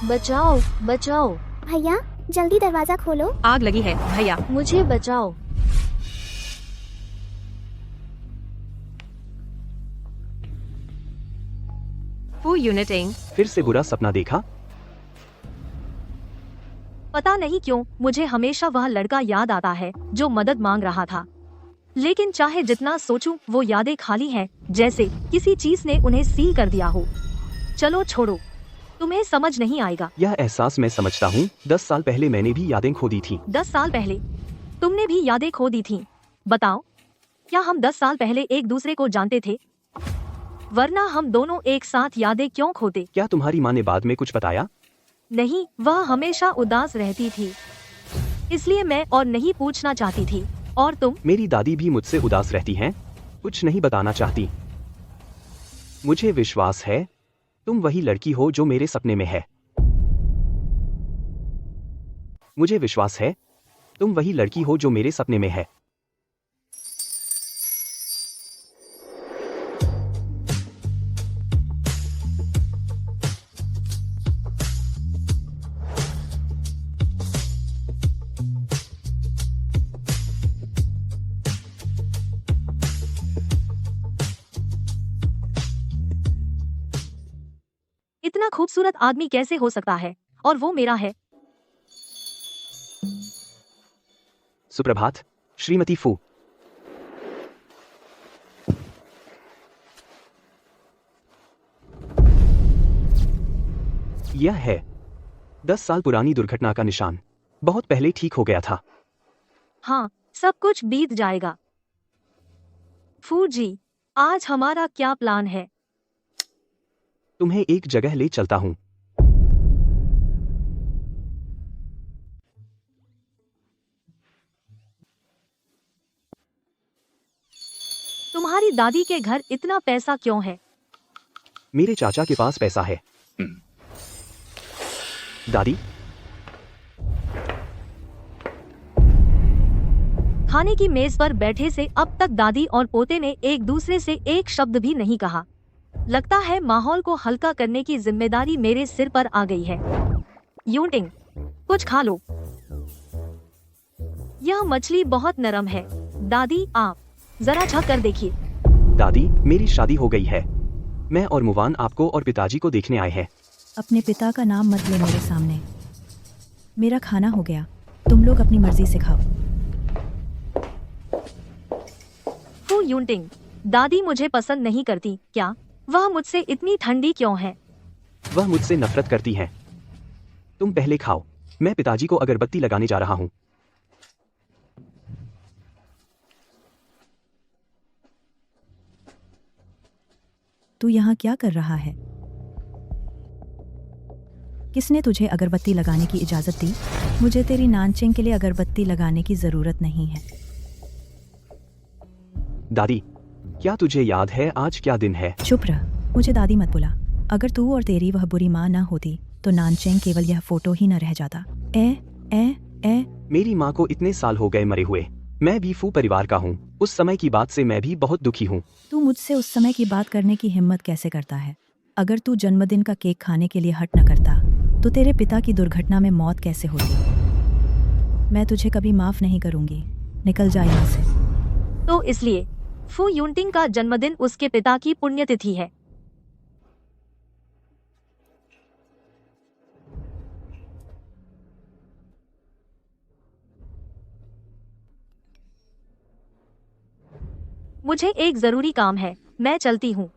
बचाओ, बचाओ। भैया जल्दी दरवाजा खोलो। आग लगी है भैया। मुझे बचाओ। फू यूनिटिंग। फिर से बुरा सपना देखा? पता नहीं क्यों मुझे हमेशा वह लड़का याद आता है जो मदद मांग रहा था, लेकिन चाहे जितना सोचूं वो यादें खाली हैं, जैसे किसी चीज ने उन्हें सील कर दिया हो। चलो छोड़ो, तुम्हें समझ नहीं आएगा। यह एहसास मैं समझता हूँ। 10 साल पहले मैंने भी यादें खो दी थी। 10 साल पहले तुमने भी यादें खो दी थी। बताओ, क्या हम 10 साल पहले एक दूसरे को जानते थे? वरना हम दोनों एक साथ यादें क्यों खोते? क्या तुम्हारी माँ ने बाद में कुछ बताया? नहीं, वह हमेशा उदास रहती थी, इसलिए मैं और नहीं पूछना चाहती थी। और तुम? मेरी दादी भी मुझसे उदास रहती हैं, कुछ नहीं बताना चाहती। मुझे विश्वास है तुम वही लड़की हो जो मेरे सपने में है। मुझे विश्वास है तुम वही लड़की हो जो मेरे सपने में है। इतना खूबसूरत आदमी कैसे हो सकता है? और वो मेरा है। सुप्रभात श्रीमती फू। यह है 10 साल पुरानी दुर्घटना का निशान। बहुत पहले ठीक हो गया था। हाँ, सब कुछ बीत जाएगा। फू जी, आज हमारा क्या प्लान है? तुम्हें एक जगह ले चलता हूँ। तुम्हारी दादी के घर इतना पैसा क्यों है? मेरे चाचा के पास पैसा है। दादी, खाने की मेज पर बैठे से अब तक दादी और पोते ने एक दूसरे से एक शब्द भी नहीं कहा। लगता है माहौल को हल्का करने की जिम्मेदारी मेरे सिर पर आ गई है। यूटिंग, कुछ खा लो। यह मछली बहुत नरम है। दादी, आप जरा छक कर देखिए। दादी, मेरी शादी हो गई है। मैं और मुवान आपको और पिताजी को देखने आए हैं। अपने पिता का नाम मत ले मेरे सामने। मेरा खाना हो गया, तुम लोग अपनी मर्जी से खाओ। फू यूटिंग, दादी मुझे पसंद नहीं करती क्या? वह मुझसे इतनी ठंडी क्यों है? वह मुझसे नफरत करती है। तुम पहले खाओ, मैं पिताजी को अगरबत्ती लगाने जा रहा हूँ। तू यहाँ क्या कर रहा है? किसने तुझे अगरबत्ती लगाने की इजाजत दी? मुझे तेरी नानचेंग के लिए अगरबत्ती लगाने की जरूरत नहीं है। दादी, क्या तुझे याद है आज क्या दिन है? चुप रह, मुझे दादी मत बुला। अगर तू और तेरी वह बुरी माँ ना होती तो नानचेंग केवल यह फोटो ही न रह जाता। मेरी माँ को इतने साल हो गए मरे हुए। मैं भी फू परिवार का हूँ। उस समय की बात से मैं भी बहुत दुखी हूँ। तू मुझसे उस समय की बात करने की हिम्मत कैसे करता है? अगर तू जन्मदिन का केक खाने के लिए हट न करता तो तेरे पिता की दुर्घटना में मौत कैसे होती? मैं तुझे कभी माफ नहीं करूंगी। निकल जा यहाँ से। तो इसलिए फू यूटिंग का जन्मदिन उसके पिता की पुण्यतिथि है। मुझे एक जरूरी काम है, मैं चलती हूँ।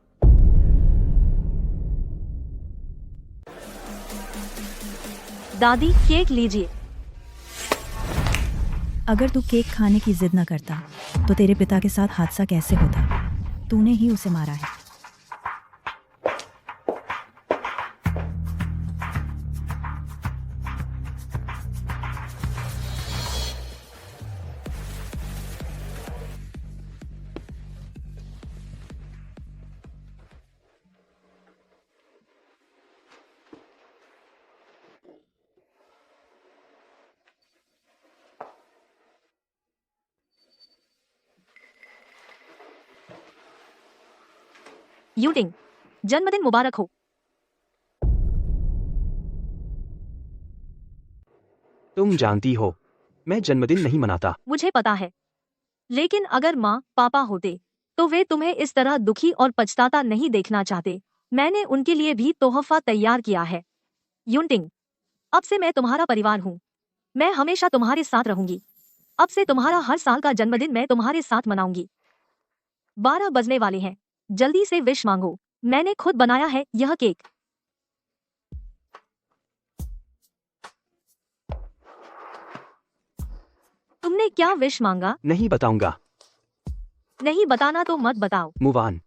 दादी, केक लीजिए। अगर तू केक खाने की जिद न करता तो तेरे पिता के साथ हादसा कैसे होता? तूने ही उसे मारा है। यूटिंग, जन्मदिन मुबारक हो। तुम जानती हो मैं जन्मदिन नहीं मनाता। मुझे पता है, लेकिन अगर माँ पापा होते तो वे तुम्हें इस तरह दुखी और पछताता नहीं देखना चाहते। मैंने उनके लिए भी तोहफा तैयार किया है। यूटिंग, अब से मैं तुम्हारा परिवार हूँ। मैं हमेशा तुम्हारे साथ रहूंगी। अब से तुम्हारा हर साल का जन्मदिन मैं तुम्हारे साथ मनाऊंगी। 12 बजने वाले हैं, जल्दी से विश मांगो। मैंने खुद बनाया है यह केक। तुमने क्या विश मांगा? नहीं बताऊंगा। नहीं बताना तो मत बताओ। मुवान,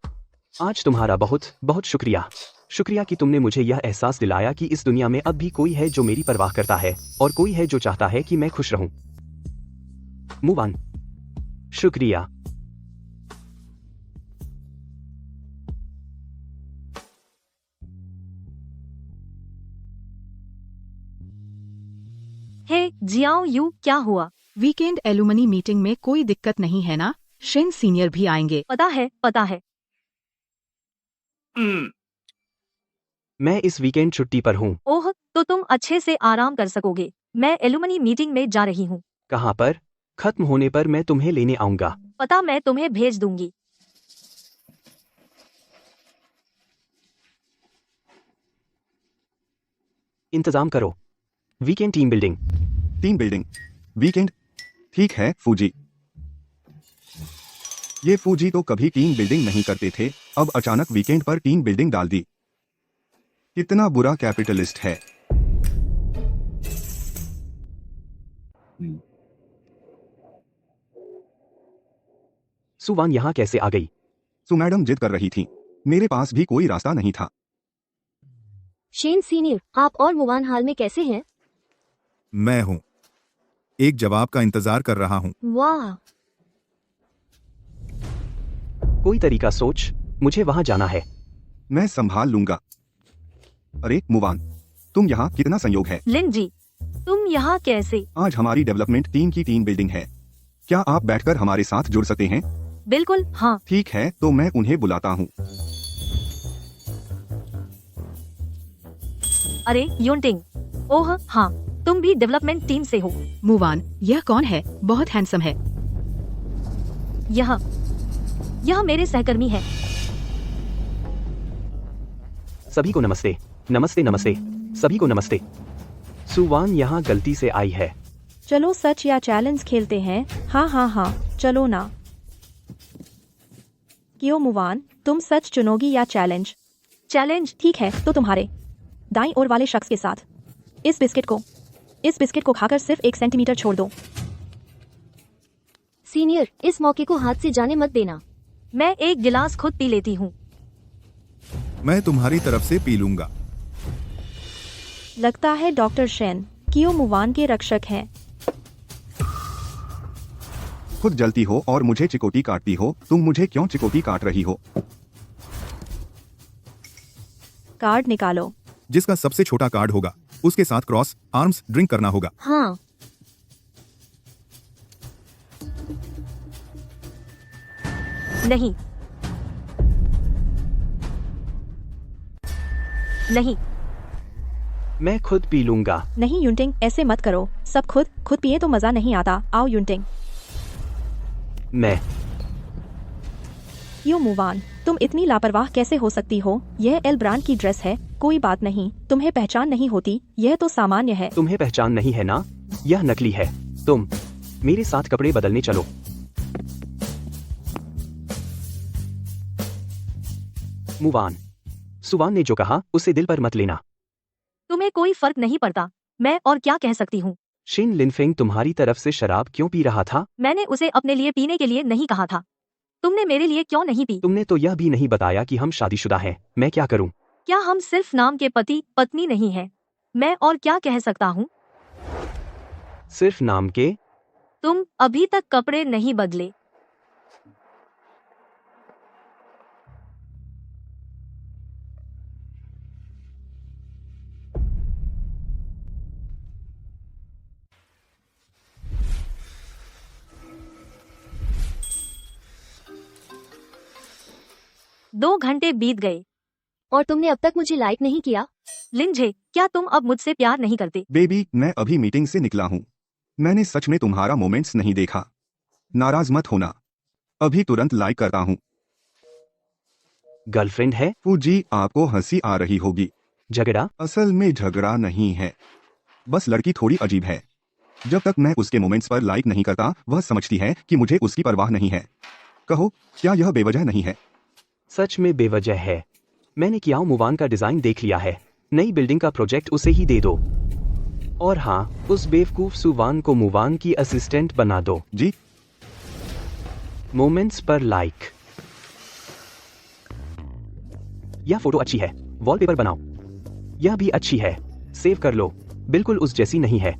आज तुम्हारा बहुत बहुत शुक्रिया। शुक्रिया कि तुमने मुझे यह एहसास दिलाया कि इस दुनिया में अब भी कोई है जो मेरी परवाह करता है और कोई है जो चाहता है कि मैं खुश रहूं। मुवान, शुक्रिया। हे जियाओ यू, क्या हुआ? वीकेंड एलुमनी मीटिंग में कोई दिक्कत नहीं है ना? शिन सीनियर भी आएंगे। पता है, पता है। मैं इस वीकेंड छुट्टी पर हूँ। ओह, तो तुम अच्छे से आराम कर सकोगे। मैं एलुमनी मीटिंग में जा रही हूँ। कहाँ पर? खत्म होने पर मैं तुम्हें लेने आऊंगा। पता मैं तुम्हें भेज दूंगी। इंतजाम करो। Weekend team building. Team building, weekend, ठीक है फूजी। ये फूजी तो कभी टीम बिल्डिंग नहीं करते थे, अब अचानक वीकेंड पर टीम बिल्डिंग डाल दी। कितना बुरा कैपिटलिस्ट है। सुवान यहाँ कैसे आ गई? सु मैडम जिद कर रही थी, मेरे पास भी कोई रास्ता नहीं था। शेन सीनियर, आप और मुवान हाल में कैसे हैं? मैं हूं, एक जवाब का इंतजार कर रहा हूं। वाह, कोई तरीका सोच, मुझे वहां जाना है। मैं संभाल लूंगा। अरे मुवान, तुम यहाँ, कितना संयोग है। लिन जी, तुम यहाँ कैसे? आज हमारी डेवलपमेंट टीम की टीम बिल्डिंग है। क्या आप बैठकर हमारे साथ जुड़ सकते हैं? बिल्कुल, हाँ। ठीक है, तो मैं उन्हें बुलाता हूँ। अरे यूटिंग, ओह हाँ, तुम भी डेवलपमेंट टीम से हो। मुवान, यह कौन है? बहुत हैंडसम है। यह मेरे सहकर्मी है। सभी को नमस्ते। नमस्ते नमस्ते, सभी को नमस्ते। सुवान यहाँ गलती से आई है। चलो सच या चैलेंज खेलते हैं। हाँ हाँ हाँ, चलो ना। क्यों मुवान, तुम सच चुनोगी या चैलेंज? चैलेंज। ठीक है, तो तुम्हारे दाईं ओर वाले शख्स के साथ इस बिस्किट को खाकर सिर्फ 1 सेंटीमीटर छोड़ दो। सीनियर, इस मौके को हाथ से जाने मत देना। मैं एक गिलास खुद पी लेती हूँ। मैं तुम्हारी तरफ से पी लूंगा। लगता है डॉक्टर शेन कियो मुवान के रक्षक हैं। खुद जलती हो और मुझे चिकोटी काटती हो। तुम मुझे क्यों चिकोटी काट रही हो? कार्ड निकालो। जिसका सबसे छोटा कार्ड होगा उसके साथ क्रॉस आर्म्स ड्रिंक करना होगा। हाँ। नहीं नहीं, मैं खुद पी लूंगा। नहीं यूटिंग, ऐसे मत करो। सब खुद पिए तो मजा नहीं आता। आओ यूटिंग। मैं क्यों मुवान, तुम इतनी लापरवाह कैसे हो सकती हो? यह एल ब्रांड की ड्रेस है। कोई बात नहीं, तुम्हें पहचान नहीं होती, यह तो सामान्य है। तुम्हें पहचान नहीं है ना? यह नकली है। तुम मेरे साथ कपड़े बदलने चलो। मुवान, सुवान ने जो कहा उसे दिल पर मत लेना। तुम्हें कोई फर्क नहीं पड़ता। मैं और क्या कह सकती हूँ? शिन लिनफेंग तुम्हारी तरफ से शराब क्यों पी रहा था? मैंने उसे अपने लिए पीने के लिए नहीं कहा था। तुमने मेरे लिए क्यों नहीं पी? तुमने तो यह भी नहीं बताया कि हम शादीशुदा हैं। मैं क्या करूं? क्या हम सिर्फ नाम के पति पत्नी नहीं हैं? मैं और क्या कह सकता हूँ? सिर्फ नाम के? तुम अभी तक कपड़े नहीं बदले। 2 घंटे बीत गए और तुमने अब तक मुझे लाइक नहीं किया। लिंझे, क्या तुम अब मुझसे प्यार नहीं करते? बेबी, मैं अभी मीटिंग से निकला हूँ। मैंने सच में तुम्हारा मोमेंट्स नहीं देखा। नाराज मत होना, अभी तुरंत लाइक करता हूँ। गर्लफ्रेंड है? फूजी, आपको हंसी आ रही होगी। झगड़ा? असल में झगड़ा नहीं है, बस लड़की थोड़ी अजीब है। जब तक मैं उसके मोमेंट्स पर लाइक नहीं करता, वह समझती है कि मुझे उसकी परवाह नहीं है। कहो, क्या यह बेवजह नहीं है? सच में बेवजह है। मैंने कियाओ मुवान का डिजाइन देख लिया है। नई बिल्डिंग का प्रोजेक्ट उसे ही दे दो। और हाँ, उस बेवकूफ सुवान को मुवान की असिस्टेंट बना दो। जी। मोमेंट्स पर लाइक। यह फोटो अच्छी है, वॉलपेपर बनाओ। यह भी अच्छी है, सेव कर लो। बिल्कुल उस जैसी नहीं है।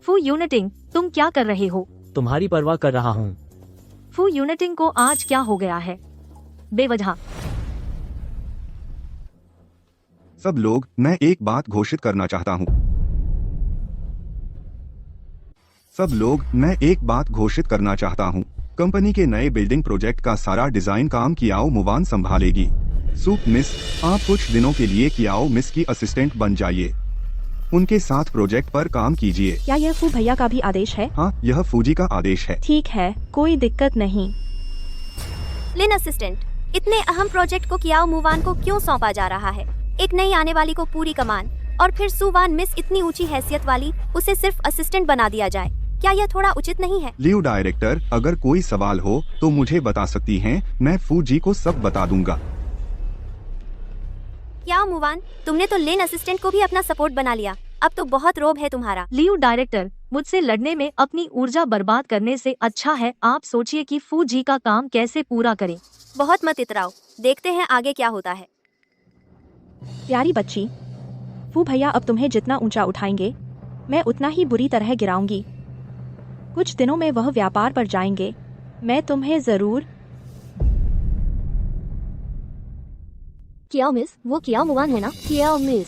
फू यूनिटिंग, तुम क्या कर रहे हो? तुम्हारी परवाह कर रहा हूँ। फू यूनिटिंग को आज क्या हो गया है? बेवजह। सब लोग, मैं एक बात घोषित करना चाहता हूँ। सब लोग, मैं एक बात घोषित करना चाहता हूँ। कंपनी के नए बिल्डिंग प्रोजेक्ट का सारा डिजाइन काम कियाओ मुवान संभालेगी। सूप मिस, आप कुछ दिनों के लिए कियाओ मिस की असिस्टेंट बन जाइए। उनके साथ प्रोजेक्ट पर काम कीजिए। क्या यह फू भैया का भी आदेश है? हाँ, यह फूजी का आदेश है। ठीक है, कोई दिक्कत नहीं। लिन असिस्टेंट, इतने अहम प्रोजेक्ट को कियाओ मुवान को क्यों सौंपा जा रहा है? एक नई आने वाली को पूरी कमान, और फिर सुवान मिस इतनी ऊंची हैसियत वाली, उसे सिर्फ असिस्टेंट बना दिया जाए। क्या यह थोड़ा उचित नहीं है? लियो डायरेक्टर, अगर कोई सवाल हो तो मुझे बता सकती हैं, मैं फूजी को सब बता दूंगा। क्या मुवान, तुमने तो लेन असिस्टेंट को भी अपना सपोर्ट बना लिया। अब तो बहुत रोब है तुम्हारा। लियो डायरेक्टर, मुझसे लड़ने में अपनी ऊर्जा बर्बाद करने से अच्छा है आप सोचिए कि फू जी का काम कैसे पूरा करें। बहुत मत इतराओ, देखते हैं आगे क्या होता है। प्यारी बच्ची, फू भैया अब तुम्हें जितना ऊंचा उठाएंगे, मैं उतना ही बुरी तरह गिराऊंगी। कुछ दिनों में वह व्यापार पर जाएंगे। मैं तुम्हें जरूर। कियाओ मिस, वो कियाओ मुवान है ना? कियाओ मिस,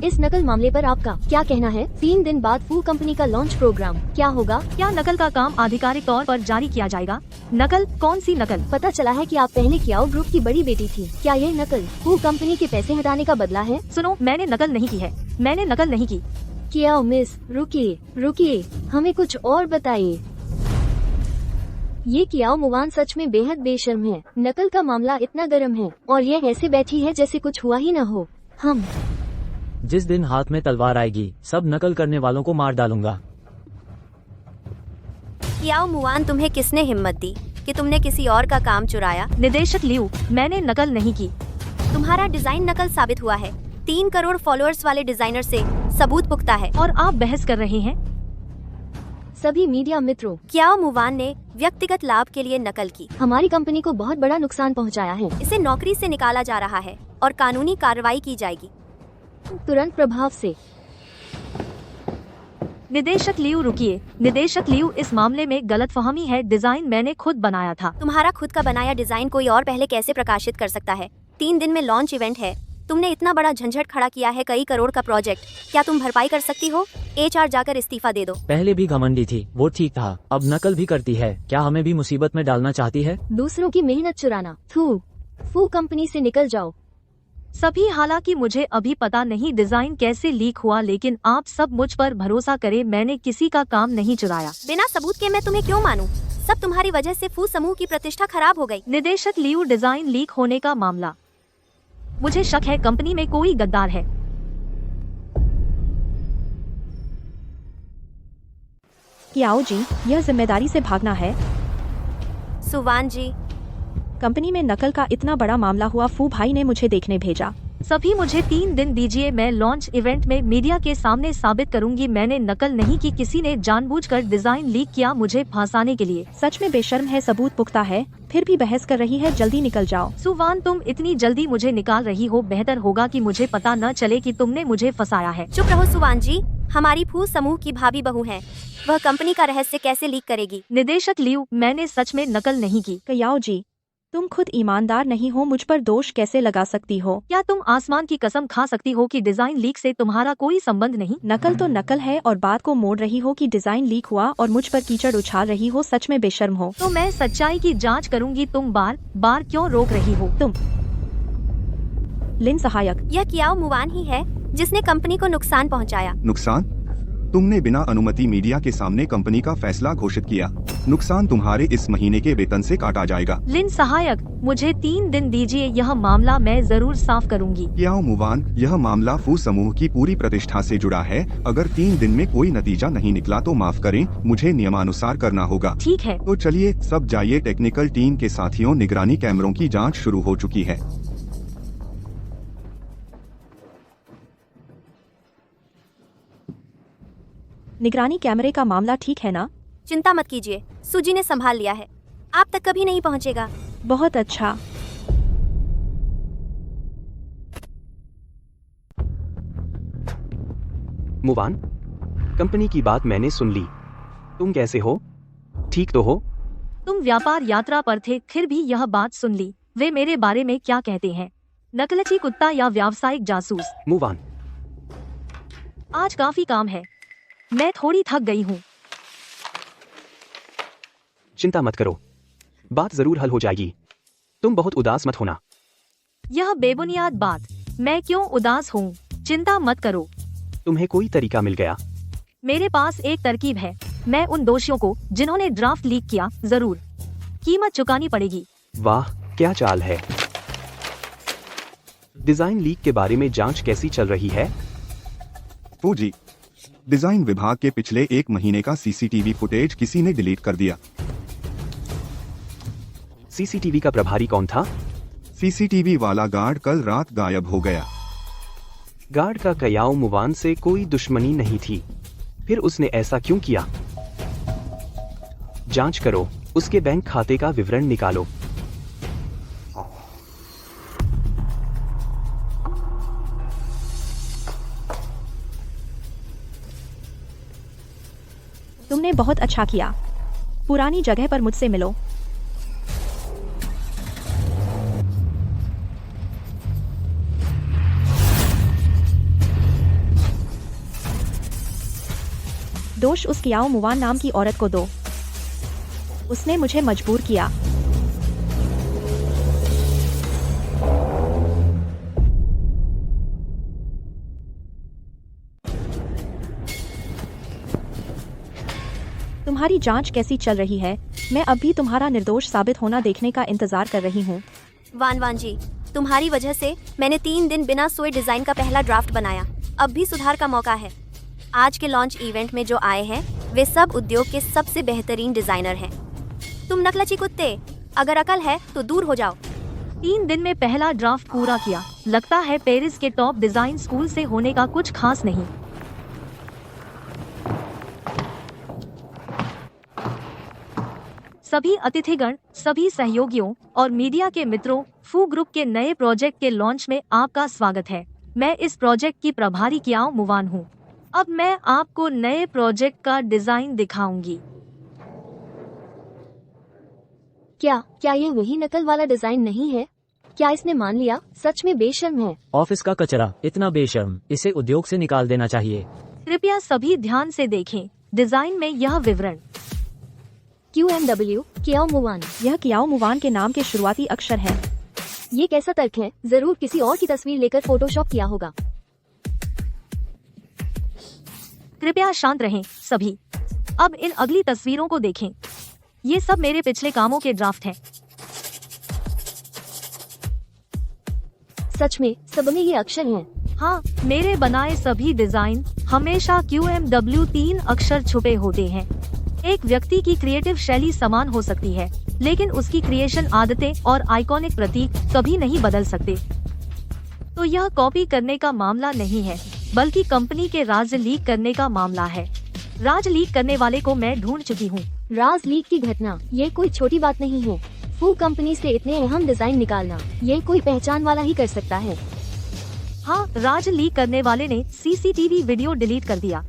इस नकल मामले पर आपका क्या कहना है? 3 दिन बाद फू कंपनी का लॉन्च प्रोग्राम क्या होगा? क्या नकल का काम आधिकारिक तौर पर जारी किया जाएगा? नकल? कौन सी नकल? पता चला है कि आप पहले कियाओ ग्रुप की बड़ी बेटी थी। क्या यह नकल फू कंपनी के पैसे हटाने का बदला है? सुनो, मैंने नकल नहीं की है। मैंने नकल नहीं की। कियाओ मिस, रुकिए रुकिए, हमें कुछ और बताइए। ये कियाओ मुवान सच में बेहद बेशर्म है। नकल का मामला इतना गर्म है और ये ऐसे बैठी है जैसे कुछ हुआ ही न हो। हम जिस दिन हाथ में तलवार आएगी, सब नकल करने वालों को मार डालूंगा। कियाओ मुवान, तुम्हें किसने हिम्मत दी कि तुमने किसी और का काम चुराया? निदेशक लियू, मैंने नकल नहीं की। तुम्हारा डिजाइन नकल साबित हुआ है। 3 करोड़ फॉलोअर्स वाले डिजाइनर से सबूत पुख्ता है। और आप बहस कर रहे हैं? सभी मीडिया मित्रों, कियाओ मुवान ने व्यक्तिगत लाभ के लिए नकल की। हमारी कंपनी को बहुत बड़ा नुकसान पहुंचाया है। इसे नौकरी से निकाला जा रहा है और कानूनी कार्रवाई की जाएगी तुरंत प्रभाव से। निदेशक लियू, रुकिए। निदेशक लियू, इस मामले में गलतफहमी है। डिजाइन मैंने खुद बनाया था। तुम्हारा खुद का बनाया डिजाइन कोई और पहले कैसे प्रकाशित कर सकता है? 3 दिन में लॉन्च इवेंट है। तुमने इतना बड़ा झंझट खड़ा किया है, कई करोड़ का प्रोजेक्ट। क्या तुम भरपाई कर सकती हो? HR जाकर इस्तीफा दे दो। पहले भी घमंडी थी, वो ठीक था, अब नकल भी करती है। क्या हमें भी मुसीबत में डालना चाहती है? दूसरों की मेहनत चुराना। फू कंपनी से निकल जाओ सभी। हालांकि मुझे अभी पता नहीं डिजाइन कैसे लीक हुआ, लेकिन आप सब मुझ पर भरोसा करें, मैंने किसी का काम नहीं चुराया। बिना सबूत के मैं तुम्हें क्यों मानूं? सब तुम्हारी वजह से फू समूह की प्रतिष्ठा खराब हो गई। निदेशक लियू, डिजाइन लीक होने का मामला, मुझे शक है कंपनी में कोई गद्दार है। कियाओ जी, यह जिम्मेदारी से भागना है। सुवान जी, कंपनी में नकल का इतना बड़ा मामला हुआ, फू भाई ने मुझे देखने भेजा। सभी मुझे 3 दिन दीजिए, मैं लॉन्च इवेंट में मीडिया के सामने साबित करूंगी मैंने नकल नहीं की। किसी ने जानबूझकर डिजाइन लीक किया मुझे फंसाने के लिए। सच में बेशर्म है, सबूत पुख्ता है, फिर भी बहस कर रही है। जल्दी निकल जाओ। सुवान, तुम इतनी जल्दी मुझे निकाल रही हो, बेहतर होगा कि मुझे पता न चले कि तुमने मुझे फंसाया है। चुप रहो सुवान जी, हमारी फू समूह की भाभी बहू है, वह कंपनी का रहस्य कैसे लीक करेगी? निदेशक लियू, मैंने सच में नकल नहीं की। कियाओ जी, तुम खुद ईमानदार नहीं हो, मुझ पर दोष कैसे लगा सकती हो? क्या तुम आसमान की कसम खा सकती हो कि डिजाइन लीक से तुम्हारा कोई संबंध नहीं? नकल तो नकल है और बात को मोड़ रही हो कि डिजाइन लीक हुआ और मुझ पर कीचड़ उछाल रही हो। सच में बेशर्म हो। तो मैं सच्चाई की जांच करूंगी। तुम बार बार क्यों रोक रही हो? तुम लिन सहायक, यह कियाओ मुवान ही है जिसने कंपनी को नुकसान पहुंचाया। नुकसान? तुमने बिना अनुमति मीडिया के सामने कंपनी का फैसला घोषित किया। नुकसान तुम्हारे इस महीने के वेतन से काटा जाएगा। लिन सहायक, मुझे 3 दिन दीजिए, यह मामला मैं जरूर साफ करूंगी। कियाओ मुवान, यह मामला फू समूह की पूरी प्रतिष्ठा से जुड़ा है। अगर 3 दिन में कोई नतीजा नहीं निकला तो माफ करें, मुझे नियमानुसार करना होगा। ठीक है। तो चलिए सब जाइए। टेक्निकल टीम के साथियों, निगरानी कैमरों की जाँच शुरू हो चुकी है। निगरानी कैमरे का मामला ठीक है ना? चिंता मत कीजिए, सूजी ने संभाल लिया है। आप तक कभी नहीं पहुंचेगा। बहुत अच्छा। मुवान, कंपनी की बात मैंने सुन ली। तुम कैसे हो? ठीक तो हो? तुम व्यापार यात्रा पर थे, फिर भी यह बात सुन ली। वे मेरे बारे में क्या कहते हैं? नकलची कुत्ता या व्यावसायिक जासूस? मुवान, आज काफी काम है, मैं थोड़ी थक गई हूँ। चिंता मत करो, बात जरूर हल हो जाएगी। तुम बहुत उदास मत होना। यह बेबुनियाद बात, मैं क्यों उदास हूँ? चिंता मत करो। तुम्हें कोई तरीका मिल गया? मेरे पास एक तरकीब है। मैं उन दोषियों को जिन्होंने ड्राफ्ट लीक किया, जरूर कीमत चुकानी पड़ेगी। वाह, क्या चाल है। डिजाइन लीक के बारे में जांच कैसी चल रही है? फूजी, डिजाइन विभाग के पिछले 1 महीने का सीसीटीवी फुटेज किसी ने डिलीट कर दिया। सीसीटीवी का प्रभारी कौन था? सीसीटीवी वाला गार्ड कल रात गायब हो गया। गार्ड का कियाओ मुवान से कोई दुश्मनी नहीं थी, फिर उसने ऐसा क्यों किया? जांच करो, उसके बैंक खाते का विवरण निकालो। तुमने बहुत अच्छा किया। पुरानी जगह पर मुझसे मिलो। दोष उस कियाओ मुवान नाम की औरत को दो। उसने मुझे मजबूर किया। तुम्हारी जांच कैसी चल रही है? मैं अब भी तुम्हारा निर्दोष साबित होना देखने का इंतजार कर रही हूँ। वान वान जी, तुम्हारी वजह से मैंने 3 दिन बिना सोए डिजाइन का पहला ड्राफ्ट बनाया। अब भी सुधार का मौका है। आज के लॉन्च इवेंट में जो आए हैं वे सब उद्योग के सबसे बेहतरीन डिजाइनर हैं। तुम नकलची कुत्ते, अगर अकल है तो दूर हो जाओ। 3 दिन में पहला ड्राफ्ट पूरा किया। लगता है पेरिस के टॉप डिजाइन स्कूल से होने का कुछ खास नहीं। सभी अतिथिगण, सभी सहयोगियों और मीडिया के मित्रों, फू ग्रुप के नए प्रोजेक्ट के लॉन्च में आपका स्वागत है। मैं इस प्रोजेक्ट की प्रभारी कियाओ मुवान हूँ। अब मैं आपको नए प्रोजेक्ट का डिजाइन दिखाऊंगी। क्या ये वही नकल वाला डिजाइन नहीं है? क्या इसने मान लिया? सच में बेशर्म है। ऑफिस का कचरा, इतना बेशर्म, इसे उद्योग से निकाल देना चाहिए। कृपया सभी ध्यान से देखें, डिजाइन में यह विवरण। QMW, कियाओ मुवान। यह कियाओ मुवान के नाम के शुरुआती अक्षर हैं। ये कैसा तर्क है? जरूर किसी और की तस्वीर लेकर फोटोशॉप किया होगा। कृपया शांत रहें सभी। अब इन अगली तस्वीरों को देखें। ये सब मेरे पिछले कामों के ड्राफ्ट हैं। सच में सब में ये अक्षर हैं। हाँ, मेरे बनाए सभी डिजाइन हमेशा QMW 3 अक्षर छुपे होते हैं। एक व्यक्ति की क्रिएटिव शैली समान हो सकती है, लेकिन उसकी क्रिएशन आदतें और आइकॉनिक प्रतीक कभी नहीं बदल सकते। तो यह कॉपी करने का मामला नहीं है, बल्कि कंपनी के राज लीक करने का मामला है। राज लीक करने वाले को मैं ढूंढ चुकी हूँ। राज लीक की घटना, ये कोई छोटी बात नहीं है। फू कंपनी से इतने अहम डिजाइन निकालना, ये कोई पहचान वाला ही कर सकता है। हाँ, राज लीक करने वाले ने CCTV वीडियो डिलीट कर दिया,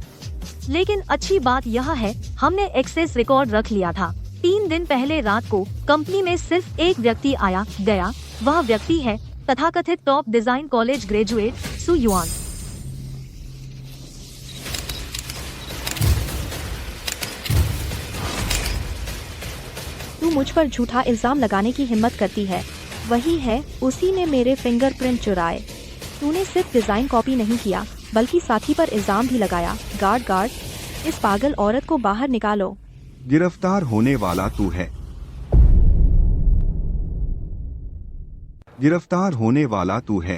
लेकिन अच्छी बात यह है हमने एक्सेस रिकॉर्ड रख लिया था। 3 दिन पहले रात को कंपनी में सिर्फ एक व्यक्ति आया गया, वह व्यक्ति है तथाकथित टॉप डिजाइन कॉलेज ग्रेजुएट सु युआन। तू मुझ पर झूठा इल्जाम लगाने की हिम्मत करती है। वही है, उसी ने मेरे फिंगरप्रिंट चुराए। तूने सिर्फ डिजाइन कॉपी नहीं किया बल्कि साथी पर इल्जाम भी लगाया। गार्ड, इस पागल औरत को बाहर निकालो। गिरफ्तार होने वाला तू है। गिरफ्तार होने वाला तू है।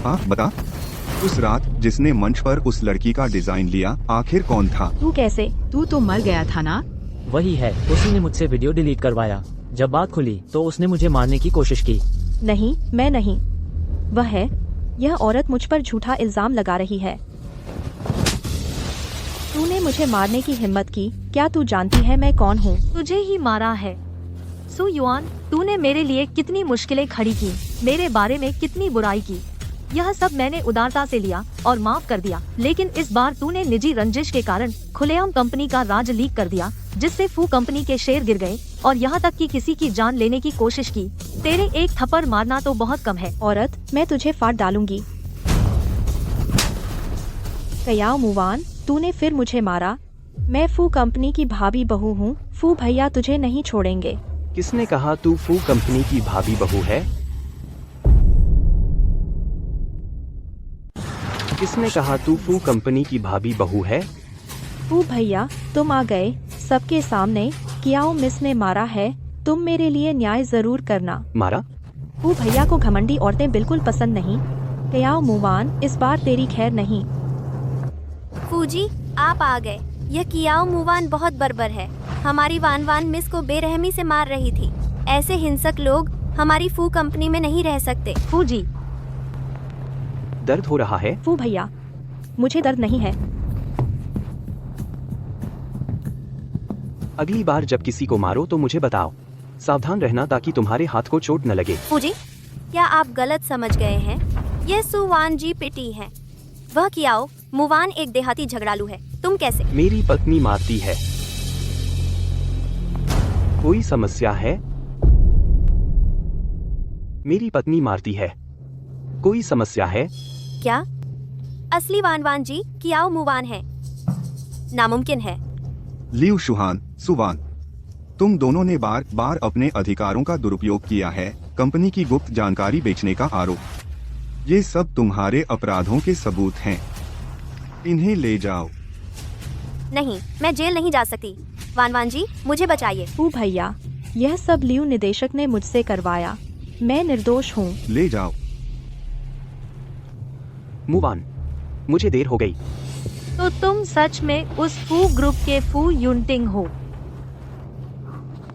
हाँ बता, उस रात जिसने मंच पर उस लड़की का डिजाइन लिया आखिर कौन था? तू कैसे? तू तो मर गया था ना। वही है, उसी ने मुझसे वीडियो डिलीट करवाया। जब बात खुली तो उसने मुझे मारने की कोशिश की। नहीं, मैं नहीं, वह है। यह औरत मुझ पर झूठा इल्जाम लगा रही है। तूने मुझे मारने की हिम्मत की। क्या तू जानती है मैं कौन हूँ? तुझे ही मारा है सु युआन। तूने मेरे लिए कितनी मुश्किलें खड़ी की, मेरे बारे में कितनी बुराई की। यह सब मैंने उदारता से लिया और माफ कर दिया, लेकिन इस बार तूने निजी रंजिश के कारण खुलेआम कंपनी का राज लीक कर दिया, जिससे फू कंपनी के शेयर गिर गए और यहाँ तक कि किसी की जान लेने की कोशिश की। तेरे एक थप्पड़ मारना तो बहुत कम है। औरत, मैं तुझे फाड़ डालूंगी। कयाओ मुवान, तूने फिर मुझे मारा। मैं फू कंपनी की भाभी बहू हूँ। फू भैया तुझे नहीं छोड़ेंगे। किसने कहा तू फू कंपनी की भाभी बहू है? किसने कहा तू फू कंपनी की भाभी बहू है? फू भैया, तुम आ गए सबके सामने। कियाओ मिस ने मारा है। तुम मेरे लिए न्याय जरूर करना। मारा? फू भैया को घमंडी औरतें बिल्कुल पसंद नहीं। कयाओ मुवान, इस बार तेरी खैर नहीं। फूजी, आप आ गए। यह कियाओ मुवान बहुत बर्बर है। हमारी वान वान मिस को बेरहमी से मार रही थी। ऐसे हिंसक लोग हमारी फू कंपनी में नहीं रह सकते। फूजी, दर्द हो रहा है? फू भैया, मुझे दर्द नहीं है। अगली बार जब किसी को मारो तो मुझे बताओ। सावधान रहना ताकि तुम्हारे हाथ को चोट न लगे। फूजी, क्या आप गलत समझ गए हैं? ये सुवान जी पिटी है। वह कियाओ मुवान एक देहाती झगड़ालू है। तुम कैसे? मेरी पत्नी मारती है। कोई समस्या है? मेरी पत्नी मारती है। कोई समस्या है? क्या? असली वान वान जी कियाओ मुवान है। नामुमकिन है। लियू शुहान, सुवान, तुम दोनों ने बार बार अपने अधिकारों का दुरुपयोग किया है। कंपनी की गुप्त जानकारी बेचने का आरोप, ये सब तुम्हारे अपराधों के सबूत हैं। इन्हें ले जाओ। नहीं, मैं जेल नहीं जा सकती। वान वान जी, मुझे बचाइए। फू भैया, यह सब लियू निदेशक ने मुझसे करवाया। मैं निर्दोष हूँ। ले जाओ। मुवान, मुझे देर हो गई। तो तुम सच में उस फू ग्रुप के फू युनटिंग हो?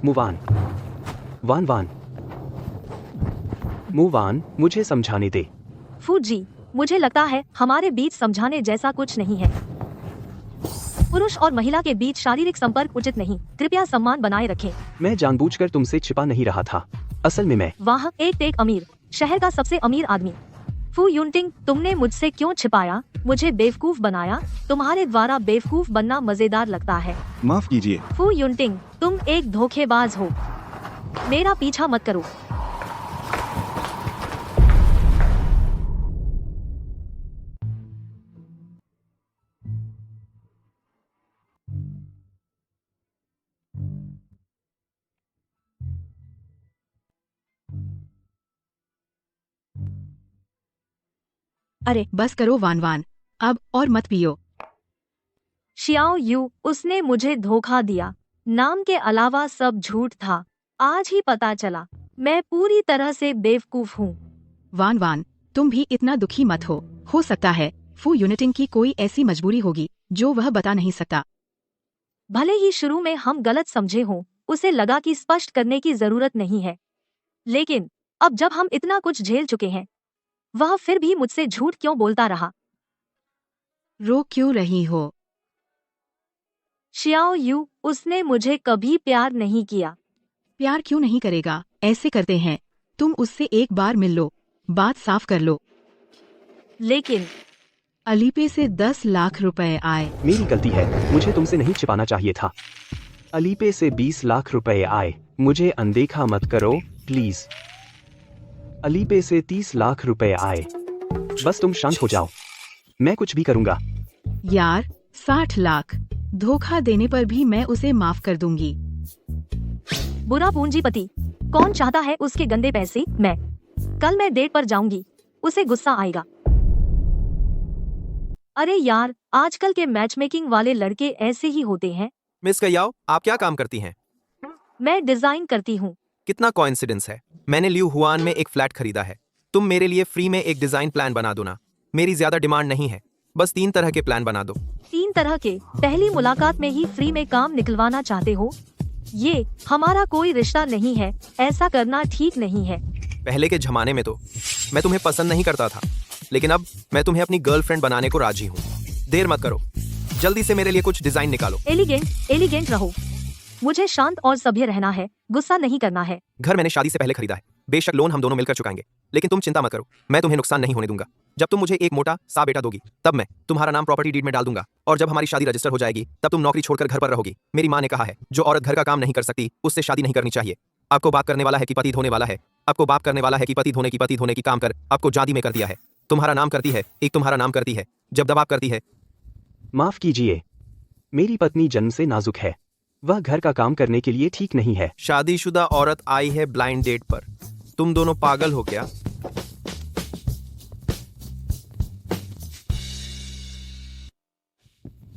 मुवान, वान वान, मुवान, मुझे समझाने दे। फूजी, मुझे लगता है हमारे बीच समझाने जैसा कुछ नहीं है। पुरुष और महिला के बीच शारीरिक संपर्क उचित नहीं। कृपया सम्मान बनाए रखें। मैं जानबूझकर तुमसे छिपा नहीं रहा था। असल में मैं वाह, एक अमीर, शहर का सबसे अमीर आदमी। फू युनटिंग, तुमने मुझसे क्यों छिपाया? मुझे बेवकूफ बनाया? तुम्हारे द्वारा बेवकूफ बनना मजेदार लगता है। माफ कीजिए। फू युनटिंग, तुम एक धोखेबाज हो। मेरा पीछा मत करो। अरे बस करो वान वान, अब और मत पियो। शियाओ यू, उसने मुझे धोखा दिया। नाम के अलावा सब झूठ था। आज ही पता चला। मैं पूरी तरह से बेवकूफ हूँ। वान वान, तुम भी इतना दुखी मत हो सकता है फू यूनिटिंग की कोई ऐसी मजबूरी होगी जो वह बता नहीं सकता। भले ही शुरू में हम गलत समझे हों, उसे लगा कि स्पष्ट करने की जरूरत नहीं है। लेकिन अब जब हम इतना कुछ झेल चुके हैं, वह फिर भी मुझसे झूठ क्यों बोलता रहा? रो क्यों रही हो? शियाओ यू, उसने मुझे कभी प्यार नहीं किया। प्यार क्यों नहीं करेगा? ऐसे करते हैं। तुम उससे एक बार मिल लो, बात साफ कर लो। लेकिन अलीपे से 10 लाख रुपए आए। मेरी गलती है, मुझे तुमसे नहीं छिपाना चाहिए था। अलीपे से 20 लाख रुपए आए, मुझे अनदेखा मत करो प्लीज। अलीपे से 30 लाख रुपए आए, बस तुम शांत हो जाओ, मैं कुछ भी करूंगा। यार 60 लाख, धोखा देने पर भी मैं उसे माफ कर दूंगी। बुरा पूंजीपति, कौन चाहता है उसके गंदे पैसे? कल मैं डेट पर जाऊंगी, उसे गुस्सा आएगा। अरे यार, आजकल के मैचमेकिंग वाले लड़के ऐसे ही होते हैं। मिस कयाओ, आप क्या काम करती हैं? मैं डिजाइन करती हूँ। कितना कोइंसिडेंस है, मैंने लियू हुआन में एक फ्लैट खरीदा है। तुम मेरे लिए फ्री में एक डिजाइन प्लान बना दो ना। मेरी ज्यादा डिमांड नहीं है, बस 3 तरह के प्लान बना दो। 3 तरह के? पहली मुलाकात में ही फ्री में काम निकलवाना चाहते हो? ये हमारा कोई रिश्ता नहीं है, ऐसा करना ठीक नहीं है। पहले के जमाने में तो मैं तुम्हें पसंद नहीं करता था, लेकिन अब मैं तुम्हें अपनी गर्लफ्रेंड बनाने को राजी हूँ। देर मत करो, जल्दी से मेरे लिए कुछ डिजाइन निकालो। एलिगेंट रहो। मुझे शांत और सभ्य रहना है, गुस्सा नहीं करना है। घर मैंने शादी से पहले खरीदा है, बेशक लोन हम दोनों मिलकर चुकाएंगे, लेकिन तुम चिंता मत करो, मैं तुम्हें नुकसान नहीं होने दूंगा। जब तुम मुझे एक मोटा सा बेटा दोगी, तब मैं तुम्हारा नाम प्रॉपर्टी डीड में डाल दूंगा, और जब हमारी शादी रजिस्टर हो जाएगी, तब तुम नौकरी छोड़कर घर पर रहोगी। मेरी माँ ने कहा है, जो औरत घर का काम नहीं कर सकती, उससे शादी नहीं करनी चाहिए। आपको बाप करने वाला है कि पति धोने वाला है, आपको बाप करने वाला है कि पति धोने की काम कर आपको जादी में कर दिया है। तुम्हारा नाम करती है, एक तुम्हारा नाम करती है, जब दबाव करती है। माफ कीजिए, मेरी पत्नी जन्म से नाजुक है, वह घर का काम करने के लिए ठीक नहीं है। शादीशुदा औरत आई है ब्लाइंड डेट पर, तुम दोनों पागल हो क्या?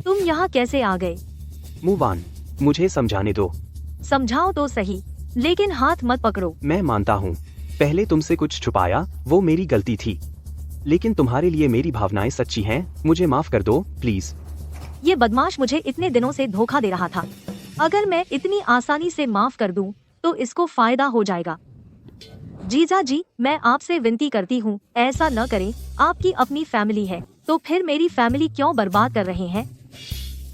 तुम यहाँ कैसे आ गए? मुवान, मुझे समझाने दो। समझाओ तो सही, लेकिन हाथ मत पकड़ो। मैं मानता हूँ, पहले तुमसे कुछ छुपाया, वो मेरी गलती थी, लेकिन तुम्हारे लिए मेरी भावनाएं सच्ची हैं, मुझे माफ कर दो प्लीज। ये बदमाश मुझे इतने दिनों से धोखा दे रहा था। अगर मैं इतनी आसानी से माफ कर दूं, तो इसको फायदा हो जाएगा। जीजा जी, मैं आपसे विनती करती हूँ, ऐसा न करें। आपकी अपनी फैमिली है, तो फिर मेरी फैमिली क्यों बर्बाद कर रहे हैं?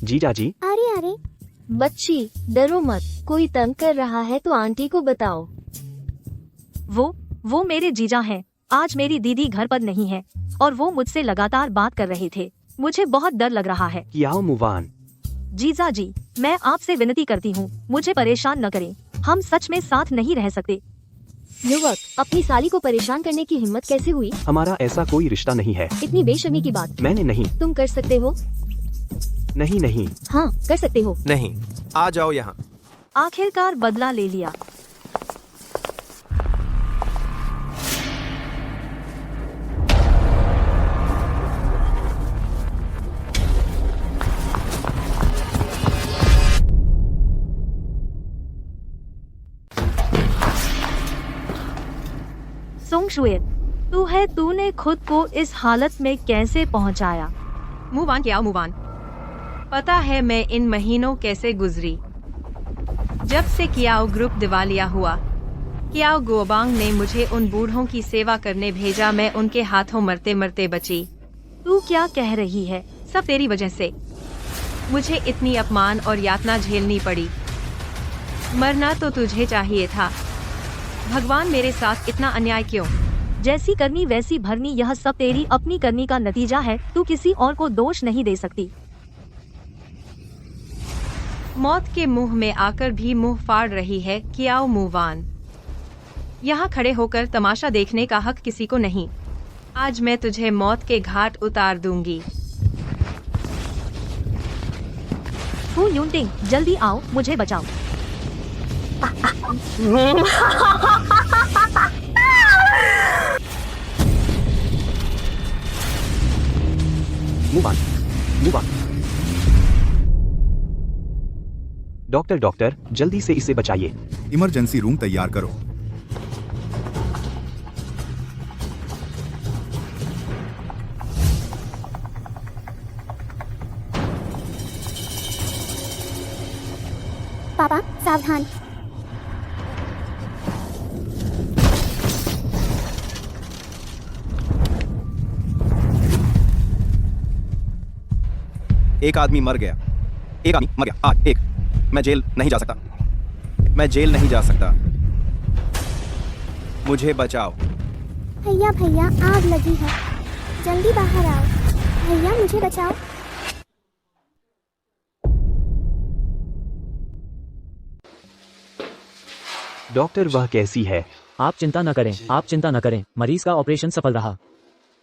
जीजा जी। अरे बच्ची, डरो मत, कोई तंग कर रहा है तो आंटी को बताओ। वो मेरे जीजा हैं। आज मेरी दीदी घर पर नहीं है, और वो मुझसे लगातार बात कर रहे थे। मुझे बहुत डर लग रहा है। याओ मुवान। जीजा जी, मैं आपसे विनती करती हूँ, मुझे परेशान न करें। हम सच में साथ नहीं रह सकते। युवक, अपनी साली को परेशान करने की हिम्मत कैसे हुई? हमारा ऐसा कोई रिश्ता नहीं है। इतनी बेशर्मी की बात। मैंने नहीं। तुम कर सकते हो? नहीं। हाँ, कर सकते हो। नहीं, आ जाओ यहाँ। आखिरकार बदला ले लिया। सोंगशुए, तूने खुद को इस हालत में कैसे पहुंचाया? मुवान क्या मुवान, पता है मैं इन महीनों कैसे गुजरी। जब से कियाओ ग्रुप दिवालिया हुआ, कियाओ गोबांग ने मुझे उन बूढ़ों की सेवा करने भेजा। मैं उनके हाथों मरते मरते बची। तू क्या कह रही है? सब तेरी वजह से मुझे इतनी अपमान और यातना झेलनी पड़ी। मरना तो तुझे चाहिए था। भगवान मेरे साथ इतना अन्याय क्यों? जैसी करनी वैसी भरनी, यह सब तेरी अपनी करनी का नतीजा है। तू किसी और को दोष नहीं दे सकती। मौत के मुंह में आकर भी मुंह फाड़ रही है कियाओ मुवान। यहाँ खड़े होकर तमाशा देखने का हक किसी को नहीं। आज मैं तुझे मौत के घाट उतार दूंगी। हु यूनटिंग, जल्दी आओ, मुझे बचाओ। मुवान। डॉक्टर, जल्दी से इसे बचाइए। इमरजेंसी रूम तैयार करो। पापा, सावधान। एक आदमी मर गया। आज एक। मैं जेल नहीं जा सकता। मुझे बचाओ। भैया, आग लगी है, जल्दी बाहर आओ। भैया मुझे बचाओ। डॉक्टर वह कैसी है? आप चिंता न करें, आप चिंता न करें, मरीज का ऑपरेशन सफल रहा।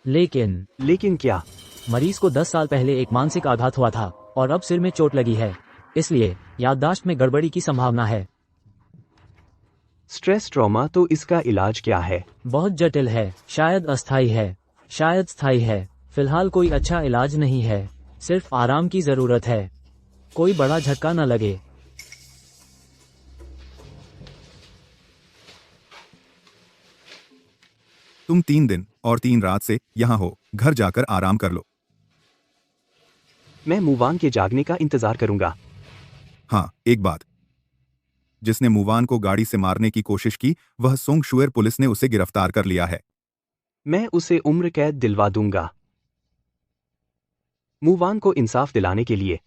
लेकिन क्या? मरीज को 10 साल पहले एक मानसिक आघात हुआ था और अब सिर में चोट लगी है, इसलिए याददाश्त में गड़बड़ी की संभावना है। स्ट्रेस ट्रॉमा, तो इसका इलाज क्या है? बहुत जटिल है, शायद अस्थायी है, शायद स्थायी है। फिलहाल कोई अच्छा इलाज नहीं है, सिर्फ आराम की जरूरत है। कोई बड़ा झटका न लगे। तुम 3 दिन और 3 रात से यहाँ हो, घर जाकर आराम कर लो। मैं मुवान के जागने का इंतजार करूंगा। हाँ, एक बात, जिसने मुवान को गाड़ी से मारने की कोशिश की वह सोंग शुएर पुलिस ने उसे गिरफ्तार कर लिया है। मैं उसे उम्र कैद दिलवा दूंगा, मुवान को इंसाफ दिलाने के लिए।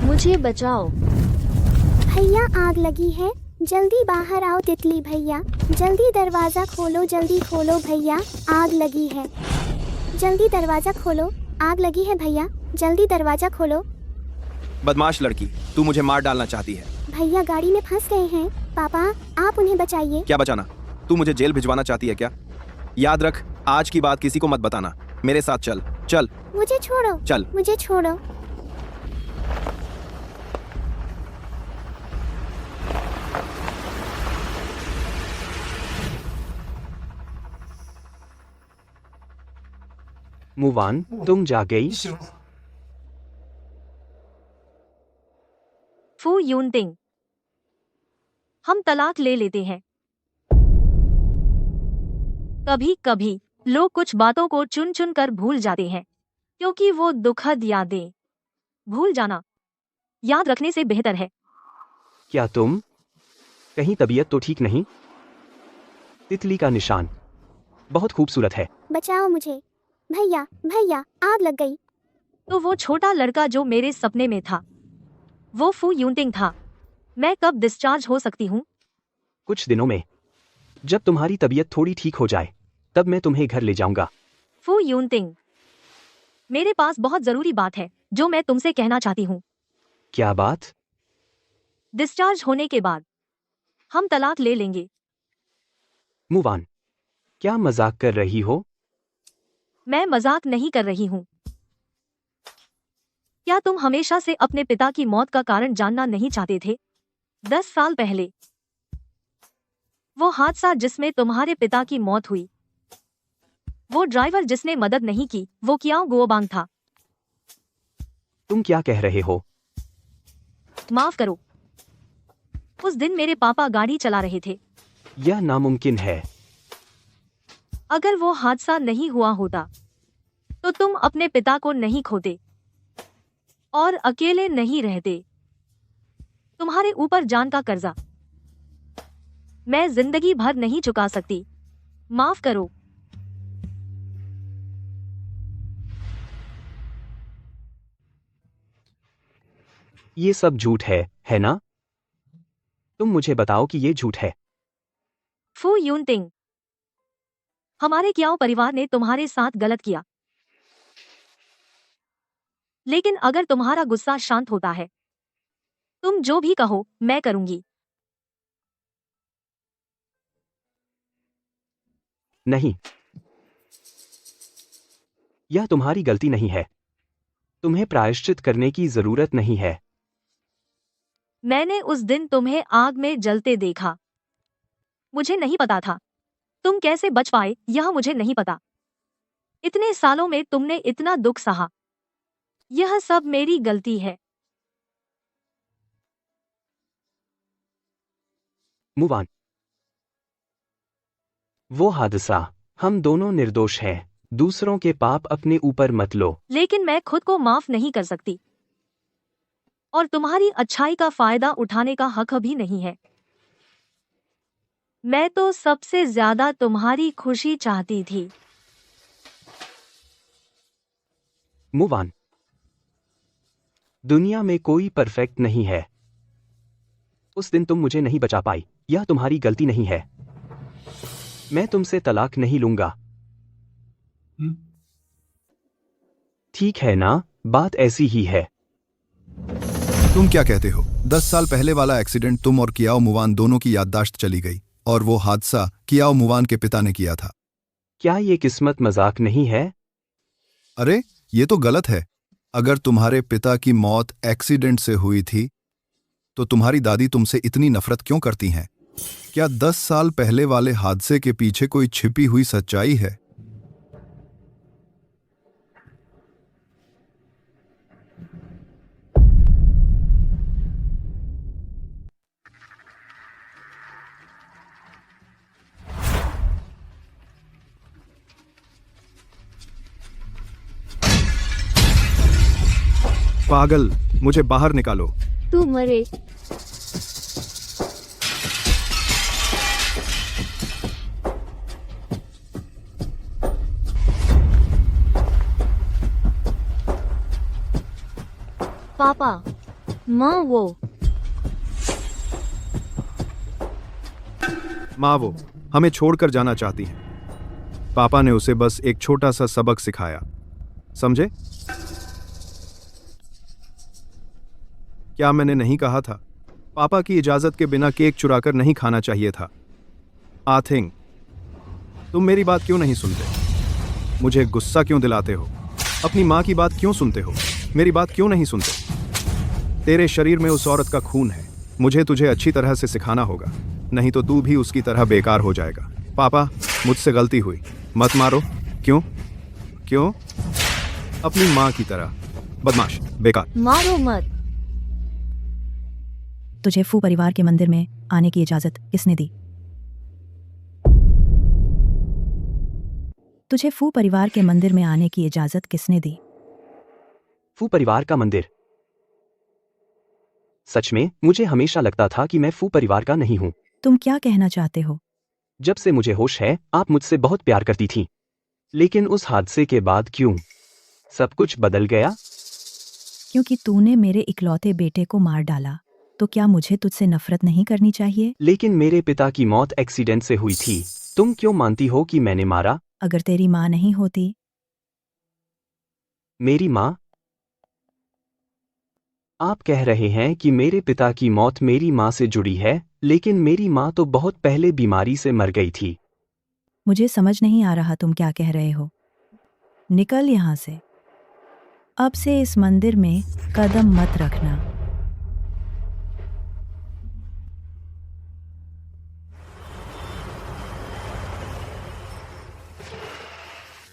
मुझे बचाओ। भैया आग लगी है, जल्दी बाहर आओ तितली भैया, जल्दी दरवाजा खोलो, जल्दी खोलो भैया, आग लगी है, जल्दी दरवाजा खोलो, आग लगी है भैया, जल्दी दरवाजा खोलो। बदमाश लड़की, तू मुझे मार डालना चाहती है। भैया गाड़ी में फंस गए हैं, पापा आप उन्हें बचाइए। क्या बचाना? तू मुझे जेल भिजवाना चाहती है क्या? याद रख, आज की बात किसी को मत बताना। मेरे साथ चल। चल मुझे छोड़ो, चल। मुझे छोड़ो। मुवान, तुम जा गई? फू यूनटिंग, हम तलाक ले लेते हैं। कभी कभी लोग कुछ बातों को चुन चुन कर भूल जाते हैं, क्योंकि वो दुखद यादें भूल जाना याद रखने से बेहतर है। क्या तुम कहीं तबीयत तो ठीक नहीं? तितली का निशान बहुत खूबसूरत है। बचाओ मुझे भैया, भैया आग लग गई। तो वो छोटा लड़का जो मेरे सपने में था, वो फू यूनटिंग था। मैं कब डिस्चार्ज हो सकती हूँ? कुछ दिनों में, जब तुम्हारी तबीयत थोड़ी ठीक हो जाए, तब मैं तुम्हें घर ले जाऊंगा। फू यूनटिंग, मेरे पास बहुत जरूरी बात है जो मैं तुमसे कहना चाहती हूँ। क्या बात? डिस्चार्ज होने के बाद हम तलाक ले लेंगे। मुवान, क्या मजाक कर रही हो? मैं मजाक नहीं कर रही हूँ। क्या तुम हमेशा से अपने पिता की मौत का कारण जानना नहीं चाहते थे? 10 साल पहले वो हादसा जिसमें तुम्हारे पिता की मौत हुई, वो ड्राइवर जिसने मदद नहीं की, वो कियाओ गुओबांग था। तुम क्या कह रहे हो? माफ करो, उस दिन मेरे पापा गाड़ी चला रहे थे। यह नामुमकिन है। अगर वो हादसा नहीं हुआ होता तो तुम अपने पिता को नहीं खोते और अकेले नहीं रहते। तुम्हारे ऊपर जान का कर्जा मैं जिंदगी भर नहीं चुका सकती। माफ करो। ये सब झूठ है ना? तुम मुझे बताओ कि ये झूठ है। फू यूनटिंग, हमारे कियाओ परिवार ने तुम्हारे साथ गलत किया, लेकिन अगर तुम्हारा गुस्सा शांत होता है, तुम जो भी कहो मैं करूंगी। नहीं, यह तुम्हारी गलती नहीं है। तुम्हें प्रायश्चित करने की जरूरत नहीं है। मैंने उस दिन तुम्हें आग में जलते देखा। मुझे नहीं पता था तुम कैसे बच पाए, यह मुझे नहीं पता। इतने सालों में तुमने इतना दुख सहा, यह सब मेरी गलती है। मुवान, वो हादसा, हम दोनों निर्दोष हैं। दूसरों के पाप अपने ऊपर मत लो। लेकिन मैं खुद को माफ नहीं कर सकती, और तुम्हारी अच्छाई का फायदा उठाने का हक भी नहीं है। मैं तो सबसे ज्यादा तुम्हारी खुशी चाहती थी। Move on. दुनिया में कोई परफेक्ट नहीं है। उस दिन तुम मुझे नहीं बचा पाई, यह तुम्हारी गलती नहीं है। मैं तुमसे तलाक नहीं लूंगा। ठीक है ना, बात ऐसी ही है। तुम क्या कहते हो? 10 साल पहले वाला एक्सीडेंट तुम और कियाओ मुवान दोनों की याददाश्त चली गई, और वो हादसा कियाओ मुवान के पिता ने किया था। क्या ये किस्मत मजाक नहीं है? अरे ये तो गलत है। अगर तुम्हारे पिता की मौत एक्सीडेंट से हुई थी तो तुम्हारी दादी तुमसे इतनी नफरत क्यों करती हैं? क्या 10 साल पहले वाले हादसे के पीछे कोई छिपी हुई सच्चाई है? पागल, मुझे बाहर निकालो। तू मरे। पापा, माँ वो माँ वो हमें छोड़कर जाना चाहती हैं। पापा ने उसे बस एक छोटा सा सबक सिखाया, समझे? क्या मैंने नहीं कहा था? पापा की इजाजत के बिना केक चुराकर नहीं खाना चाहिए था। आथिंग, तुम मेरी बात क्यों नहीं सुनते? मुझे गुस्सा क्यों दिलाते हो? अपनी माँ की बात क्यों सुनते हो? मेरी बात क्यों नहीं सुनते? तेरे शरीर में उस औरत का खून है। मुझे तुझे अच्छी तरह से सिखाना होगा, नहीं तो तू भी उसकी तरह बेकार हो जाएगा। पापा, मुझसे गलती हुई, मत मारो। क्यों? क्यों? अपनी माँ की तरह। बदमाश, बेकार। मारो मत। तुझे फू परिवार के मंदिर में आने की इजाजत किसने दी? तुझे फू परिवार के मंदिर में आने की इजाजत किसने दी? फू परिवार का मंदिर? सच में मुझे हमेशा लगता था कि मैं फू परिवार का नहीं हूँ। तुम क्या कहना चाहते हो? जब से मुझे होश है, आप मुझसे बहुत प्यार करती थी। लेकिन उस हादसे के बाद क्यों सब कुछ बदल गया? क्योंकि तूने मेरे इकलौते बेटे को मार डाला, तो क्या मुझे तुझसे नफरत नहीं करनी चाहिए? लेकिन मेरे पिता की मौत एक्सीडेंट से हुई थी। तुम क्यों मानती हो कि मैंने मारा? अगर तेरी माँ नहीं होती? मेरी माँ? आप कह रहे हैं कि मेरे पिता की मौत मेरी माँ से जुड़ी है, लेकिन मेरी माँ तो बहुत पहले बीमारी से मर गई थी। मुझे समझ नहीं आ रहा तुम क्या कह रहे हो। निकल यहाँ से। अब से इस मंदिर में कदम मत रखना।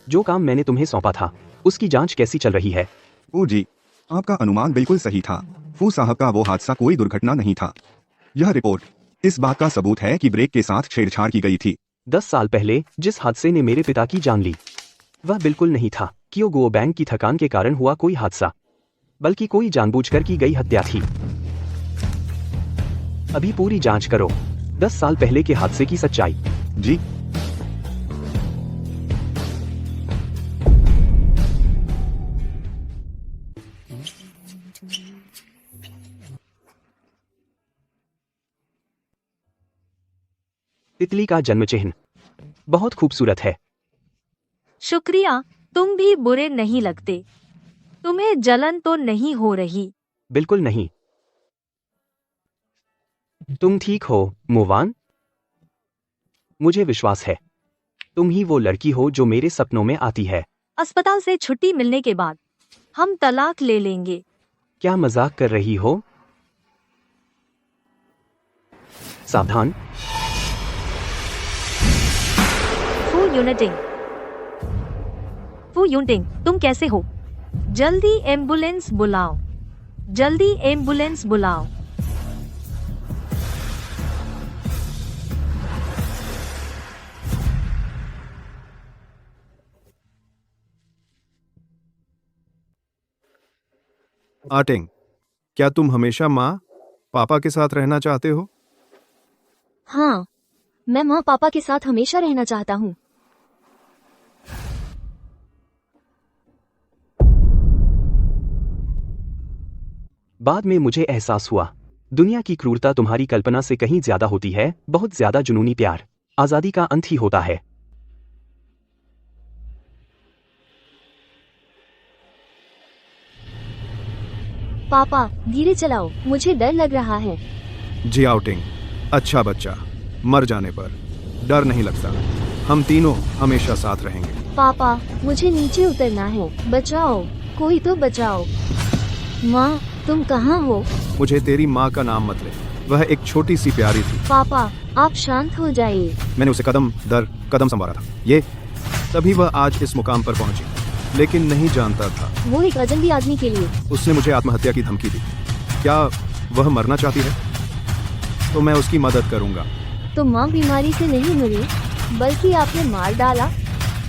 जो काम मैंने तुम्हें सौंपा था, उसकी जांच कैसी चल रही है? फू जी, आपका अनुमान बिल्कुल सही था। फू साहब का वो हादसा कोई दुर्घटना नहीं था। यह रिपोर्ट इस बात का सबूत है कि ब्रेक के साथ छेड़छाड़ की गई थी। 10 साल पहले जिस हादसे ने मेरे पिता की जान ली, वह बिल्कुल नहीं था कियोगो बैंक की थकान के कारण हुआ कोई हादसा, बल्कि कोई जानबूझकर की गई हत्या थी। अभी पूरी जांच करो 10 साल पहले के हादसे की सच्चाई। जी। तितली का जन्म चिन्ह बहुत खूबसूरत है। शुक्रिया, तुम भी बुरे नहीं लगते। तुम्हें जलन तो नहीं हो रही? बिल्कुल नहीं। तुम ठीक हो, मुवान? मुझे विश्वास है तुम ही वो लड़की हो जो मेरे सपनों में आती है। अस्पताल से छुट्टी मिलने के बाद हम तलाक ले लेंगे। क्या मजाक कर रही हो? सावधान। फू यूनिटिंग, फू यूनिटिंग, तुम कैसे हो? जल्दी एम्बुलेंस बुलाओ, जल्दी एम्बुलेंस बुलाओ। आटिंग, क्या तुम हमेशा माँ पापा के साथ रहना चाहते हो? हाँ, मैं माँ पापा के साथ हमेशा रहना चाहता हूँ। बाद में मुझे एहसास हुआ दुनिया की क्रूरता तुम्हारी कल्पना से कहीं ज्यादा होती है, बहुत ज्यादा जुनूनी प्यार आजादी का अंत ही होता है। पापा धीरे चलाओ, मुझे डर लग रहा है। जी आउटिंग, अच्छा बच्चा, मर जाने पर डर नहीं लगता। हम तीनों हमेशा साथ रहेंगे। पापा मुझे नीचे उतरना है, बचाओ, कोई तो बचाओ। माँ तुम कहाँ हो? मुझे तेरी माँ का नाम मत ले, वह एक छोटी सी प्यारी थी। पापा आप शांत हो जाइए। मैंने उसे कदम दर कदम संवारा था, ये तभी वह आज इस मुकाम पर पहुंची, लेकिन नहीं जानता था वो एक अजनबी आदमी के लिए उसने मुझे आत्महत्या की धमकी दी। क्या वह मरना चाहती है? तो मैं उसकी मदद करूंगा। तो माँ बीमारी से नहीं मरी, बल्कि आपने मार डाला।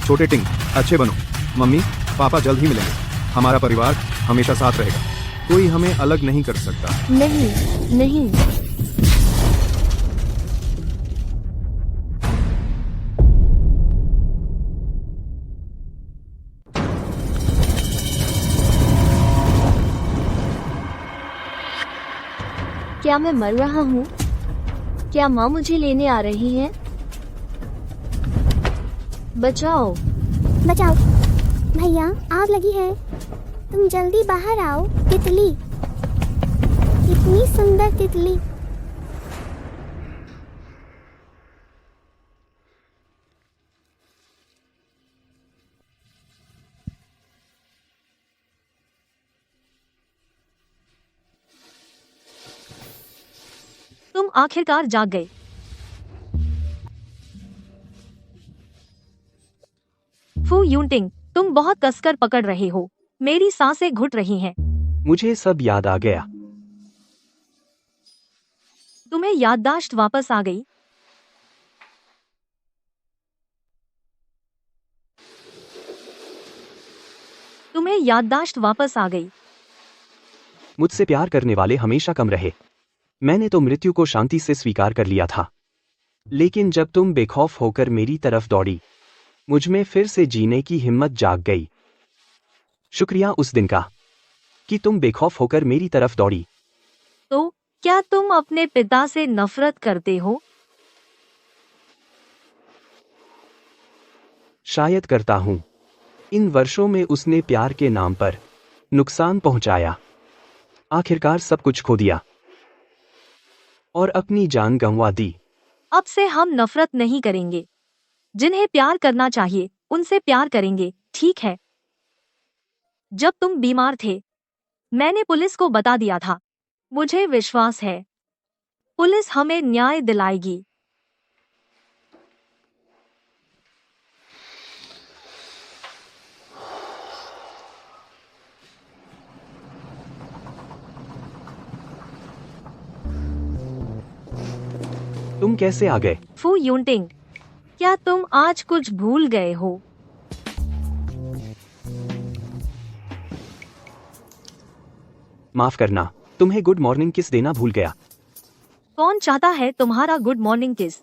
छोटे टिंग, अच्छे बनो। मम्मी पापा जल्द ही मिलेंगे। हमारा परिवार हमेशा साथ रहेगा, कोई हमें अलग नहीं कर सकता। नहीं नहीं। क्या मैं मर रहा हूँ? क्या माँ मुझे लेने आ रही है? बचाओ बचाओ भैया, आग लगी है, तुम जल्दी बाहर आओ। तितली, इतनी सुंदर तितली। तुम आखिरकार जाग गए। फू यूनटिंग, तुम बहुत कसकर पकड़ रहे हो, मेरी सांसें घुट रही हैं। मुझे सब याद आ गया। तुम्हें याददाश्त वापस आ गई? तुम्हें याददाश्त वापस आ गई। मुझसे प्यार करने वाले हमेशा कम रहे। मैंने तो मृत्यु को शांति से स्वीकार कर लिया था, लेकिन जब तुम बेखौफ होकर मेरी तरफ दौड़ी, मुझमें फिर से जीने की हिम्मत जाग गई। शुक्रिया उस दिन का कि तुम बेखौफ होकर मेरी तरफ दौड़ी। तो क्या तुम अपने पिता से नफरत करते हो? शायद करता हूं। इन वर्षों में उसने प्यार के नाम पर नुकसान पहुंचाया, आखिरकार सब कुछ खो दिया और अपनी जान गंवा दी। अब से हम नफरत नहीं करेंगे। जिन्हें प्यार करना चाहिए उनसे प्यार करेंगे, ठीक है? जब तुम बीमार थे, मैंने पुलिस को बता दिया था। मुझे विश्वास है पुलिस हमें न्याय दिलाएगी। तुम कैसे आ गए? फू यूनटिंग, क्या तुम आज कुछ भूल गए हो? माफ करना, तुम्हें गुड मॉर्निंग किस देना भूल गया। कौन चाहता है तुम्हारा गुड मॉर्निंग किस?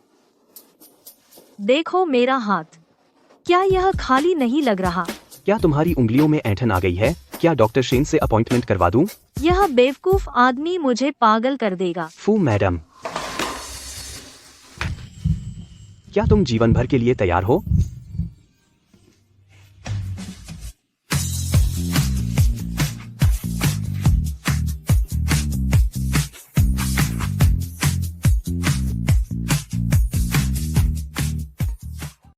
देखो मेरा हाथ, क्या यह खाली नहीं लग रहा? क्या तुम्हारी उंगलियों में ऐंठन आ गई है? क्या डॉक्टर शेन से अपॉइंटमेंट करवा दूं? यह बेवकूफ आदमी मुझे पागल कर देगा। फू मैडम, क्या तुम जीवन भर के लिए तैयार हो?